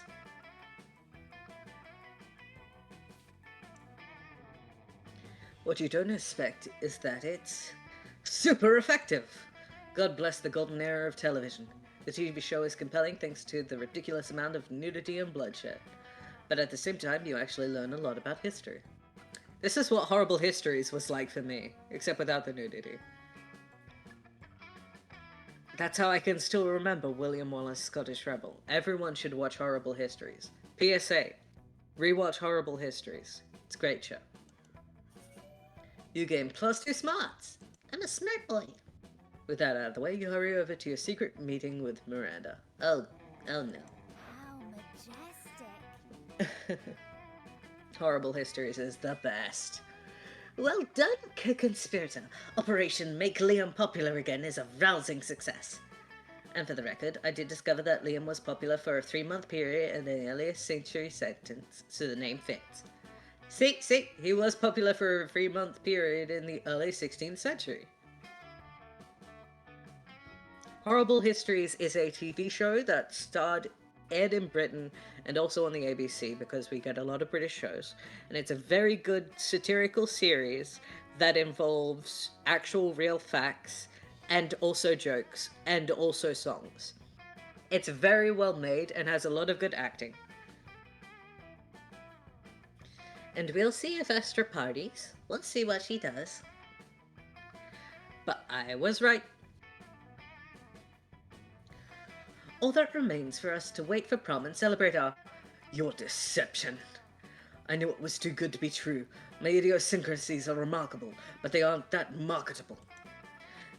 What you don't expect is that it's super effective. God bless the golden era of television. The TV show is compelling thanks to the ridiculous amount of nudity and bloodshed. But at the same time, you actually learn a lot about history. This is what Horrible Histories was like for me, except without the nudity. That's how I can still remember William Wallace, Scottish Rebel. Everyone should watch Horrible Histories. PSA, rewatch Horrible Histories. It's a great show. You gain +2 smarts. I'm a smart boy. With that out of the way, you hurry over to your secret meeting with Miranda. Oh no. How majestic. Horrible Histories is the best. Well done, co-conspirator. Operation Make Liam Popular Again is a rousing success. And for the record, I did discover that Liam was popular for a 3-month period in the earliest century sentence, so the name fits. See, he was popular for a 3-month period in the early 16th century. Horrible Histories is a TV show that aired in Britain and also on the ABC because we get a lot of British shows. And it's a very good satirical series that involves actual real facts and also jokes and also songs. It's very well made and has a lot of good acting. And we'll see if Esther parties. We'll see what she does. But I was right. All that remains for us to wait for prom and celebrate your deception. I knew it was too good to be true. My idiosyncrasies are remarkable, but they aren't that marketable.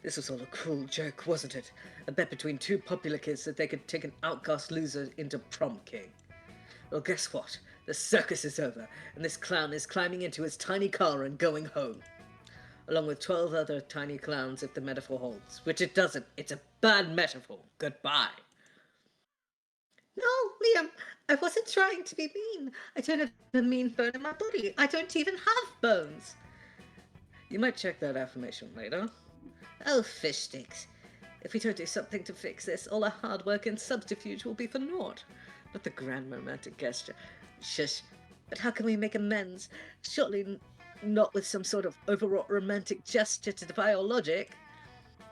This was all a cruel joke, wasn't it? A bet between 2 popular kids that they could take an outcast loser into prom king. Well, guess what? The circus is over, and this clown is climbing into his tiny car and going home. Along with 12 other tiny clowns if the metaphor holds. Which it doesn't. It's a bad metaphor. Goodbye. No, Liam, I wasn't trying to be mean. I don't have a mean bone in my body. I don't even have bones. You might check that affirmation later. Oh, fish sticks. If we don't do something to fix this, all our hard work and subterfuge will be for naught. Not the grand romantic gesture. Shush. But how can we make amends? Surely not with some sort of overwrought romantic gesture to defy all logic.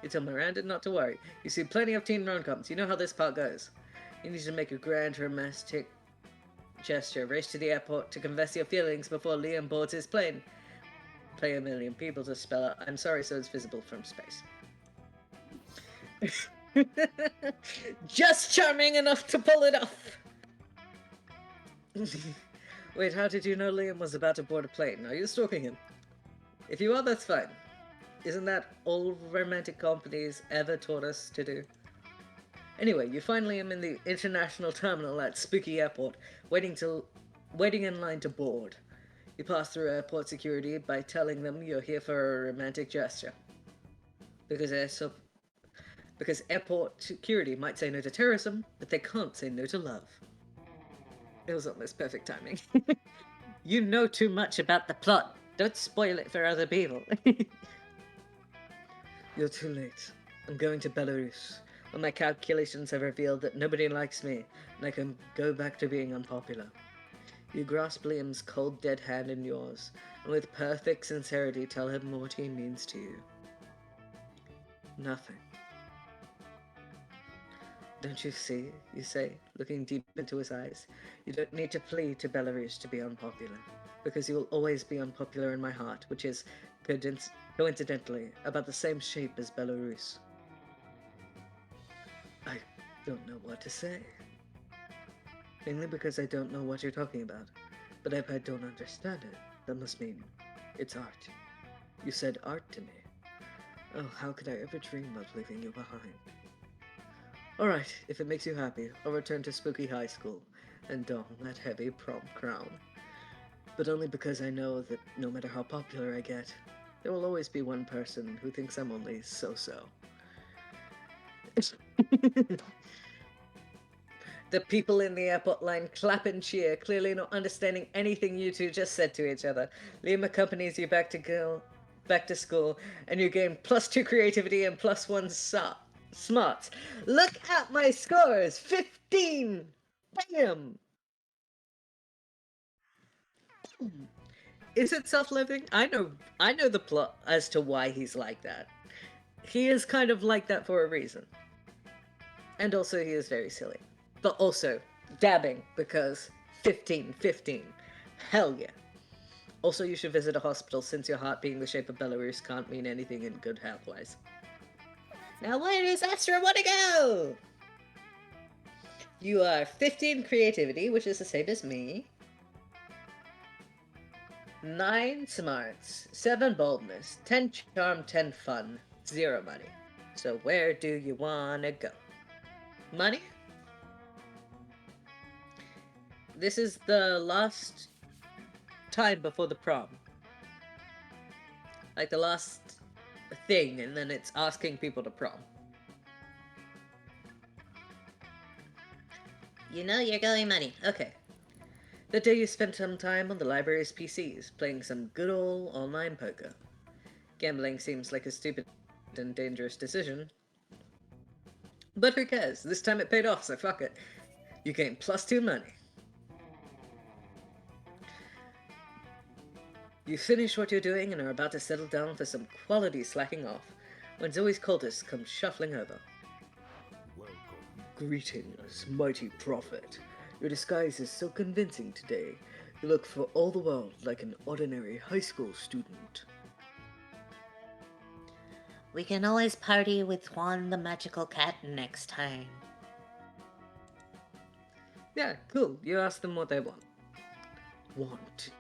You tell Miranda not to worry. You see plenty of teen rom-coms. You know how this part goes. You need to make a grand romantic gesture. Race to the airport to confess your feelings before Liam boards his plane. Play a million people to spell out I'm sorry so it's visible from space. Just charming enough to pull it off! Wait, how did you know Liam was about to board a plane? Are you stalking him? If you are, that's fine. Isn't that all romantic comedies ever taught us to do? Anyway, you find Liam in the international terminal at Spooky Airport, waiting in line to board. You pass through airport security by telling them you're here for a romantic gesture. Because airport security might say no to terrorism, but they can't say no to love. It was almost perfect timing. You know too much about the plot. Don't spoil it for other people. You're too late. I'm going to Belarus. Well, my calculations have revealed that nobody likes me, and I can go back to being unpopular. You grasp Liam's cold, dead hand in yours, and with perfect sincerity tell him what he means to you. Nothing. Don't you see, you say, looking deep into his eyes, you don't need to flee to Belarus to be unpopular, because you will always be unpopular in my heart, which is, coincidentally, about the same shape as Belarus. I don't know what to say. Mainly because I don't know what you're talking about. But if I don't understand it, that must mean it's art. You said art to me. Oh, how could I ever dream of leaving you behind? Alright, if it makes you happy, I'll return to Spooky High School and don that heavy prom crown. But only because I know that no matter how popular I get, there will always be one person who thinks I'm only so-so. The people in the airport line clap and cheer, clearly not understanding anything you two just said to each other. Liam accompanies you back to school, and you gain +2 creativity and +1 smarts. Look at my scores! 15! Bam! Is it self-loathing? I know the plot as to why he's like that. He is kind of like that for a reason. And also he is very silly. But also, dabbing, because 15. Hell yeah. Also, you should visit a hospital since your heart being the shape of Belarus can't mean anything in good health-wise. Now where does Astra want to go? You are 15 creativity, which is the same as me. 9 smarts, 7 boldness, 10 charm, 10 fun, 0 money. So where do you wanna go? Money? This is the last time before the prom. Like the last thing, and then it's asking people to prom. You know you're going money. Okay. The day you spent some time on the library's PCs, playing some good old online poker. Gambling seems like a stupid and dangerous decision. But who cares? This time it paid off, so fuck it. You gain +2 money. You finish what you're doing and are about to settle down for some quality slacking off, when Zoe's cultist comes shuffling over. Welcome. Greetings, mighty prophet. Your disguise is so convincing today. You look for all the world like an ordinary high school student. We can always party with Juan the Magical Cat next time. Yeah, cool. You ask them what they want. Want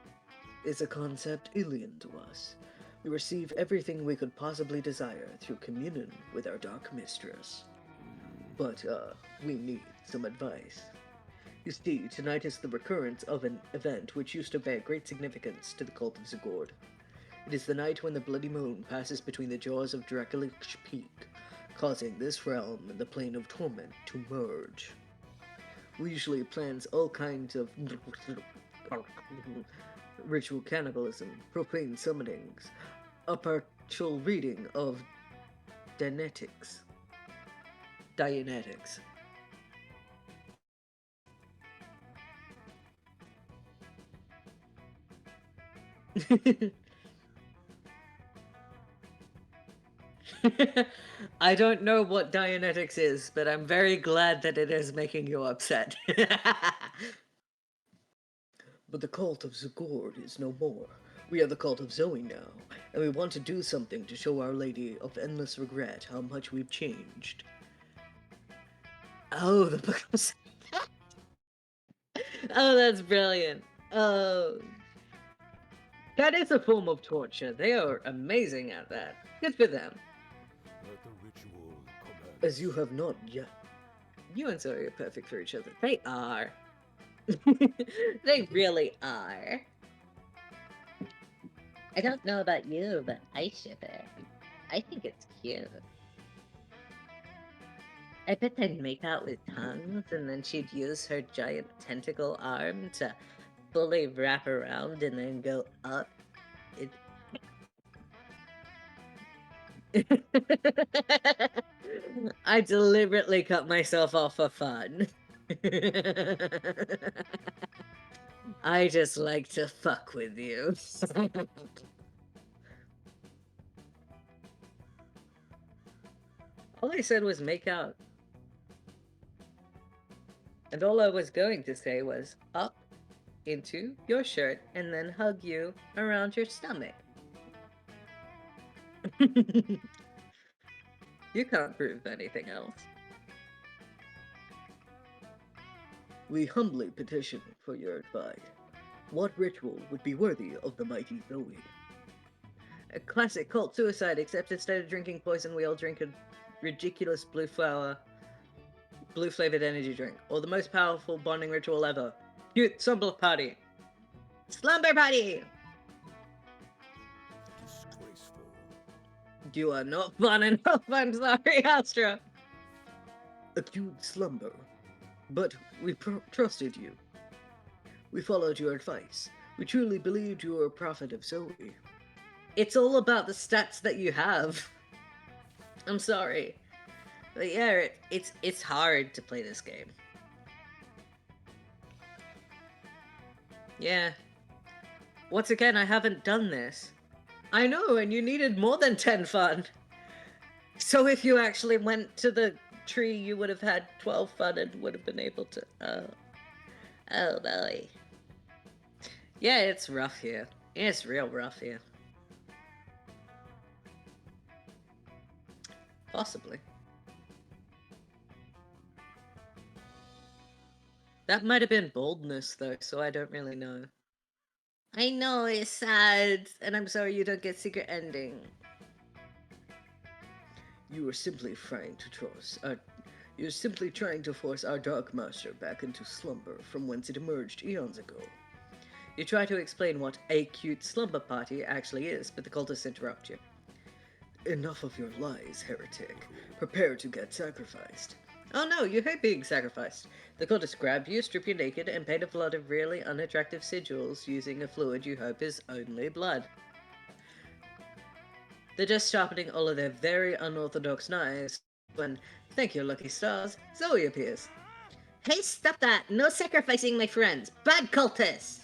is a concept alien to us. We receive everything we could possibly desire through communion with our dark mistress. But, we need some advice. You see, tonight is the recurrence of an event which used to bear great significance to the cult of Zagord. It is the night when the bloody moon passes between the jaws of Draculich Peak, causing this realm and the plane of torment to merge. We usually plans all kinds of ritual cannibalism, profane summonings, a partial reading of Dianetics. I don't know what Dianetics is, but I'm very glad that it is making you upset. But the cult of Zagord is no more. We are the cult of Zoe now, and we want to do something to show Our Lady of Endless Regret how much we've changed. Oh, the book of... Oh, that's brilliant. Oh. That is a form of torture. They are amazing at that. Good for them. Let the ritual commence. As you have not yet. You and Zoe are perfect for each other. They are. They really are. I don't know about you, but I ship it. I think it's cute. I bet they'd make out with tongues, and then she'd use her giant tentacle arm to fully wrap around and then go up. I deliberately cut myself off for fun. I just like to fuck with you. All I said was make out. And all I was going to say was up into your shirt and then hug you around your stomach. You can't prove anything else. We humbly petition for your advice. What ritual would be worthy of the mighty Zoe? A classic cult suicide, except instead of drinking poison, we all drink a ridiculous blue flavored energy drink, or the most powerful bonding ritual ever. Cute slumber party. Slumber party! Disgraceful. You are not fun enough, I'm sorry, Astra. Acute slumber. But we trusted you. We followed your advice. We truly believed you were a prophet of Zoe. It's all about the stats that you have. I'm sorry. But yeah, it's hard to play this game. Yeah. Once again, I haven't done this. I know, and you needed more than 10 fun. So if you actually went to the tree, you would have had 12 fun and would have been able to... Oh boy. Yeah, it's rough here. It's real rough here. Possibly. That might have been boldness, though, so I don't really know. I know it's sad, and I'm sorry you don't get secret ending. You are simply trying to You're simply trying to force our Dark Master back into slumber from whence it emerged eons ago. You try to explain what a cute slumber party actually is, but the cultists interrupt you. Enough of your lies, heretic. Prepare to get sacrificed. Oh no, you hate being sacrificed. The cultists grab you, strip you naked, and paint a flood of really unattractive sigils using a fluid you hope is only blood. They're just sharpening all of their very unorthodox knives when, thank your lucky stars, Zoe appears. Hey, stop that! No sacrificing my friends! Bad cultists!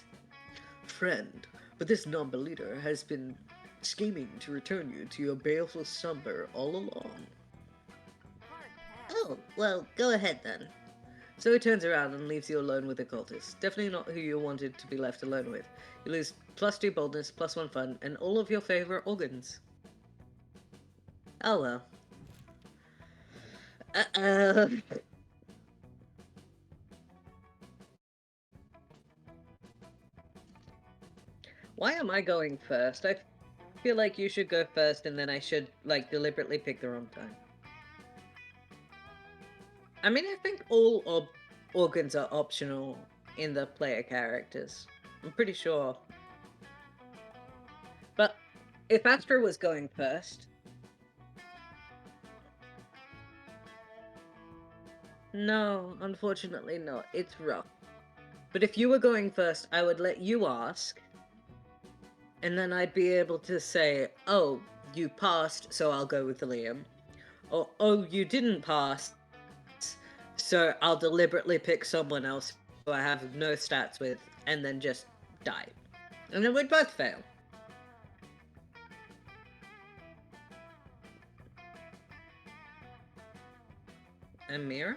Friend, but this non-believer has been scheming to return you to your baleful slumber all along. Oh, well, go ahead then. So he turns around and leaves you alone with the cultist. Definitely not who you wanted to be left alone with. You lose +2 boldness, +1 fun, and all of your favorite organs. Oh well. Why am I going first? I feel like you should go first and then I should, like, deliberately pick the wrong time. I mean, I think all organs are optional in the player characters. I'm pretty sure. But if Astra was going first... No, unfortunately not. It's rough. But if you were going first, I would let you ask. And then I'd be able to say, oh, you passed, so I'll go with Liam. Or, oh, you didn't pass, so I'll deliberately pick someone else who I have no stats with, and then just die. And then we'd both fail. Amira?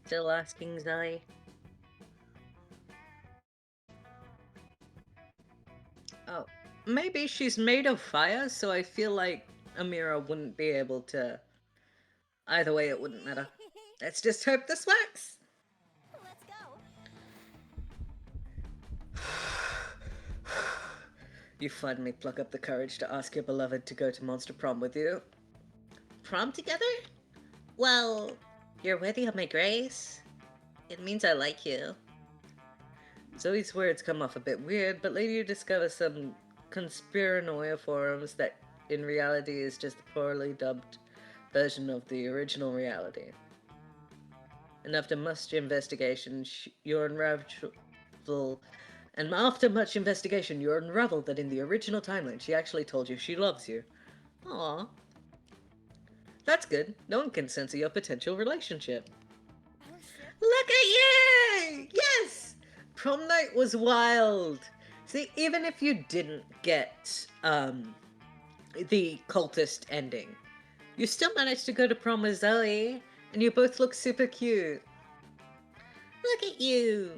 Still asking, Zoe? Oh, maybe she's made of fire, so I feel like Amira wouldn't be able to... Either way, it wouldn't matter. Let's just hope this works! Let's go. You finally pluck up the courage to ask your beloved to go to Monster Prom with you. Prom together? Well, you're worthy of my grace. It means I like you. Zoe's words come off a bit weird, but later you discover some conspiranoia forums that in reality is just a poorly dubbed version of the original reality. And after much investigation, you're unraveled that in the original timeline, she actually told you she loves you. Aww. That's good. No one can censor your potential relationship. Look at you! Yes! Prom night was wild. See, even if you didn't get, the cultist ending, you still managed to go to prom with Zoe, and you both look super cute. Look at you!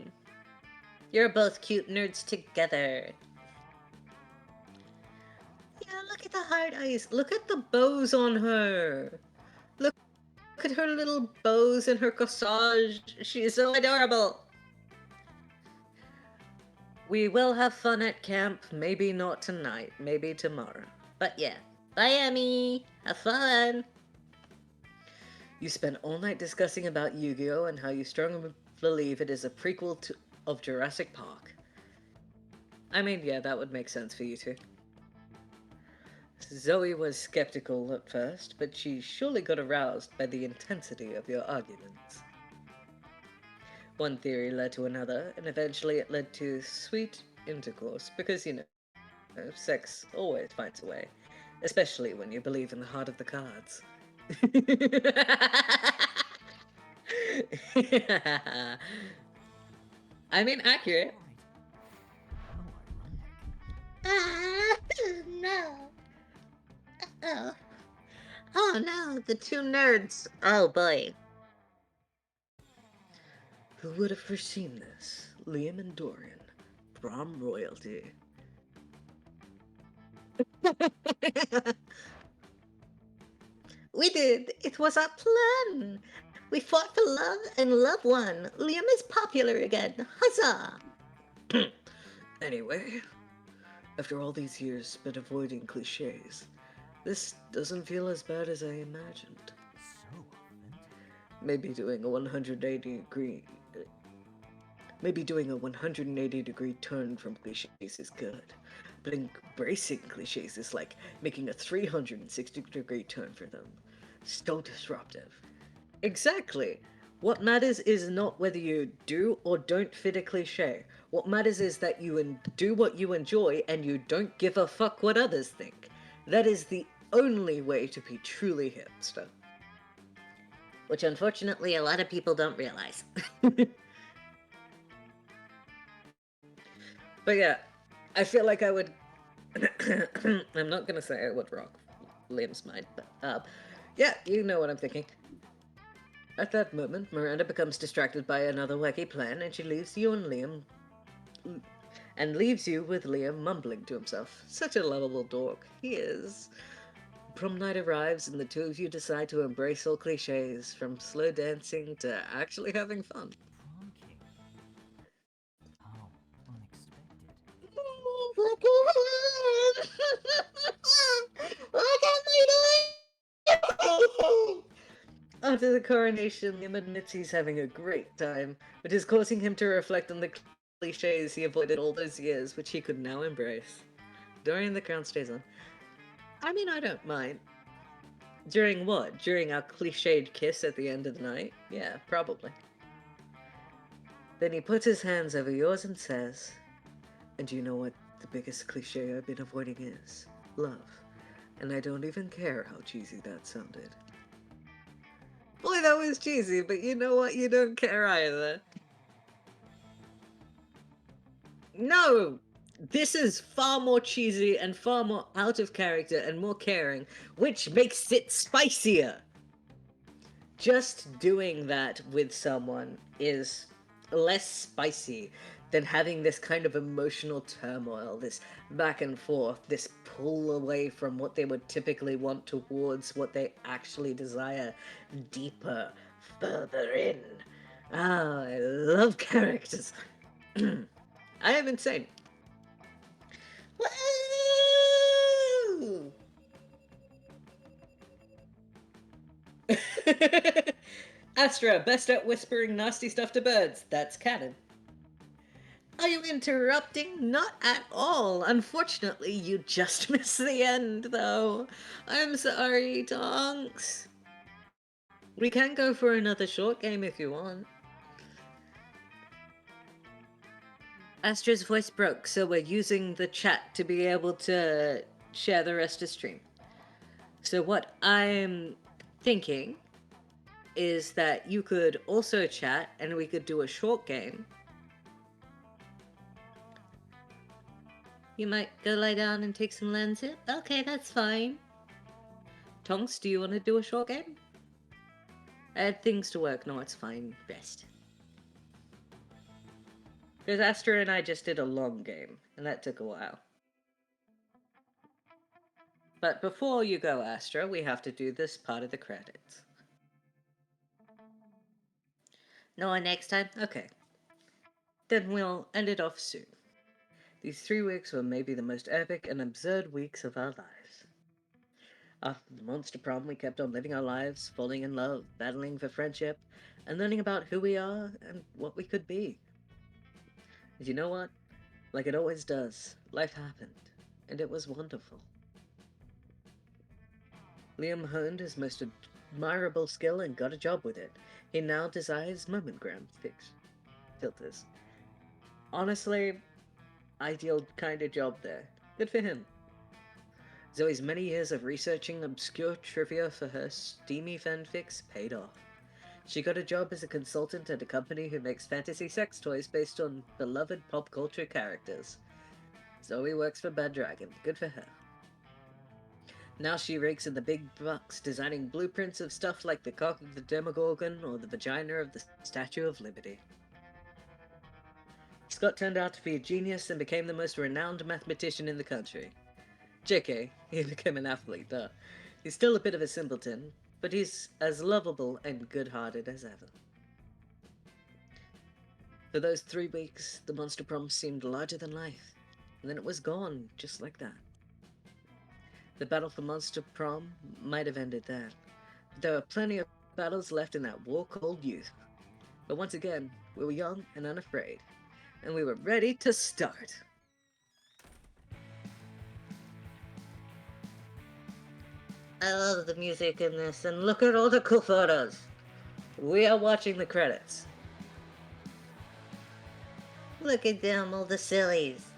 You're both cute nerds together. Yeah, look at the hard eyes. Look at the bows on her. Look at her little bows and her corsage. She is so adorable. We will have fun at camp. Maybe not tonight. Maybe tomorrow. But yeah. Bye, Emmy. Have fun. You spent all night discussing about Yu-Gi-Oh! And how you strongly believe it is a prequel of Jurassic Park. I mean, yeah, that would make sense for you two. Zoe was skeptical at first, but she surely got aroused by the intensity of your arguments. One theory led to another, and eventually it led to sweet intercourse, because, you know, sex always finds a way, especially when you believe in the heart of the cards. I mean, accurate. Ah, no. Oh. Oh no, the two nerds. Oh boy. Who would have foreseen this? Liam and Dorian, prom royalty. We did. It was our plan. We fought for love and love won. Liam is popular again. Huzzah! Anyway, after all these years spent avoiding cliches, this doesn't feel as bad as I imagined. Maybe doing a 180-degree turn from cliches is good, but embracing cliches is like making a 360-degree turn for them. So disruptive. Exactly. What matters is not whether you do or don't fit a cliche. What matters is that you do what you enjoy and you don't give a fuck what others think. That is the only way to be truly hipster. Which unfortunately a lot of people don't realize. But yeah, I feel like I would. I'm not gonna say I would rock Liam's mind, but yeah, you know what I'm thinking. At that moment, Miranda becomes distracted by another wacky plan, and she leaves you with Liam mumbling to himself. Such a lovable dork. He is. Prom night arrives, and the two of you decide to embrace all cliches, from slow dancing to actually having fun. Prom king. How unexpected. What am I doing? After the coronation, Liam admits he's having a great time, which is causing him to reflect on the cliches he avoided all those years, which he could now embrace. Dorian the Crown stays on. I mean, I don't mind. During what? During our cliched kiss at the end of the night? Yeah, probably. Then he puts his hands over yours and says, and you know what the biggest cliche I've been avoiding is? Love. And I don't even care how cheesy that sounded. Boy, that was cheesy, but you know what? You don't care either. No! This is far more cheesy and far more out of character and more caring, which makes it spicier. Just doing that with someone is less spicy than having this kind of emotional turmoil, this back and forth, this pull away from what they would typically want towards what they actually desire deeper, further in. Ah, I love characters. I am insane. Woo! Astra, best at whispering nasty stuff to birds. That's canon. Are you interrupting? Not at all. Unfortunately, you just missed the end, though. I'm sorry, Tonks. We can go for another short game if you want. Astra's voice broke, so we're using the chat to be able to share the rest of stream. So what I'm thinking is that you could also chat and we could do a short game. You might go lie down and take some lenses? Okay, that's fine. Tonks, do you want to do a short game? I had things to work. No, it's fine. Rest. Because Astra and I just did a long game, and that took a while. But before you go, Astra, we have to do this part of the credits. No one next time? Okay. Then we'll end it off soon. These 3 weeks were maybe the most epic and absurd weeks of our lives. After the monster prom, we kept on living our lives, falling in love, battling for friendship, and learning about who we are and what we could be. And you know what? Like it always does, life happened, and it was wonderful. Liam honed his most admirable skill and got a job with it. He now designs momentgram filters. Honestly, ideal kind of job there. Good for him. Zoe's many years of researching obscure trivia for her steamy fanfics paid off. She got a job as a consultant at a company who makes fantasy sex toys based on beloved pop culture characters. Zoe works for Bad Dragon. Good for her. Now she rakes in the big bucks designing blueprints of stuff like the cock of the Demogorgon or the vagina of the Statue of Liberty. Scott turned out to be a genius and became the most renowned mathematician in the country. JK, he became an athlete, though. He's still a bit of a simpleton, but he's as lovable and good-hearted as ever. For those 3 weeks, the Monster Prom seemed larger than life, and then it was gone, just like that. The battle for Monster Prom might have ended there, but there were plenty of battles left in that war-cold youth. But once again, we were young and unafraid, and we were ready to start. I love the music in this, and look at all the cool photos. We are watching the credits. Look at them, all the sillies.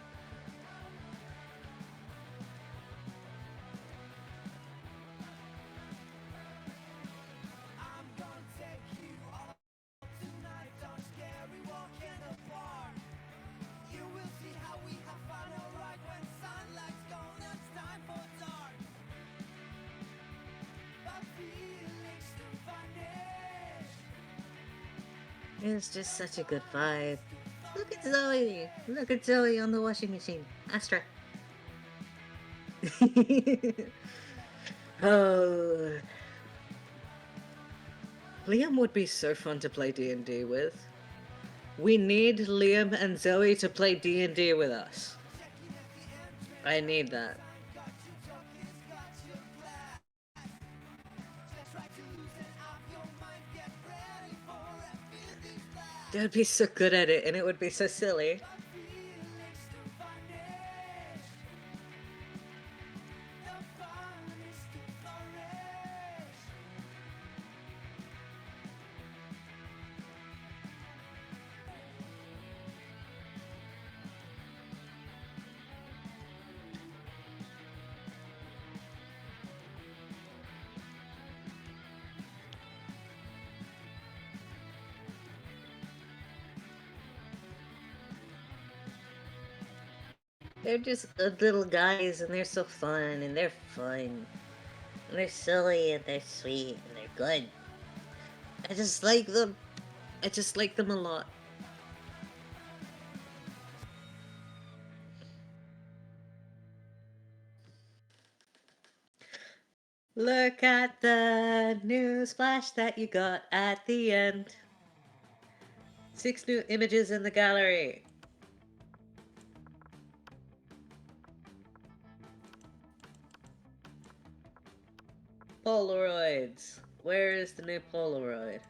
It's just such a good vibe. Look at Zoe! Look at Zoe on the washing machine. Astra. Oh, Liam would be so fun to play D&D with. We need Liam and Zoe to play D&D with us. I need that. They would be so good at it, and it would be so silly. They're just little guys, and they're so fun, and they're fun. And they're silly, and they're sweet, and they're good. I just like them. I just like them a lot. Look at the news flash that you got at the end. 6 new images in the gallery. Polaroids. Where is the new Polaroid?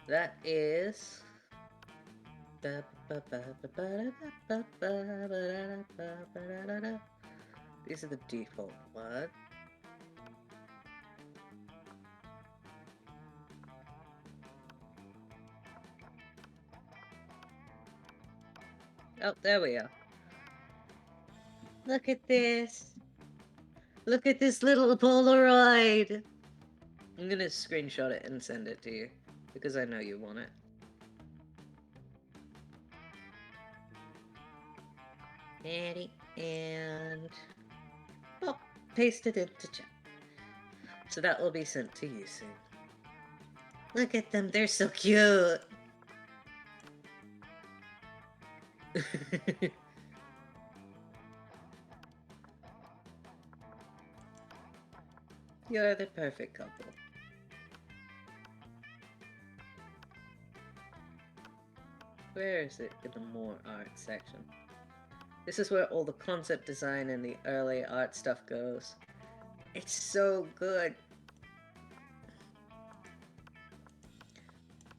That is... These are the default ones. Oh, there we are. Look at this. Look at this little Polaroid. I'm gonna screenshot it and send it to you, because I know you want it. And... oh, paste it into chat. So that will be sent to you soon. Look at them, they're so cute. You're the perfect couple. Where is it in the more art section? This is where all the concept design and the early art stuff goes. It's so good.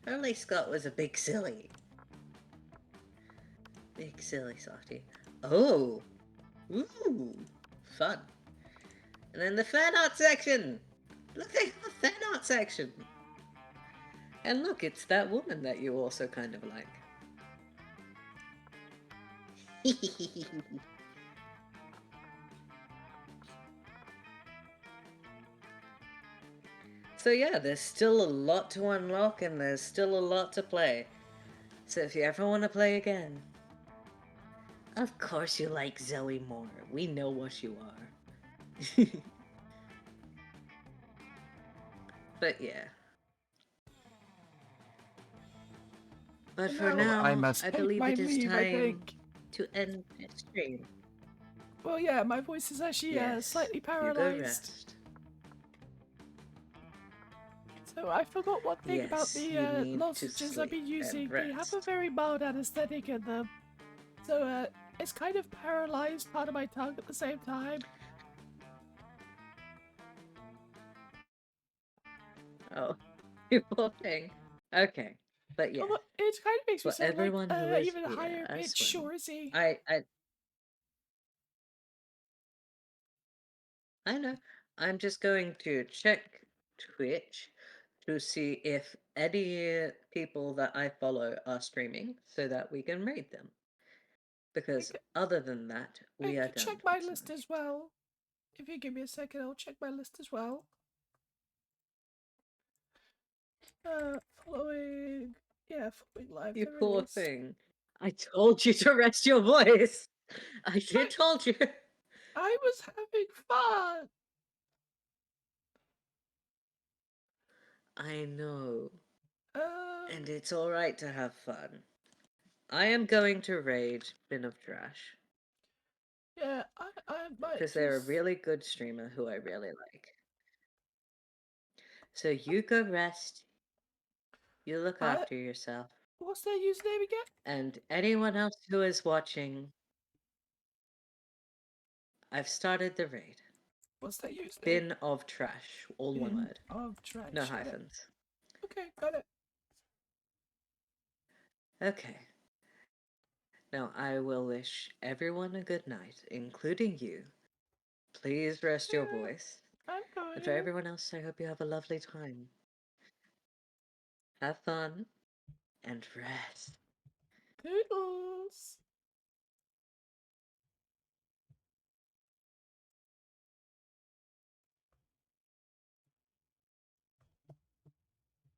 Early Scott was a big silly. Big silly softy. Oh! Ooh! Fun. And then the fan art section! Look, they have a fan art section! And look, it's that woman that you also kind of like. So yeah, there's still a lot to unlock and there's still a lot to play. So if you ever want to play again... Of course you like Zoe more. We know what you are. But yeah. But And for now I now, must I take believe my it is leave, I time think. to end this stream. Well, yeah, my voice is actually Yes, slightly you go paralyzed. rest. So I forgot one thing about Yes, the you need to lozenges I've been sleep and using. They have a rest. very mild anesthetic in them. So it's kind of paralyzed part of my tongue at the same time. Oh, you poor thing. Okay, but yeah, It kind of makes me for sound like everyone who is even here, higher I pitch swim. Shorzy. I know. I'm just going to check Twitch to see if any people that I follow are streaming so that we can raid them. Because other than that, I we are can done check for my list tonight. as well. If you give me a second, I'll check my list as well. Following... Yeah, following live, You there it poor is. thing. I told you to rest your voice. I did told you. I was having fun! I know. Um, And it's alright to have fun. I am going to raid Bin of Trash. yeah, I might Because just... they're a really good streamer who I really like. So you go rest. You look after yourself. What's their username again? And anyone else who is watching, I've started the raid. What's their username? Bin of Trash. All one Bin word. of Trash. No Got it. hyphens. Okay, got it. Okay. Now I will wish everyone a good night, including you. Please rest your voice. I'm going And for everyone else, I hope you have a lovely time. Have fun and rest. Toodles.